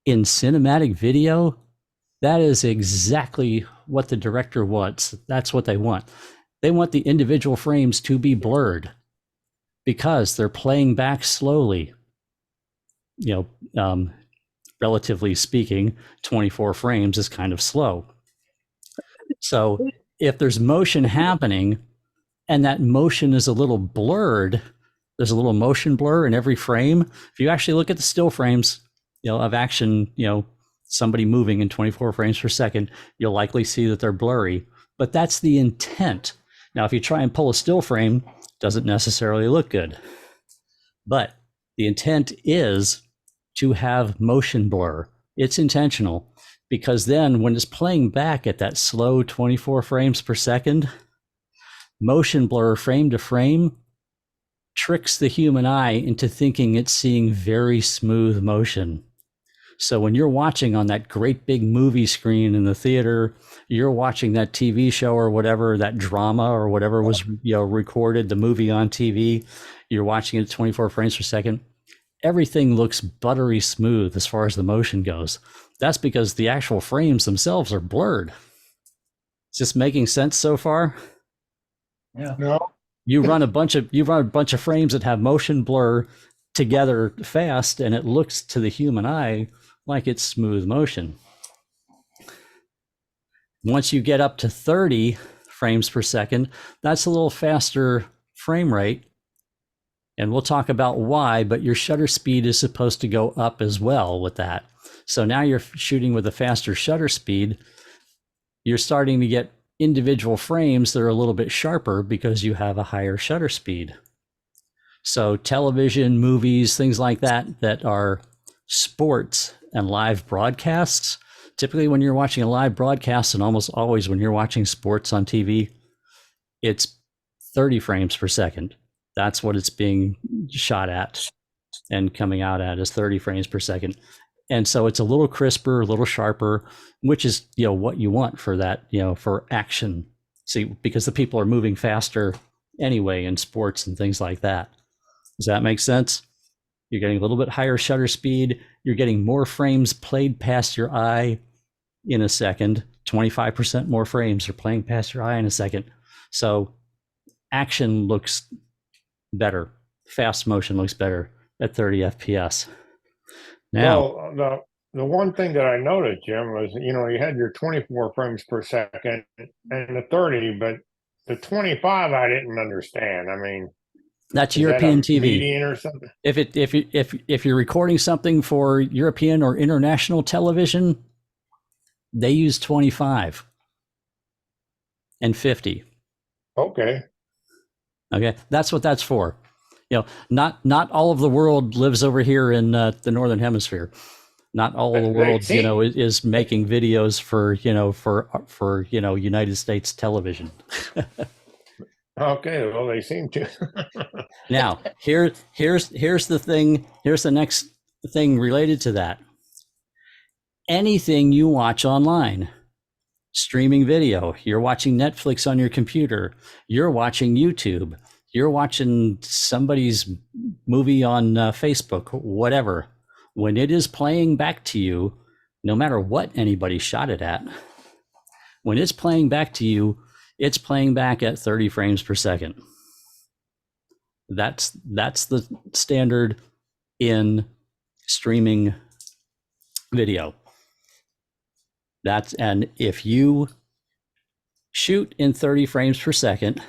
A: In cinematic video, that is exactly what the director wants. That's what they want. They want the individual frames to be blurred because they're playing back slowly. Relatively speaking, 24 frames is kind of slow. So if there's motion happening and that motion is a little blurred, there's a little motion blur in every frame. If you actually look at the still frames, of action, somebody moving in 24 frames per second, you'll likely see that they're blurry, but that's the intent. Now, if you try and pull a still frame, it doesn't necessarily look good, but the intent is to have motion blur. It's intentional. Because then when it's playing back at that slow 24 frames per second, motion blur frame to frame tricks the human eye into thinking it's seeing very smooth motion. So when you're watching on that great big movie screen in the theater, you're watching that TV show or whatever, that drama or whatever was recorded, the movie on TV, you're watching it at 24 frames per second. Everything looks buttery smooth as far as the motion goes. That's because the actual frames themselves are blurred. Is this making sense so far?
K: Yeah.
F: No,
A: You run a bunch of frames that have motion blur together fast, and it looks to the human eye like it's smooth motion. Once you get up to 30 frames per second, that's a little faster frame rate. And we'll talk about why, but your shutter speed is supposed to go up as well with that. So now you're shooting with a faster shutter speed. You're starting to get individual frames that are a little bit sharper because you have a higher shutter speed. So television, movies, things like that are sports and live broadcasts. Typically when you're watching a live broadcast, and almost always when you're watching sports on TV, it's 30 frames per second. That's what it's being shot at and coming out at is 30 frames per second. And so it's a little crisper, a little sharper, which is, what you want for that, for action. See, because the people are moving faster anyway in sports and things like that. Does that make sense? You're getting a little bit higher shutter speed. You're getting more frames played past your eye in a second. 25% more frames are playing past your eye in a second. So action looks better. Fast motion looks better at 30 FPS. Now,
G: well, the one thing that I noticed, Jim, was you had your 24 frames per second and the 30, but the 25 I didn't understand. I mean,
A: that's European TV
G: median or something.
A: If you're recording something for European or international television, they use 25 and 50.
G: Okay.
A: Okay, that's what that's for. Not all of the world lives over here in the Northern Hemisphere. Not all of the world, is making videos for United States television.
G: Okay, well, they seem to.
A: Now, here's the thing. Here's the next thing related to that. Anything you watch online, streaming video, you're watching Netflix on your computer, you're watching YouTube, you're watching somebody's movie on Facebook, whatever. when it is playing back to you, no matter what anybody shot it at, when it's playing back to you, it's playing back at 30 frames per second. That's the standard in streaming video. And if you shoot in 30 frames per second,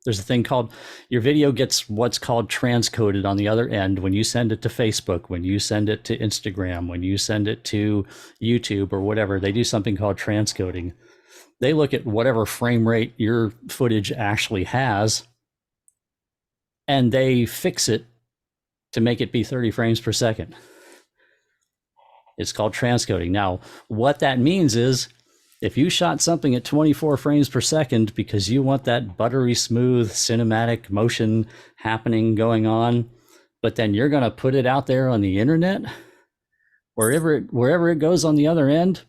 A: there's a thing called, your video gets what's called transcoded on the other end when you send it to Facebook, when you send it to Instagram, when you send it to YouTube or whatever. They do something called transcoding. They look at whatever frame rate your footage actually has, and they fix it to make it be 30 frames per second. It's called transcoding. Now, what that means is, if you shot something at 24 frames per second because you want that buttery smooth cinematic motion happening going on, but then you're going to put it out there on the internet, wherever it goes on the other end,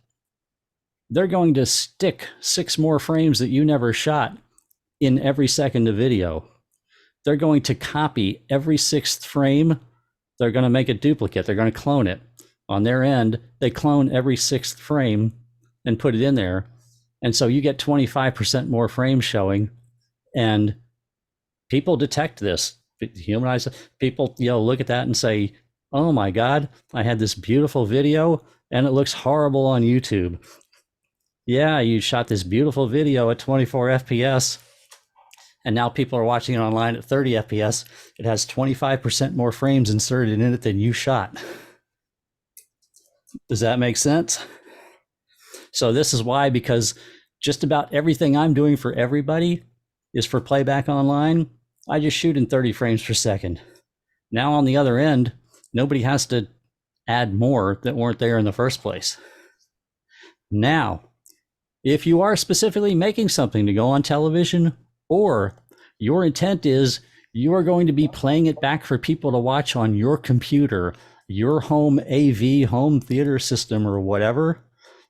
A: they're going to stick 6 more frames that you never shot in every second of video. They're going to copy every 6th frame. They're going to make a duplicate. They're going to clone it. On their end, they clone every 6th frame and put it in there. And so you get 25% more frames showing, and people detect this. Human eyes, people, look at that and say, oh my God, I had this beautiful video and it looks horrible on YouTube. Yeah, you shot this beautiful video at 24 FPS, and now people are watching it online at 30 FPS. It has 25% more frames inserted in it than you shot. Does that make sense? So this is why, because just about everything I'm doing for everybody is for playback online. I just shoot in 30 frames per second. Now on the other end, nobody has to add more that weren't there in the first place. Now, if you are specifically making something to go on television, or your intent is you are going to be playing it back for people to watch on your computer, your home AV, home theater system, or whatever,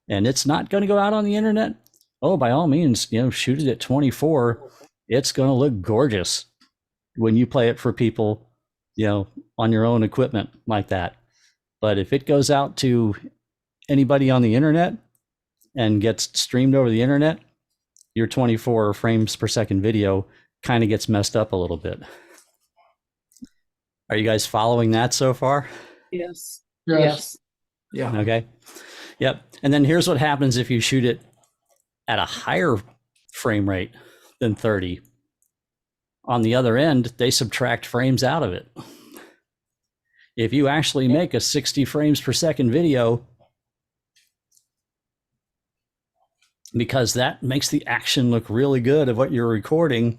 A: and it's not going to go out on the internet, oh, by all means, shoot it at 24. It's going to look gorgeous when you play it for people, on your own equipment like that. But if it goes out to anybody on the internet and gets streamed over the internet, your 24 frames per second video kind of gets messed up a little bit. Are you guys following that so far?
B: Yes.
F: Yes.
K: Yeah.
A: Okay. Yep. And then here's what happens if you shoot it at a higher frame rate than 30. On the other end, they subtract frames out of it. If you actually make a 60 frames per second video, because that makes the action look really good of what you're recording,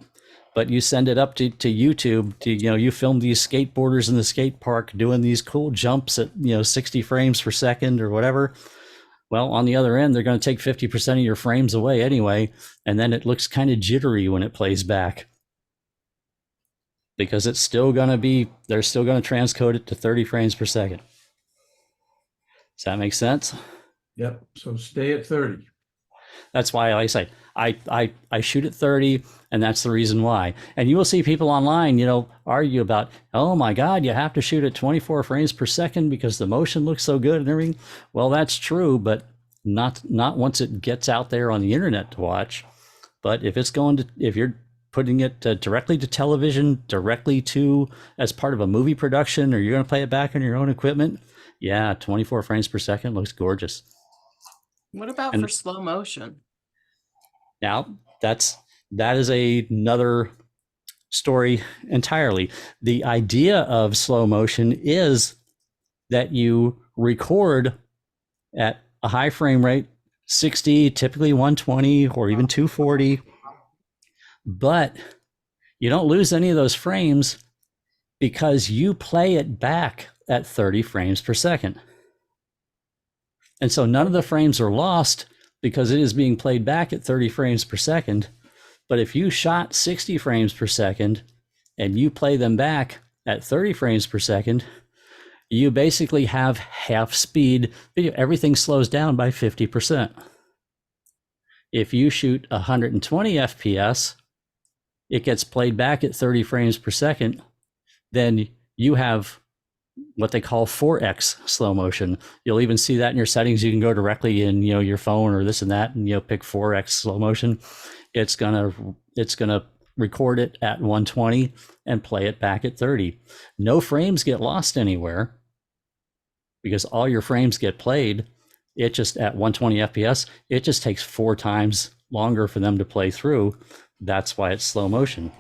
A: but you send it up to YouTube, you film these skateboarders in the skate park doing these cool jumps at 60 frames per second or whatever. Well, on the other end, they're going to take 50% of your frames away anyway, and then it looks kind of jittery when it plays back, because they're still going to transcode it to 30 frames per second. Does that make sense?
E: Yep. So stay at 30.
A: That's why I say I shoot at 30, and that's the reason why. And you will see people online, argue about, oh my God, you have to shoot at 24 frames per second because the motion looks so good and everything. Well, that's true, but not once it gets out there on the internet to watch. But if you're putting it directly to television, directly to as part of a movie production, or you're going to play it back on your own equipment, yeah, 24 frames per second looks gorgeous.
I: What about for slow motion?
A: Now, that is another story entirely. The idea of slow motion is that you record at a high frame rate, 60, typically 120 or even 240, but you don't lose any of those frames because you play it back at 30 frames per second. And so none of the frames are lost because it is being played back at 30 frames per second. But if you shot 60 frames per second and you play them back at 30 frames per second, you basically have half speed video. Everything slows down by 50%. If you shoot 120 FPS, it gets played back at 30 frames per second, then you have what they call 4x slow motion. You'll even see that in your settings. You can go directly in, your phone or this and that, and pick 4x slow motion. It's gonna record it at 120 and play it back at 30. No frames get lost anywhere because all your frames get played. It just at 120 FPS, it just takes 4 times longer for them to play through. That's why it's slow motion.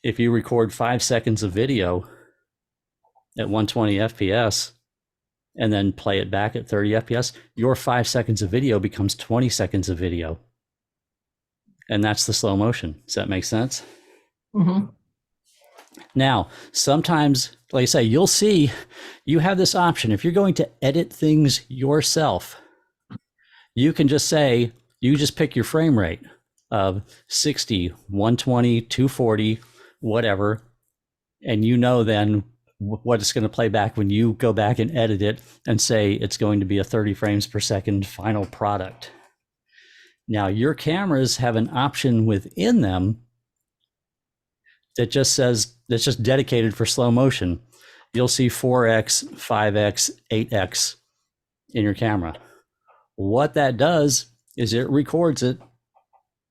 A: If you record 5 seconds of video at 120 FPS and then play it back at 30 FPS, your 5 seconds of video becomes 20 seconds of video. And that's the slow motion. Does that make sense?
B: Mhm.
A: Now, sometimes, like I say, you'll see you have this option. If you're going to edit things yourself, you can just say, you just pick your frame rate of 60, 120, 240, whatever. And then what it's going to play back when you go back and edit it and say it's going to be a 30 frames per second final product. Now, your cameras have an option within them that just says, that's just dedicated for slow motion. You'll see 4x, 5x, 8x in your camera. What that does is it records it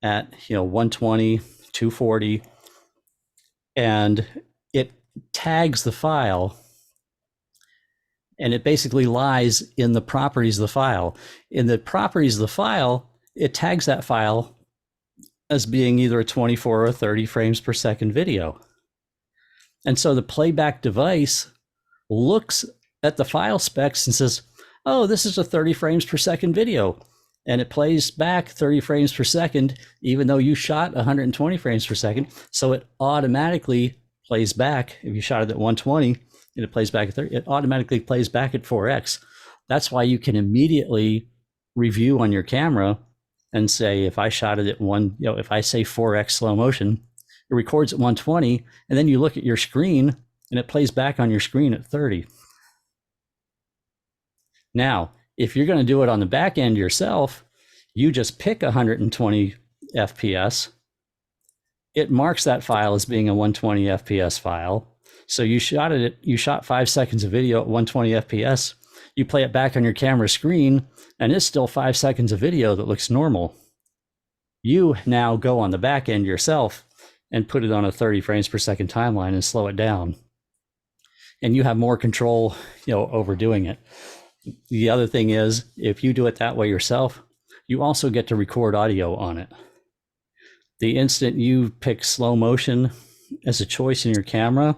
A: at 120, 240, and it tags the file, and it basically lies in the properties of the file. In the properties of the file, it tags that file as being either a 24 or 30 frames per second video. And so the playback device looks at the file specs and says, oh, this is a 30 frames per second video. And it plays back 30 frames per second, even though you shot 120 frames per second. So it automatically plays back. If you shot it at 120 and it plays back at 30, it automatically plays back at 4x. That's why you can immediately review on your camera and say, if I shot it at if I say 4x slow motion, it records at 120, and then you look at your screen and it plays back on your screen at 30. Now, if you're going to do it on the back end yourself, you just pick 120 FPS. It marks that file as being a 120 FPS file. So you shot 5 seconds of video at 120 FPS. You play it back on your camera screen, and it's still 5 seconds of video that looks normal. You now go on the back end yourself and put it on a 30 frames per second timeline and slow it down. And you have more control, over doing it. The other thing is, if you do it that way yourself, you also get to record audio on it. The instant you pick slow motion as a choice in your camera,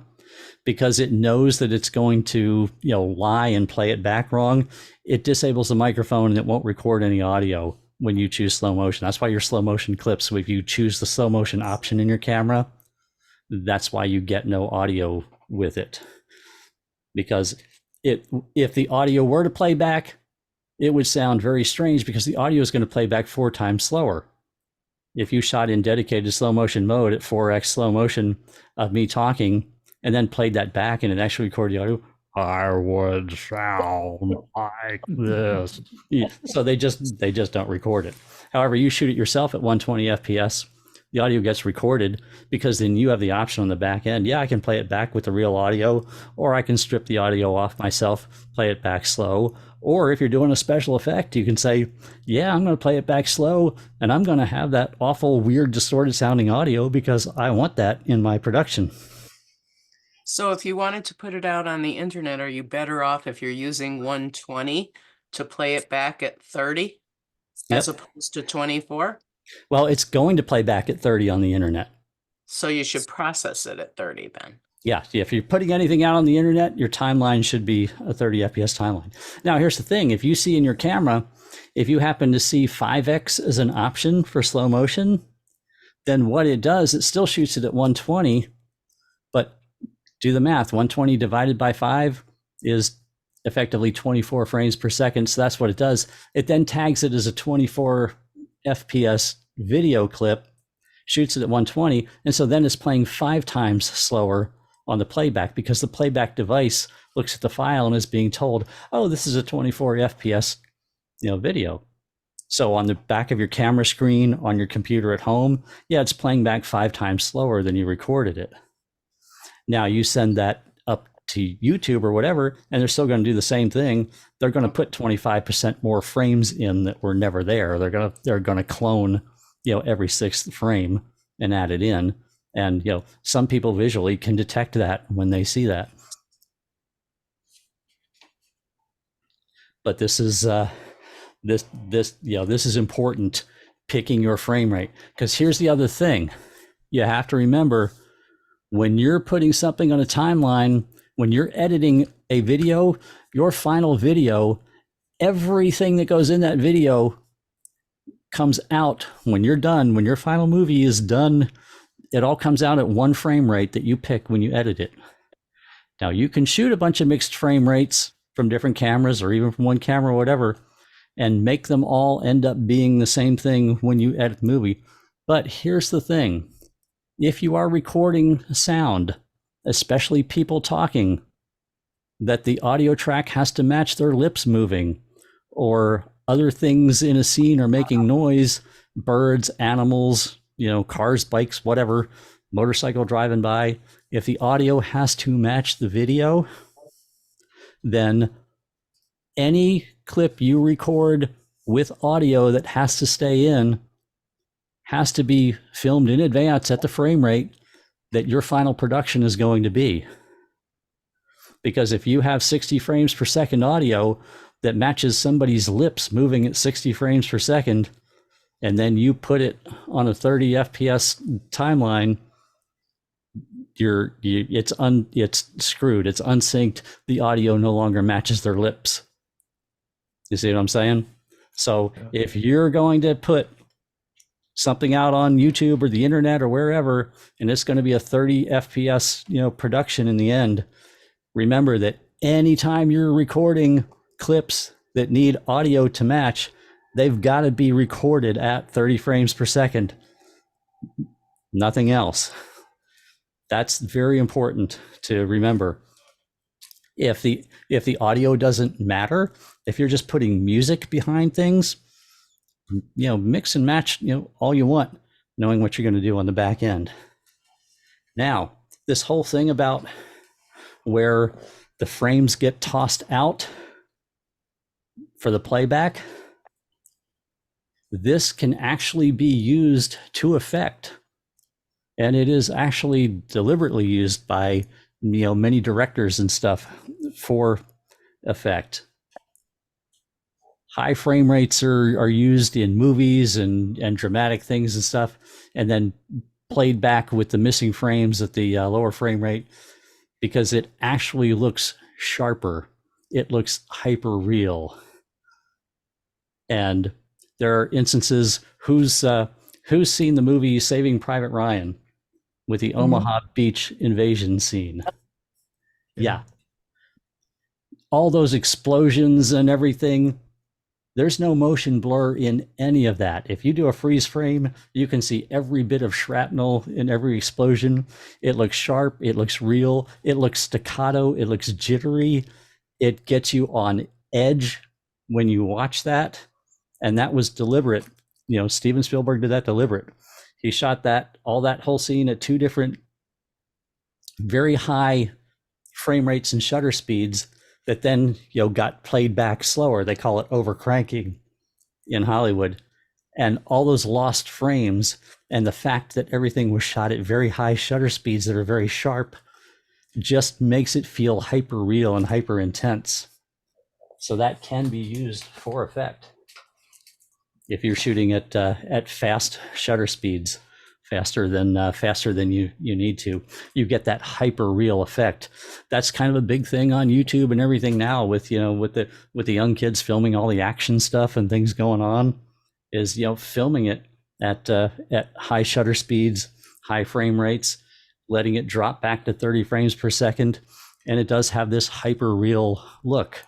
A: because it knows that it's going to, lie and play it back wrong, it disables the microphone and it won't record any audio when you choose slow motion. That's why your slow motion clips, if you choose the slow motion option in your camera, that's why you get no audio with it. Because if the audio were to play back, it would sound very strange because the audio is going to play back 4 times slower. If you shot in dedicated slow motion mode at 4x slow motion of me talking and then played that back and it actually recorded the audio, I would sound like this. So they just don't record it. However, you shoot it yourself at 120 FPS, the audio gets recorded, because then you have the option on the back end. Yeah, I can play it back with the real audio, or I can strip the audio off myself, play it back slow. Or if you're doing a special effect, you can say, yeah, I'm going to play it back slow, and I'm going to have that awful, weird, distorted sounding audio because I want that in my production.
I: So if you wanted to put it out on the internet, are you better off if you're using 120 to play it back at 30 as opposed to 24?
A: Well, it's going to play back at 30 on the internet.
I: So you should process it at 30 then.
A: Yeah, if you're putting anything out on the internet, your timeline should be a 30 FPS timeline. Now, here's the thing. If you see in your camera, if you happen to see 5x as an option for slow motion, then what it does, it still shoots it at 120, but do the math. 120 divided by 5 is effectively 24 frames per second. So that's what it does. It then tags it as a 24 FPS video clip, shoots it at 120. And so then it's playing 5 times slower on the playback, because the playback device looks at the file and is being told, oh, this is a 24 FPS, video. So on the back of your camera screen on your computer at home, yeah, it's playing back 5 times slower than you recorded it. Now you send that up to YouTube or whatever, and they're still going to do the same thing. They're going to put 25% more frames in that were never there. They're going to clone, every sixth frame and add it in. And some people visually can detect that when they see that. But this is this is important, picking your frame rate, because here's the other thing you have to remember: when you're putting something on a timeline, when you're editing a video, your final video, everything that goes in that video comes out when you're done. When your final movie is done, it all comes out at one frame rate that you pick when you edit it. Now, you can shoot a bunch of mixed frame rates from different cameras or even from one camera or whatever, and make them all end up being the same thing when you edit the movie. But here's the thing: if you are recording sound, especially people talking, that the audio track has to match their lips moving, or other things in a scene are making noise, birds, animals, cars, bikes, whatever, motorcycle driving by. If the audio has to match the video, then any clip you record with audio that has to stay in has to be filmed in advance at the frame rate that your final production is going to be. Because if you have 60 frames per second audio that matches somebody's lips moving at 60 frames per second, and then you put it on a 30 FPS timeline, it's screwed. It's unsynced. The audio no longer matches their lips. You see what I'm saying? So if you're going to put something out on YouTube or the internet or wherever, and it's going to be a 30 FPS, production in the end, remember that anytime you're recording clips that need audio to match, they've got to be recorded at 30 frames per second. Nothing else. That's very important to remember. If the audio doesn't matter, if you're just putting music behind things, mix and match, all you want, knowing what you're going to do on the back end. Now, this whole thing about where the frames get tossed out for the playback, this can actually be used to effect. And it is actually deliberately used by, many directors and stuff for effect. High frame rates are used in movies and dramatic things and stuff, and then played back with the missing frames at the lower frame rate, because it actually looks sharper. It looks hyper real. And there are instances, who's seen the movie Saving Private Ryan with the Omaha Beach invasion scene? Yeah. All those explosions and everything, there's no motion blur in any of that. If you do a freeze frame, you can see every bit of shrapnel in every explosion. It looks sharp. It looks real. It looks staccato. It looks jittery. It gets you on edge when you watch that. And that was deliberate. Steven Spielberg did that deliberate. He shot all that whole scene at two different very high frame rates and shutter speeds that then got played back slower. They call it overcranking in Hollywood. And all those lost frames and the fact that everything was shot at very high shutter speeds that are very sharp just makes it feel hyper real and hyper intense. So that can be used for effect if you're shooting at fast shutter speeds, faster than you need to. You get that hyper real effect. That's kind of a big thing on YouTube and everything now, with the young kids filming all the action stuff and things going on, is filming it at high shutter speeds, high frame rates, letting it drop back to 30 frames per second, and it does have this hyper real look.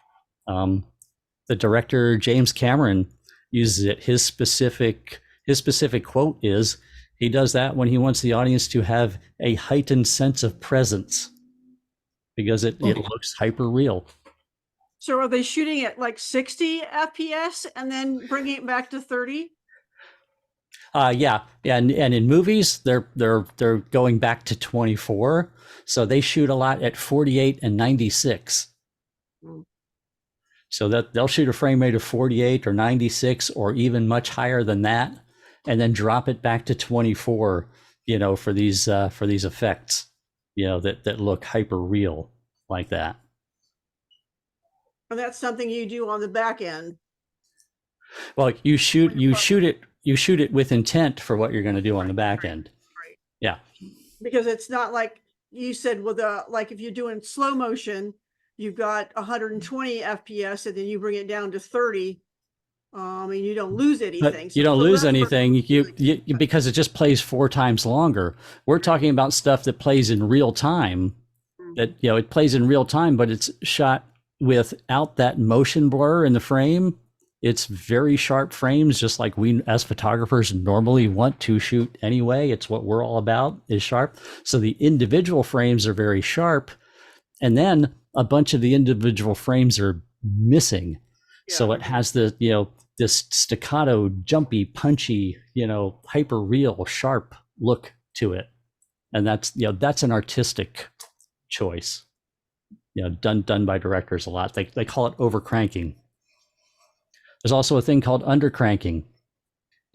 A: The director James Cameron uses it. His specific quote is, he does that when he wants the audience to have a heightened sense of presence, because it looks hyper real.
C: So are they shooting at like 60 FPS and then bringing it back to 30?
A: Yeah, and in movies, they're going back to 24, so they shoot a lot at 48 and 96.
C: Mm.
A: So that they'll shoot a frame rate of 48 or 96 or even much higher than that, and then drop it back to 24. For these effects, that look hyper real like that.
C: And that's something you do on the back end.
A: Well, you shoot it with intent for what you're going to do on the back end.
C: Right.
A: Yeah.
C: Because it's not like you said with like if you're doing slow motion, you've got 120 FPS and then you bring it down to 30. And you don't lose anything.
A: But you don't lose anything you because it just plays 4 times longer. We're talking about stuff that plays in real time. That it plays in real time, but it's shot without that motion blur in the frame. It's very sharp frames, just like we as photographers normally want to shoot anyway. It's what we're all about, is sharp. So the individual frames are very sharp, and then a bunch of the individual frames are missing. Yeah. So it has the this staccato, jumpy, punchy, hyper real, sharp look to it, and that's an artistic choice. Done by directors a lot. They call it overcranking. There's also a thing called undercranking.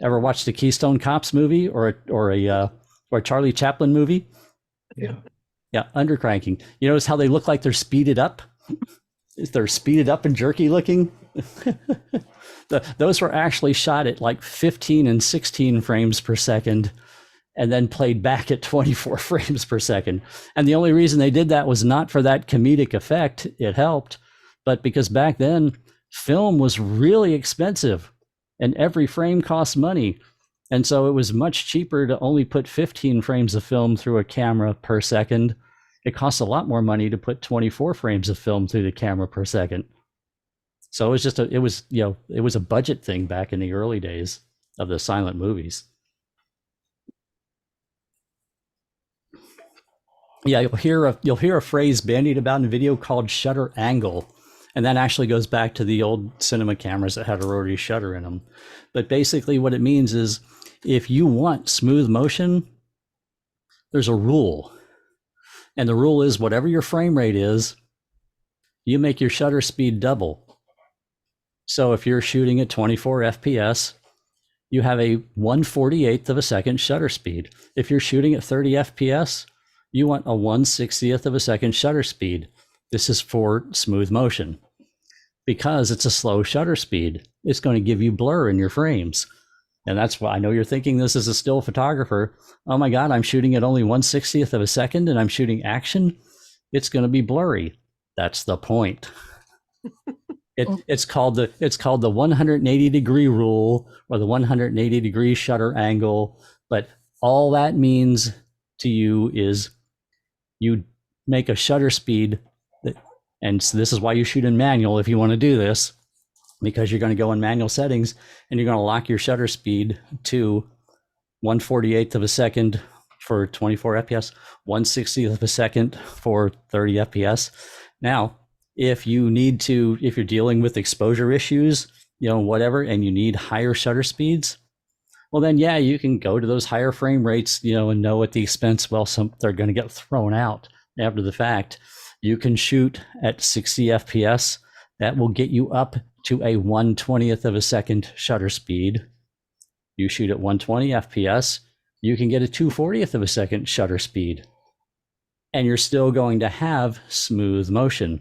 A: Ever watched the Keystone Cops movie or a Charlie Chaplin movie?
E: Yeah.
A: Yeah, undercranking. You notice how they look like they're speeded up? They're speeded up and jerky looking. Those were actually shot at like 15 and 16 frames per second and then played back at 24 frames per second. And the only reason they did that was not for that comedic effect. It helped, but because back then film was really expensive and every frame cost money. And so it was much cheaper to only put 15 frames of film through a camera per second. It costs a lot more money to put 24 frames of film through the camera per second. So it was a budget thing back in the early days of the silent movies. Yeah, you'll hear a phrase bandied about in video called shutter angle. And that actually goes back to the old cinema cameras that had a rotary shutter in them. But basically what it means is if you want smooth motion, there's a rule. And the rule is whatever your frame rate is, you make your shutter speed double. So if you're shooting at 24 FPS, you have a 1/48th of a second shutter speed. If you're shooting at 30 FPS, you want a 1/60th of a second shutter speed. This is for smooth motion. Because it's a slow shutter speed, it's going to give you blur in your frames. And that's why I know you're thinking this as a still photographer. Oh my God, I'm shooting at only 1/60th of a second and I'm shooting action. It's going to be blurry. That's the point. It's called the 180 degree rule or the 180 degree shutter angle. But all that means to you is you make a shutter speed that, and so this is why you shoot in manual if you want to do this, because you're going to go in manual settings and you're going to lock your shutter speed to 1/48th of a second for 24 FPS, 1/60th of a second for 30 FPS. Now, if you're dealing with exposure issues, whatever, and you need higher shutter speeds, well then, yeah, you can go to those higher frame rates, and know at the expense, they're going to get thrown out after the fact. You can shoot at 60 FPS. That will get you up to a 1/20th of a second shutter speed. You shoot at 120 FPS, you can get a 2/40th of a second shutter speed. And you're still going to have smooth motion,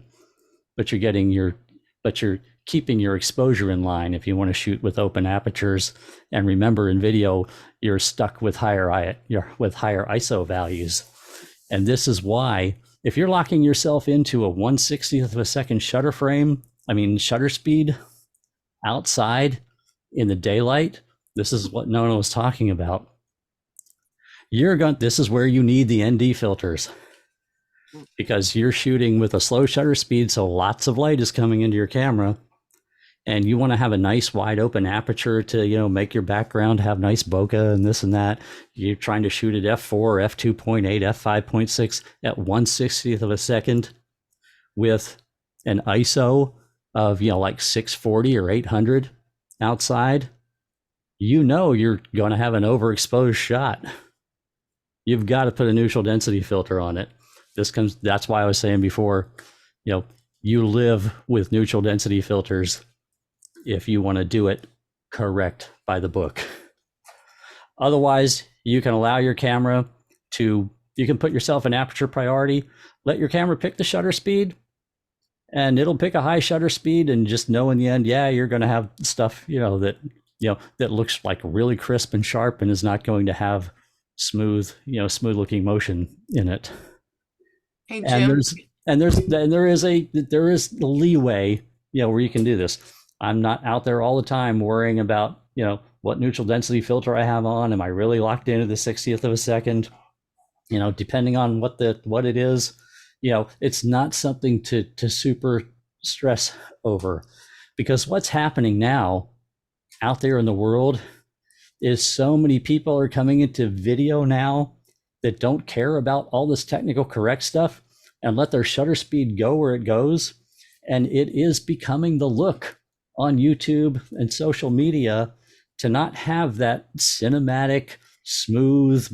A: but you're keeping your exposure in line if you want to shoot with open apertures. And remember, in video, you're stuck with higher ISO values. And this is why, if you're locking yourself into a 1/60th of a second shutter speed outside in the daylight, this is what Nona was talking about. This is where you need the ND filters, because you're shooting with a slow shutter speed, so lots of light is coming into your camera, and you want to have a nice wide open aperture to make your background have nice bokeh and this and that. You're trying to shoot at f4, f2.8, f5.6 at 1/60th of a second with an ISO of like 640 or 800 outside. you know you're going to have an overexposed shot. You've got to put a neutral density filter on it. That's why I was saying before, you live with neutral density filters if you want to do it correct by the book. Otherwise, you can allow your camera you can put yourself an aperture priority, let your camera pick the shutter speed, and it'll pick a high shutter speed, and just know in the end, you're going to have stuff, that looks like really crisp and sharp and is not going to have smooth looking motion in it.
I: Hey,
A: And
I: Jim.
A: there is leeway, where you can do this. I'm not out there all the time worrying about, what neutral density filter I have on. Am I really locked into the 60th of a second? Depending on what it is, it's not something to super stress over, because what's happening now out there in the world is so many people are coming into video now that don't care about all this technical correct stuff and let their shutter speed go where it goes. And it is becoming the look on YouTube and social media to not have that cinematic, smooth,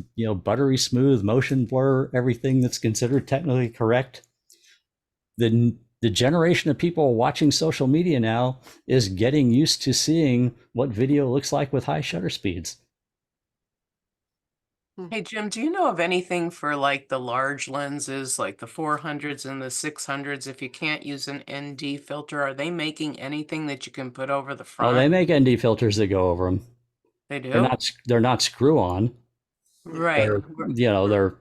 A: buttery smooth motion blur, everything that's considered technically correct. The generation of people watching social media now is getting used to seeing what video looks like with high shutter speeds.
I: Hey, Jim, do you know of anything for like the large lenses, like the 400s and the 600s? If you can't use an ND filter, are they making anything that you can put over the front?
A: Oh, they make ND filters that go over them.
I: They do?
A: They're not screw on.
I: Right.
A: They're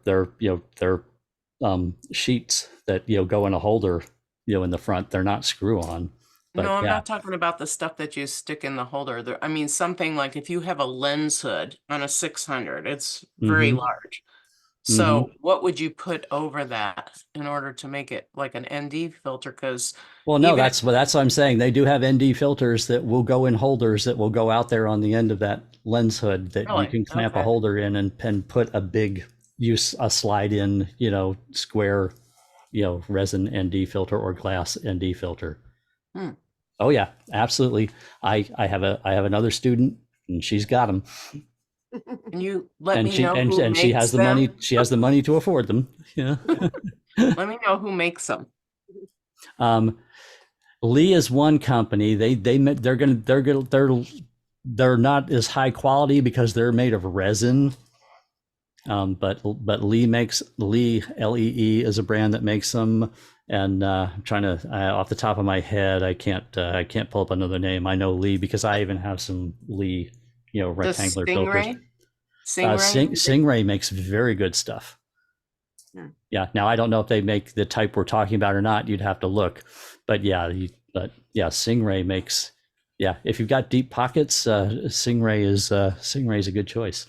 A: sheets that go in a holder in the front. They're not screw on. But
I: No, I'm not talking about the stuff that you stick in the holder. I mean, something like if you have a lens hood on a 600, it's very large. So what would you put over that in order to make it like an ND filter? Because
A: that's what I'm saying. They do have ND filters that will go in holders that will go out there on the end of that lens hood that you can clamp a holder in and put a slide in, square, resin ND filter or glass ND filter. Oh yeah, absolutely. I have another student, and she's got them.
I: Can you let me know
A: and
I: who makes
A: she has the money. She has the money to afford them.
I: Let me know who makes them.
A: Lee is one company. They're not as high quality because they're made of resin. But Lee LEE is a brand that makes them. And I'm trying to off the top of my head, I can't pull up another name. I know Lee because I even have some Lee, rectangular filters. Stingray makes very good stuff. Yeah. Now I don't know if they make the type we're talking about or not. You'd have to look, but Stingray makes. Yeah, if you've got deep pockets, Stingray is a good choice.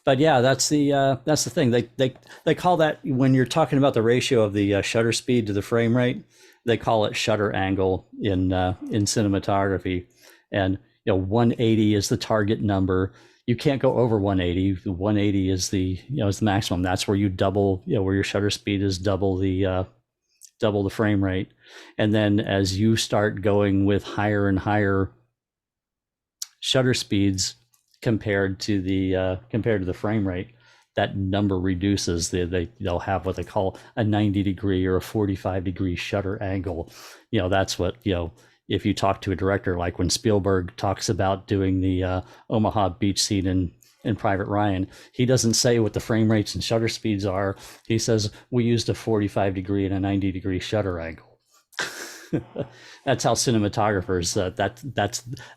A: But yeah, that's the thing. They call that, when you're talking about the ratio of the shutter speed to the frame rate, they call it shutter angle in cinematography, and 180 is the target number. You can't go over 180. 180 is the maximum. That's where you double, where your shutter speed is double the frame rate. And then as you start going with higher and higher shutter speeds compared to the frame rate, that number reduces. They'll have what they call a 90 degree or a 45 degree shutter angle. That's what, if you talk to a director, like when Spielberg talks about doing the Omaha beach scene in Private Ryan, he doesn't say what the frame rates and shutter speeds are. He says, we used a 45 degree and a 90 degree shutter angle. That's how cinematographers,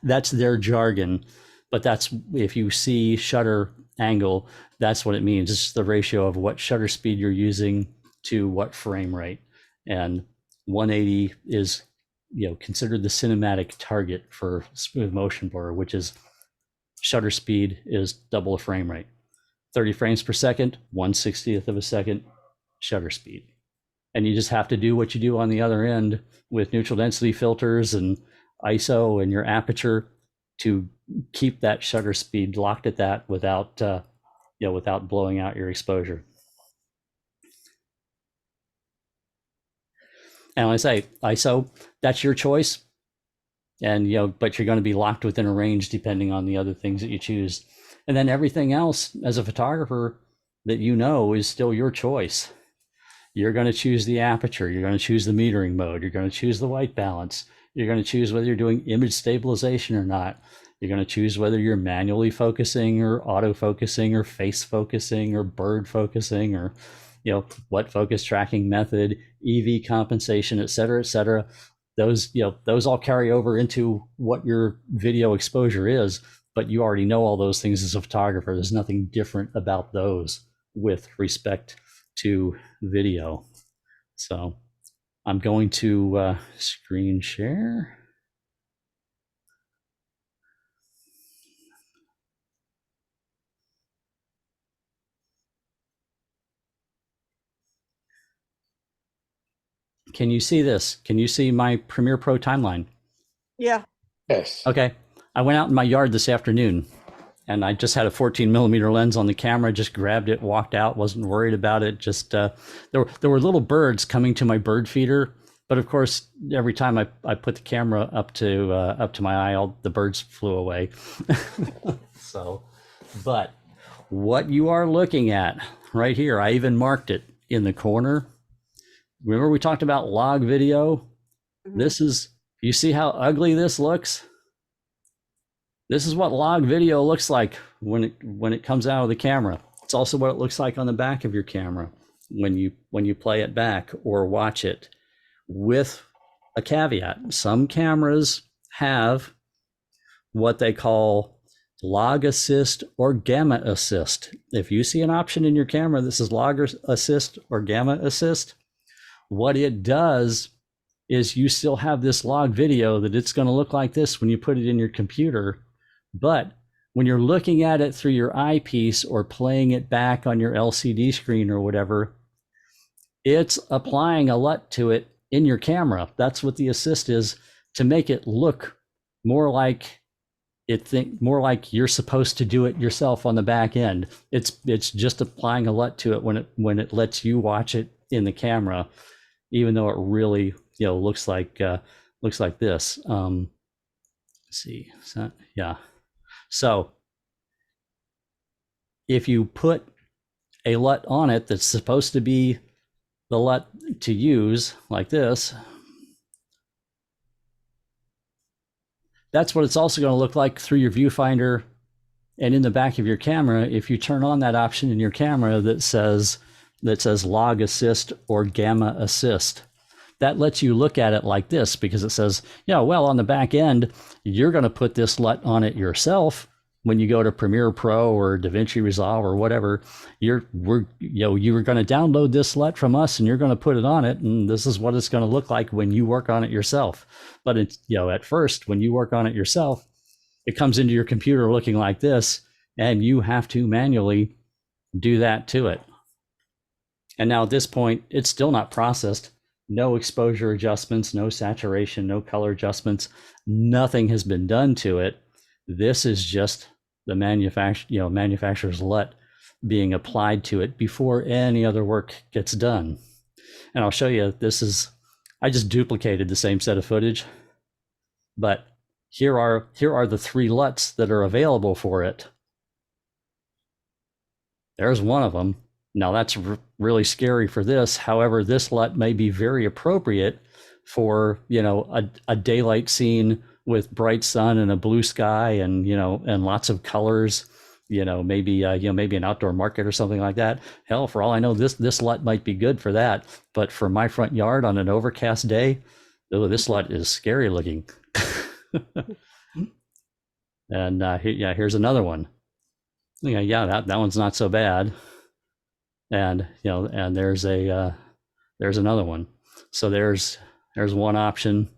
A: that's their jargon. But that's, if you see shutter angle, that's what it means. It's the ratio of what shutter speed you're using to what frame rate. And 180 is, considered the cinematic target for smooth motion blur, which is shutter speed is double the frame rate. 30 frames per second, 1/60th of a second shutter speed. And you just have to do what you do on the other end with neutral density filters and ISO and your aperture to keep that shutter speed locked at that without blowing out your exposure. And when I say ISO, that's your choice. And, but you're going to be locked within a range depending on the other things that you choose. And then everything else as a photographer that is still your choice. You're going to choose the aperture. You're going to choose the metering mode. You're going to choose the white balance. You're going to choose whether you're doing image stabilization or not. You're going to choose whether you're manually focusing or auto focusing or face focusing or bird focusing or, what focus tracking method, EV compensation, et cetera, those all carry over into what your video exposure is, but you already know all those things as a photographer. There's nothing different about those with respect to video. So I'm going to screen share. Can you see this? Can you see my Premiere Pro timeline?
C: Yeah.
G: Yes.
A: Okay. I went out in my yard this afternoon and I just had a 14 millimeter lens on the camera, just grabbed it, walked out, wasn't worried about it. Just there were little birds coming to my bird feeder. But of course, every time I put the camera up to my eye, the birds flew away. So, but what you are looking at right here, I even marked it in the corner. Remember we talked about log video?
C: Mhm.
A: You see how ugly this looks? This is what log video looks like when it comes out of the camera. It's also what it looks like on the back of your camera when you play it back or watch it, with a caveat. Some cameras have what they call log assist or gamma assist. If you see an option in your camera that says log assist or gamma assist, what it does is you still have this log video that it's going to look like this when you put it in your computer. But when you're looking at it through your eyepiece or playing it back on your LCD screen or whatever, it's applying a LUT to it in your camera. That's what the assist is, to make it look more like more like you're supposed to do it yourself on the back end. It's just applying a LUT to it when it lets you watch it in the camera, even though it really looks like this. Let's see. Yeah. So if you put a LUT on it that's supposed to be the LUT to use, like this, that's what it's also going to look like through your viewfinder and in the back of your camera if you turn on that option in your camera that says log assist or gamma assist. That lets you look at it like this, because it says, well, on the back end, you're going to put this LUT on it yourself when you go to Premiere Pro or DaVinci Resolve or whatever. You were going to download this LUT from us and you're going to put it on it, and this is what it's going to look like when you work on it yourself. But it's, at first, when you work on it yourself, it comes into your computer looking like this, and you have to manually do that to it. And now at this point, it's still not processed. No exposure adjustments, no saturation, no color adjustments. Nothing has been done to it. This is just the manufacturer's LUT being applied to it before any other work gets done. And I'll show you, I just duplicated the same set of footage, but here are the 3 LUTs that are available for it. There's one of them. Now that's really scary for this. However, this LUT may be very appropriate for, a daylight scene with bright sun and a blue sky and, and lots of colors, maybe an outdoor market or something like that. Hell, for all I know, this LUT might be good for that. But for my front yard on an overcast day, this LUT is scary looking. And here's another one. That one's not so bad. And and there's another one. So there's one option.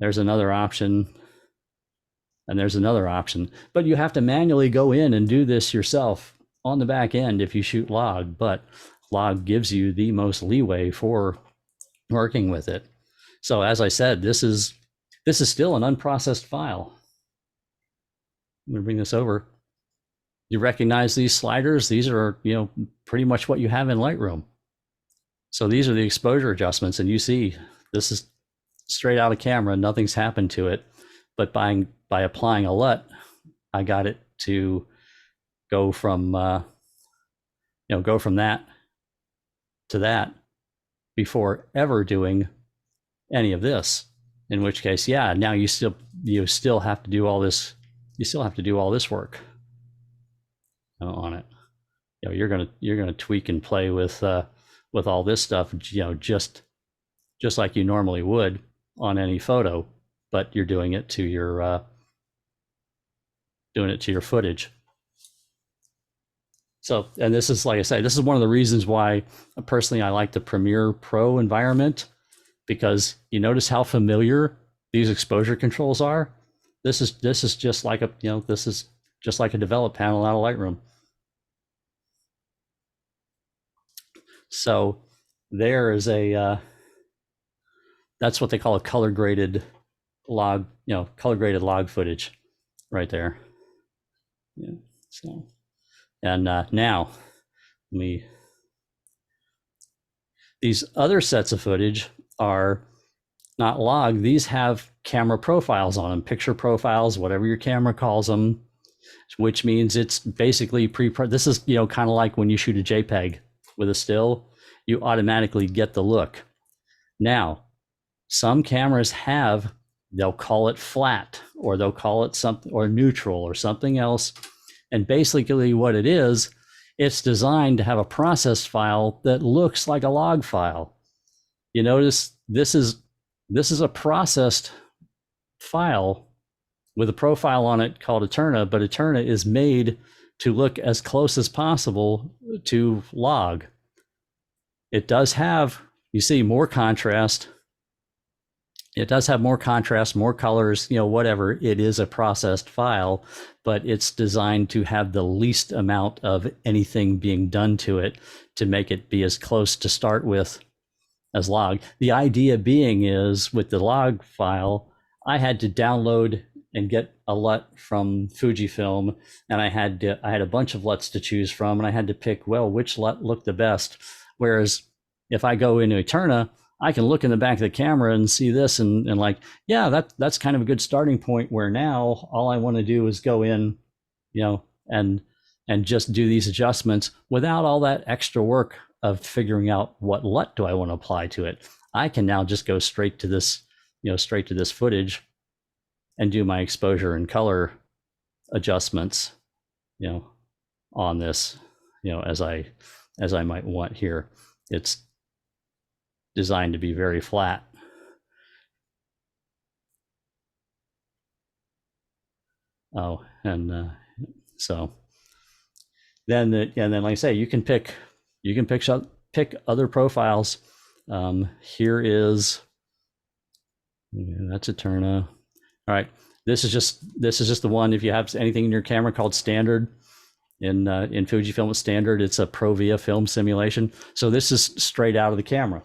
A: There's another option. And there's another option. But you have to manually go in and do this yourself on the back end if you shoot log. But log gives you the most leeway for working with it. So as I said, this is still an unprocessed file. I'm going to bring this over. You recognize these sliders? These are, pretty much what you have in Lightroom. So these are the exposure adjustments, and you see this is straight out of camera, nothing's happened to it. But by applying a LUT, I got it to go from go from that to that before ever doing any of this. In which case, yeah, now you still have to do all this. You still have to do all this work on it. You're gonna tweak and play with all this stuff, just like you normally would on any photo, but you're doing it to your footage. So, and this is, like I say, this is one of the reasons why personally I like the Premiere Pro environment, because you notice how familiar these exposure controls are. This is just like a develop panel out of Lightroom. So there is that's what they call a color graded log, color graded log footage right there. Yeah. So, and now these other sets of footage are not log. These have camera profiles on them, picture profiles, whatever your camera calls them, which means it's basically this is, kind of like when you shoot a JPEG with a still, you automatically get the look. Now, some cameras they'll call it flat, or they'll call it something, or neutral, or something else. And basically what it is, it's designed to have a processed file that looks like a log file. You notice this is a processed file with a profile on it called Eterna, but Eterna is made to look as close as possible to log. It does have, you see, more contrast. It does have more contrast, more colors, whatever. It is a processed file, but it's designed to have the least amount of anything being done to it to make it be as close to start with as log. The idea being is, with the log file, I had to download and get a LUT from Fujifilm, and I had a bunch of LUTs to choose from, and I had to pick, which LUT looked the best. Whereas if I go into Eterna, I can look in the back of the camera and see this and like, yeah, that's kind of a good starting point, where now all I want to do is go in, and just do these adjustments without all that extra work of figuring out what LUT do I want to apply to it. I can now just go straight to this footage and do my exposure and color adjustments, on this, as I might want here. It's designed to be very flat. Oh, and so then like I say, you can pick other profiles. Here is, that's Eterna. All right, this is just the one. If you have anything in your camera called standard, in Fujifilm it's standard, it's a Provia film simulation. So this is straight out of the camera.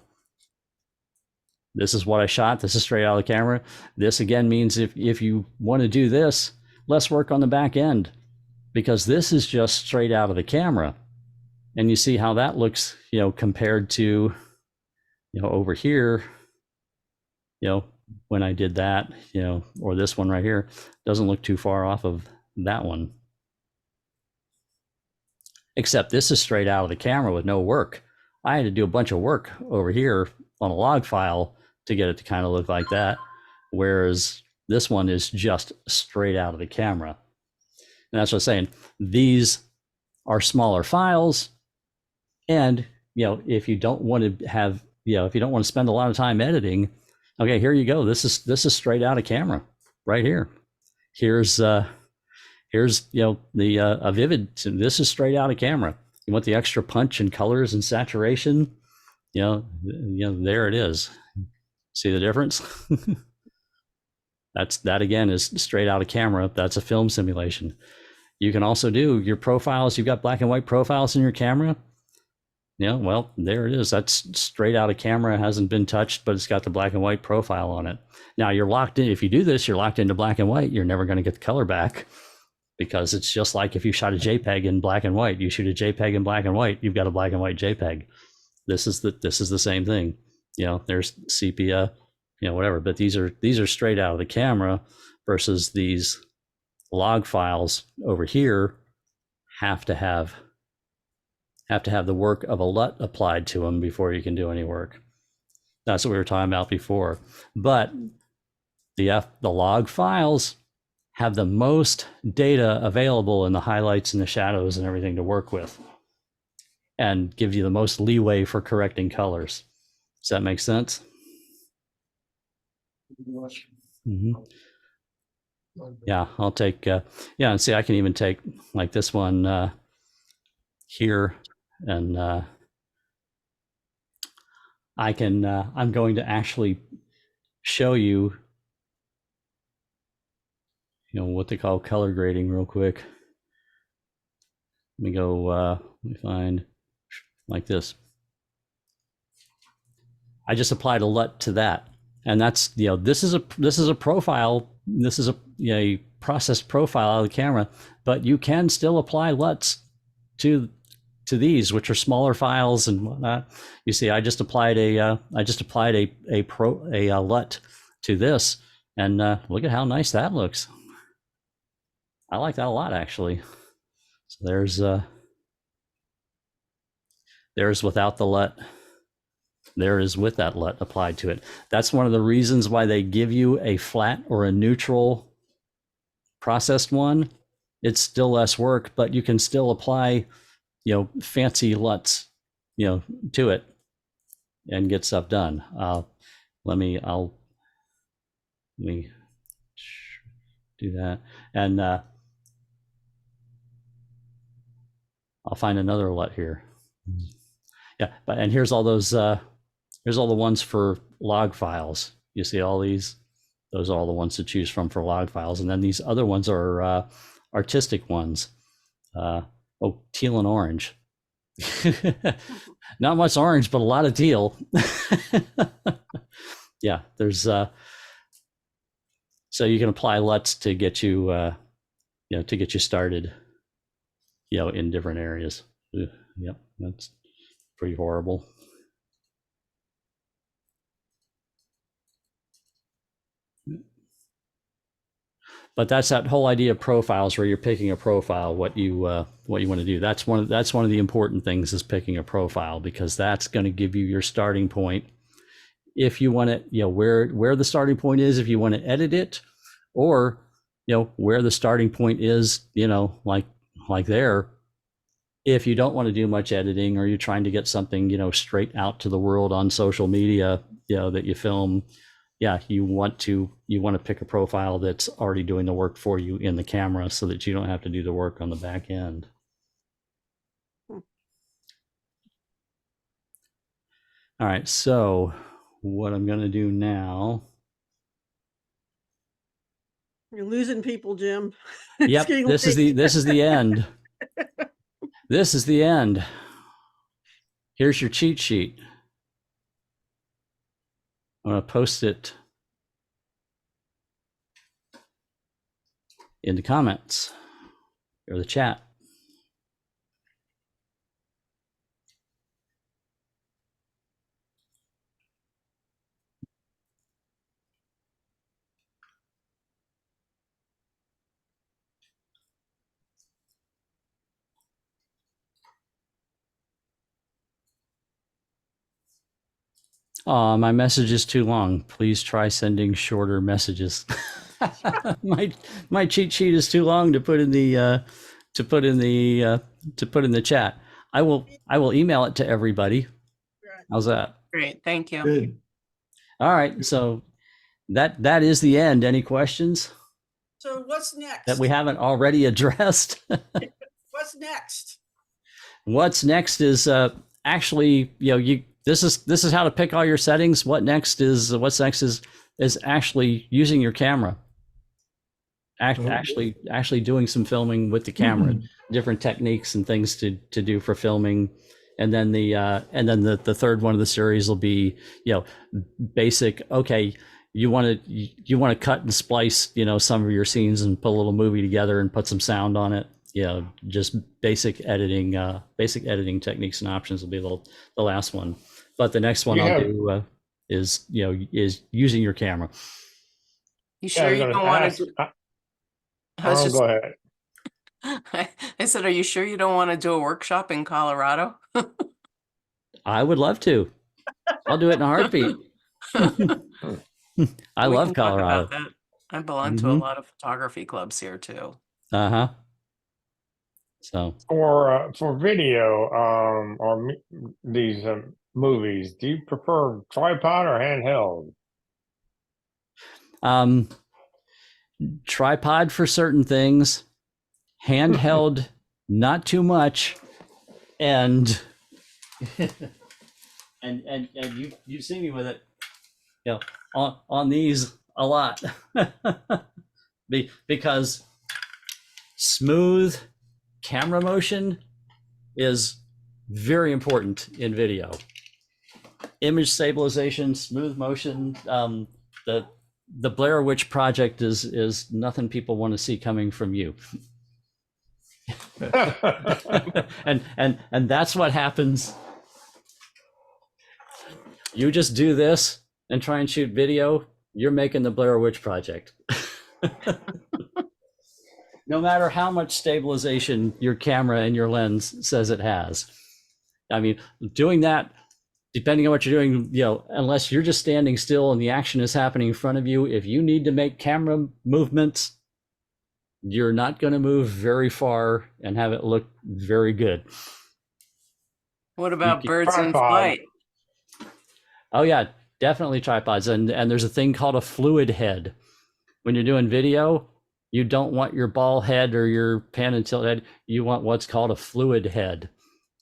A: This is what I shot. This is straight out of the camera. This again means if you want to do this, less work on the back end, because this is just straight out of the camera. And you see how that looks, compared to, over here, when I did that, or this one right here, doesn't look too far off of that one. Except this is straight out of the camera with no work. I had to do a bunch of work over here on a log file to get it to kind of look like that. Whereas this one is just straight out of the camera. And that's what I'm saying. These are smaller files. And, if you don't want to have, if you don't want to spend a lot of time editing, okay, here you go. This is straight out of camera right here. Here's the a vivid. This is straight out of camera. You want the extra punch and colors and saturation, there it is. See the difference? That again is straight out of camera. That's a film simulation. You can also do your profiles. You've got black and white profiles in your camera. Well, there it is. That's straight out of camera. It hasn't been touched, but it's got the black and white profile on it. Now you're locked in. If you do this, you're locked into black and white. You're never going to get the color back, because it's just like if you shot a JPEG in black and white. You shoot a JPEG in black and white, you've got a black and white JPEG. This is the same thing. There's sepia, whatever. But these are straight out of the camera, versus these log files over here have to have the work of a LUT applied to them before you can do any work. That's what we were talking about before. But the log files have the most data available in the highlights and the shadows and everything to work with, and give you the most leeway for correcting colors. Does that make sense? Mm-hmm. Yeah, I'll take, and see, I can even take like this one here, and I'm going to actually show you, what they call color grading real quick. Let me go, let me find like this. I just applied a LUT to that. And that's, this is a profile. This is a processed profile out of the camera, but you can still apply LUTs to these, which are smaller files and whatnot. You see, I just applied a LUT to this, and look at how nice that looks. I like that a lot, actually. So there's without the LUT. There is with that LUT applied to it. That's one of the reasons why they give you a flat or a neutral processed one. It's still less work, but you can still apply, fancy LUTs, to it and get stuff done. Let me do that. And I'll find another LUT here. Yeah, and here's all those, here's all the ones for log files. You see all these? Those are all the ones to choose from for log files. And then these other ones are artistic ones. Teal and orange. Not much orange, but a lot of teal. Yeah, there's so you can apply LUTs to get you to get you started, in different areas. Yep, that's pretty horrible. But that's that whole idea of profiles, where you're picking a profile, what you want to do. That's one of the important things, is picking a profile, because that's going to give you your starting point. If you want to, where the starting point is, if you want to edit it, or where the starting point is, like there. If you don't want to do much editing, or you're trying to get something, straight out to the world on social media, that you film. Yeah, you want to pick a profile that's already doing the work for you in the camera, so that you don't have to do the work on the back end. All right, so what I'm going to do now.
C: You're losing people, Jim.
A: Yep, this is the end. This is the end. Here's your cheat sheet. I'm going to post it in the comments or the chat. My message is too long. Please try sending shorter messages. my cheat sheet is too long to put in the chat. I will email it to everybody. How's that?
I: Great, thank you.
E: Good.
A: All right, so that is the end. Any questions
C: So what's next?
A: that we haven't already addressed?
C: What's next?
A: What's next is actually, this is how to pick all your settings. What's next is actually using your camera. Actually doing some filming with the camera, different techniques and things to do for filming. And then the third one of the series will be, basic. Okay, you want to cut and splice, some of your scenes and put a little movie together and put some sound on it. Just basic editing techniques and options will be the last one. But the next one I'll do. is using your camera.
I: You
G: Yeah, I
I: sure
G: was
I: you
G: gonna
I: don't want
G: ask.
I: to do? I was
G: Arnold,
I: just,
G: go ahead.
I: I said, are you sure you don't want to do a workshop in Colorado?
A: I would love to. I'll do it in a heartbeat. I
I: We
A: love
I: can talk
A: Colorado.
I: about that. I belong to a lot of photography clubs here too.
A: Uh-huh. So
G: For video, or these movies, do you prefer tripod or handheld?
A: tripod for certain things, handheld not too much, and and you've seen me with it, on these a lot. Because smooth camera motion is very important in video. Image stabilization, smooth motion. The Blair Witch Project is nothing people want to see coming from you. and that's what happens. You just do this and try and shoot video, you're making the Blair Witch Project. No matter how much stabilization your camera and your lens says it has. I mean, doing that, depending on what you're doing, unless you're just standing still and the action is happening in front of you, if you need to make camera movements, you're not going to move very far and have it look very good.
I: What about birds in
G: tripod.
I: flight?
A: Oh yeah, definitely tripods. And there's a thing called a fluid head. When you're doing video, you don't want your ball head or your pan and tilt head. You want what's called a fluid head.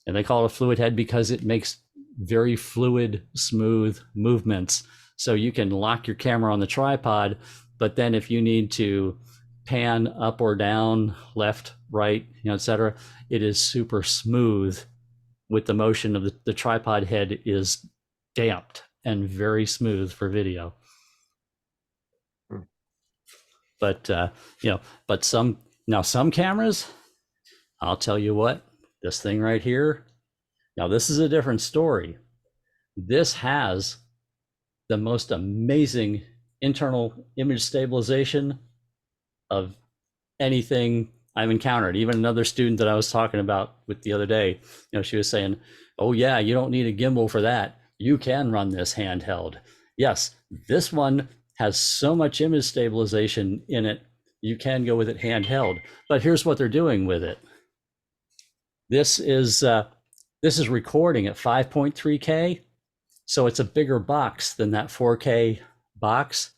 A: And they call it a fluid head because it makes very fluid, smooth movements. So you can lock your camera on the tripod, but then if you need to pan up or down, left, right, etc., it is super smooth with the motion of the tripod head is damped and very smooth for video. But but some cameras, I'll tell you what, this thing right here, now this is a different story. This has the most amazing internal image stabilization of anything I've encountered. Even another student that I was talking about with the other day, she was saying, oh yeah, you don't need a gimbal for that. You can run this handheld. Yes, this one has so much image stabilization in it, you can go with it handheld. But here's what they're doing with it. This is recording at 5.3K, so it's a bigger box than that 4K box,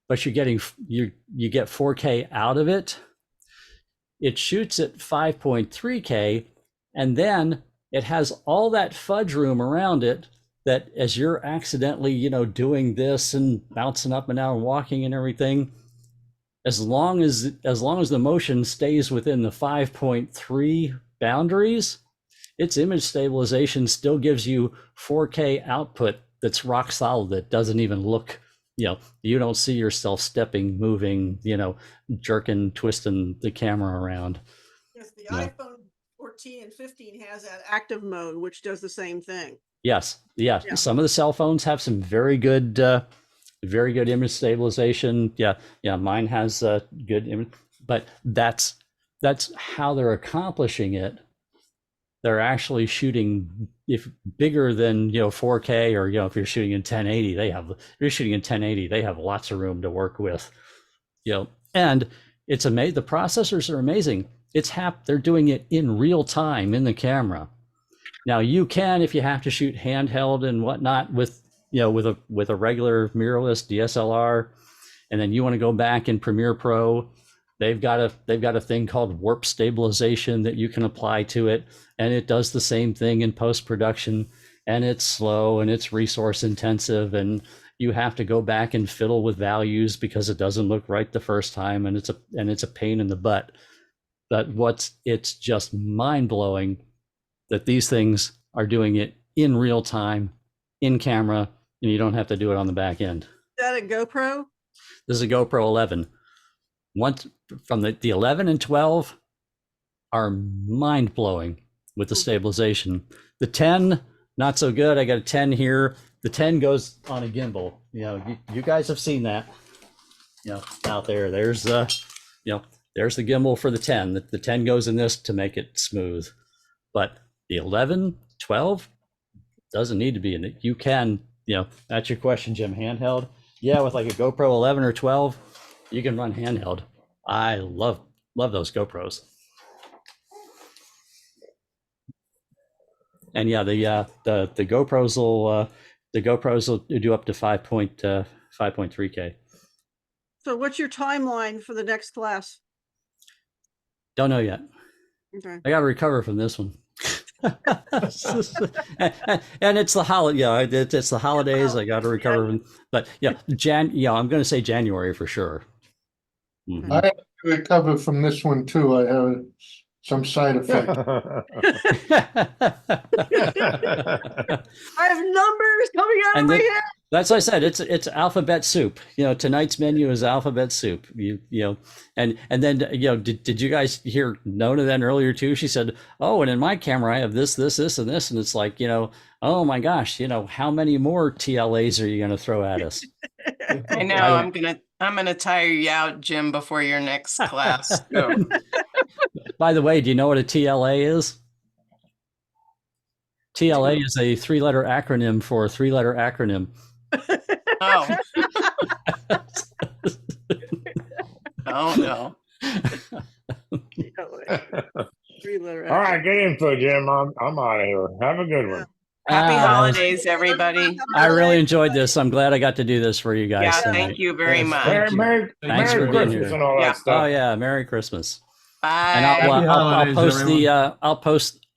A: but you get 4K out of it. It shoots at 5.3K, and then it has all that fudge room around it that as you're accidentally, doing this and bouncing up and down and walking and everything, as long as the motion stays within the 5.3 boundaries, its image stabilization still gives you 4K output that's rock solid, that doesn't even look, you don't see yourself stepping, moving, jerking, twisting the camera around.
C: Yes, the iPhone 14 and 15 has that active mode, which does the same thing.
A: Yes. Yeah. Some of the cell phones have some very good image stabilization. Yeah. Mine has good image, but that's how they're accomplishing it. They're actually shooting bigger than 4K, or if you're shooting in 1080, they have lots of room to work with. And it's amazing. The processors are amazing. They're doing it in real time in the camera. Now you can, if you have to shoot handheld and whatnot with a regular mirrorless DSLR, and then you want to go back in Premiere Pro, they've got a thing called warp stabilization that you can apply to it, and it does the same thing in post-production, and it's slow and it's resource intensive, and you have to go back and fiddle with values because it doesn't look right the first time, and it's a pain in the butt. But it's just mind-blowing that these things are doing it in real time, in camera, and you don't have to do it on the back end.
C: Is that a GoPro?
A: This is a GoPro 11. Once from the 11 and 12 are mind-blowing with the stabilization. The 10, not so good. I got a 10 here. the 10 goes on a gimbal. You guys have seen that. Out there. There's there's the gimbal for the 10. The 10 goes in this to make it smooth. But the 11, 12 doesn't need to be in it. You can, that's your question, Jim. Handheld? Yeah, with like a GoPro 11 or 12, you can run handheld. I love those GoPros. And yeah, the GoPros will do up to 5.3K.
C: So what's your timeline for the next class?
A: Don't know yet.
C: Okay.
A: I got to recover from this one. And it's the holiday. Yeah, it's the holidays. I got to recover from. But yeah, I'm going to say January for sure. Mhm.
F: I have to recover from this one too. I have some side effect.
C: I have numbers coming out
A: And
C: of my
A: the-
C: head.
A: That's what I said. It's alphabet soup. Tonight's menu is alphabet soup. And then did you guys hear Nona then earlier too? She said, "Oh, and in my camera I have this, and this, and it's like, oh my gosh, how many more TLAs are you going to throw at us?"
I: I know, I'm gonna tire you out, Jim, before your next class. So,
A: By the way, do you know what a TLA is? TLA is a 3-letter acronym for a 3-letter acronym.
I: oh. Oh, no.
C: Three-letter
G: All right, get info, Jim. I'm out of here. Have a good one.
I: Happy
A: Ah,
I: holidays, everybody.
A: I really enjoyed this. I'm glad I got to do this for you guys
I: Yeah,
A: tonight.
I: thank you very
E: Yes,
I: much.
E: thank you.
G: Merry
A: Thanks for being
G: Christmas
A: here.
G: and all
I: Yeah.
G: that stuff.
A: Oh yeah, Merry Christmas.
I: Bye.
A: And
E: Happy
A: I'll
E: holidays,
A: post
E: everyone.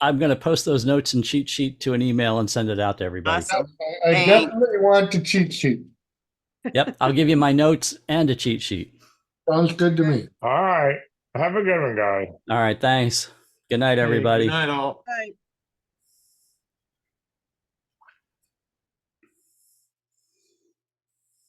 A: I'm going to post those notes and cheat sheet to an email and send it out to everybody.
I: Awesome.
F: I
I: Thank-
F: definitely want the cheat sheet.
A: Yep, I'll give you my notes and a cheat sheet.
F: Sounds good to me.
G: All right. Have a good one, guys.
A: All right, thanks. Good night,
E: Hey,
A: everybody.
E: Good night, all.
C: Right.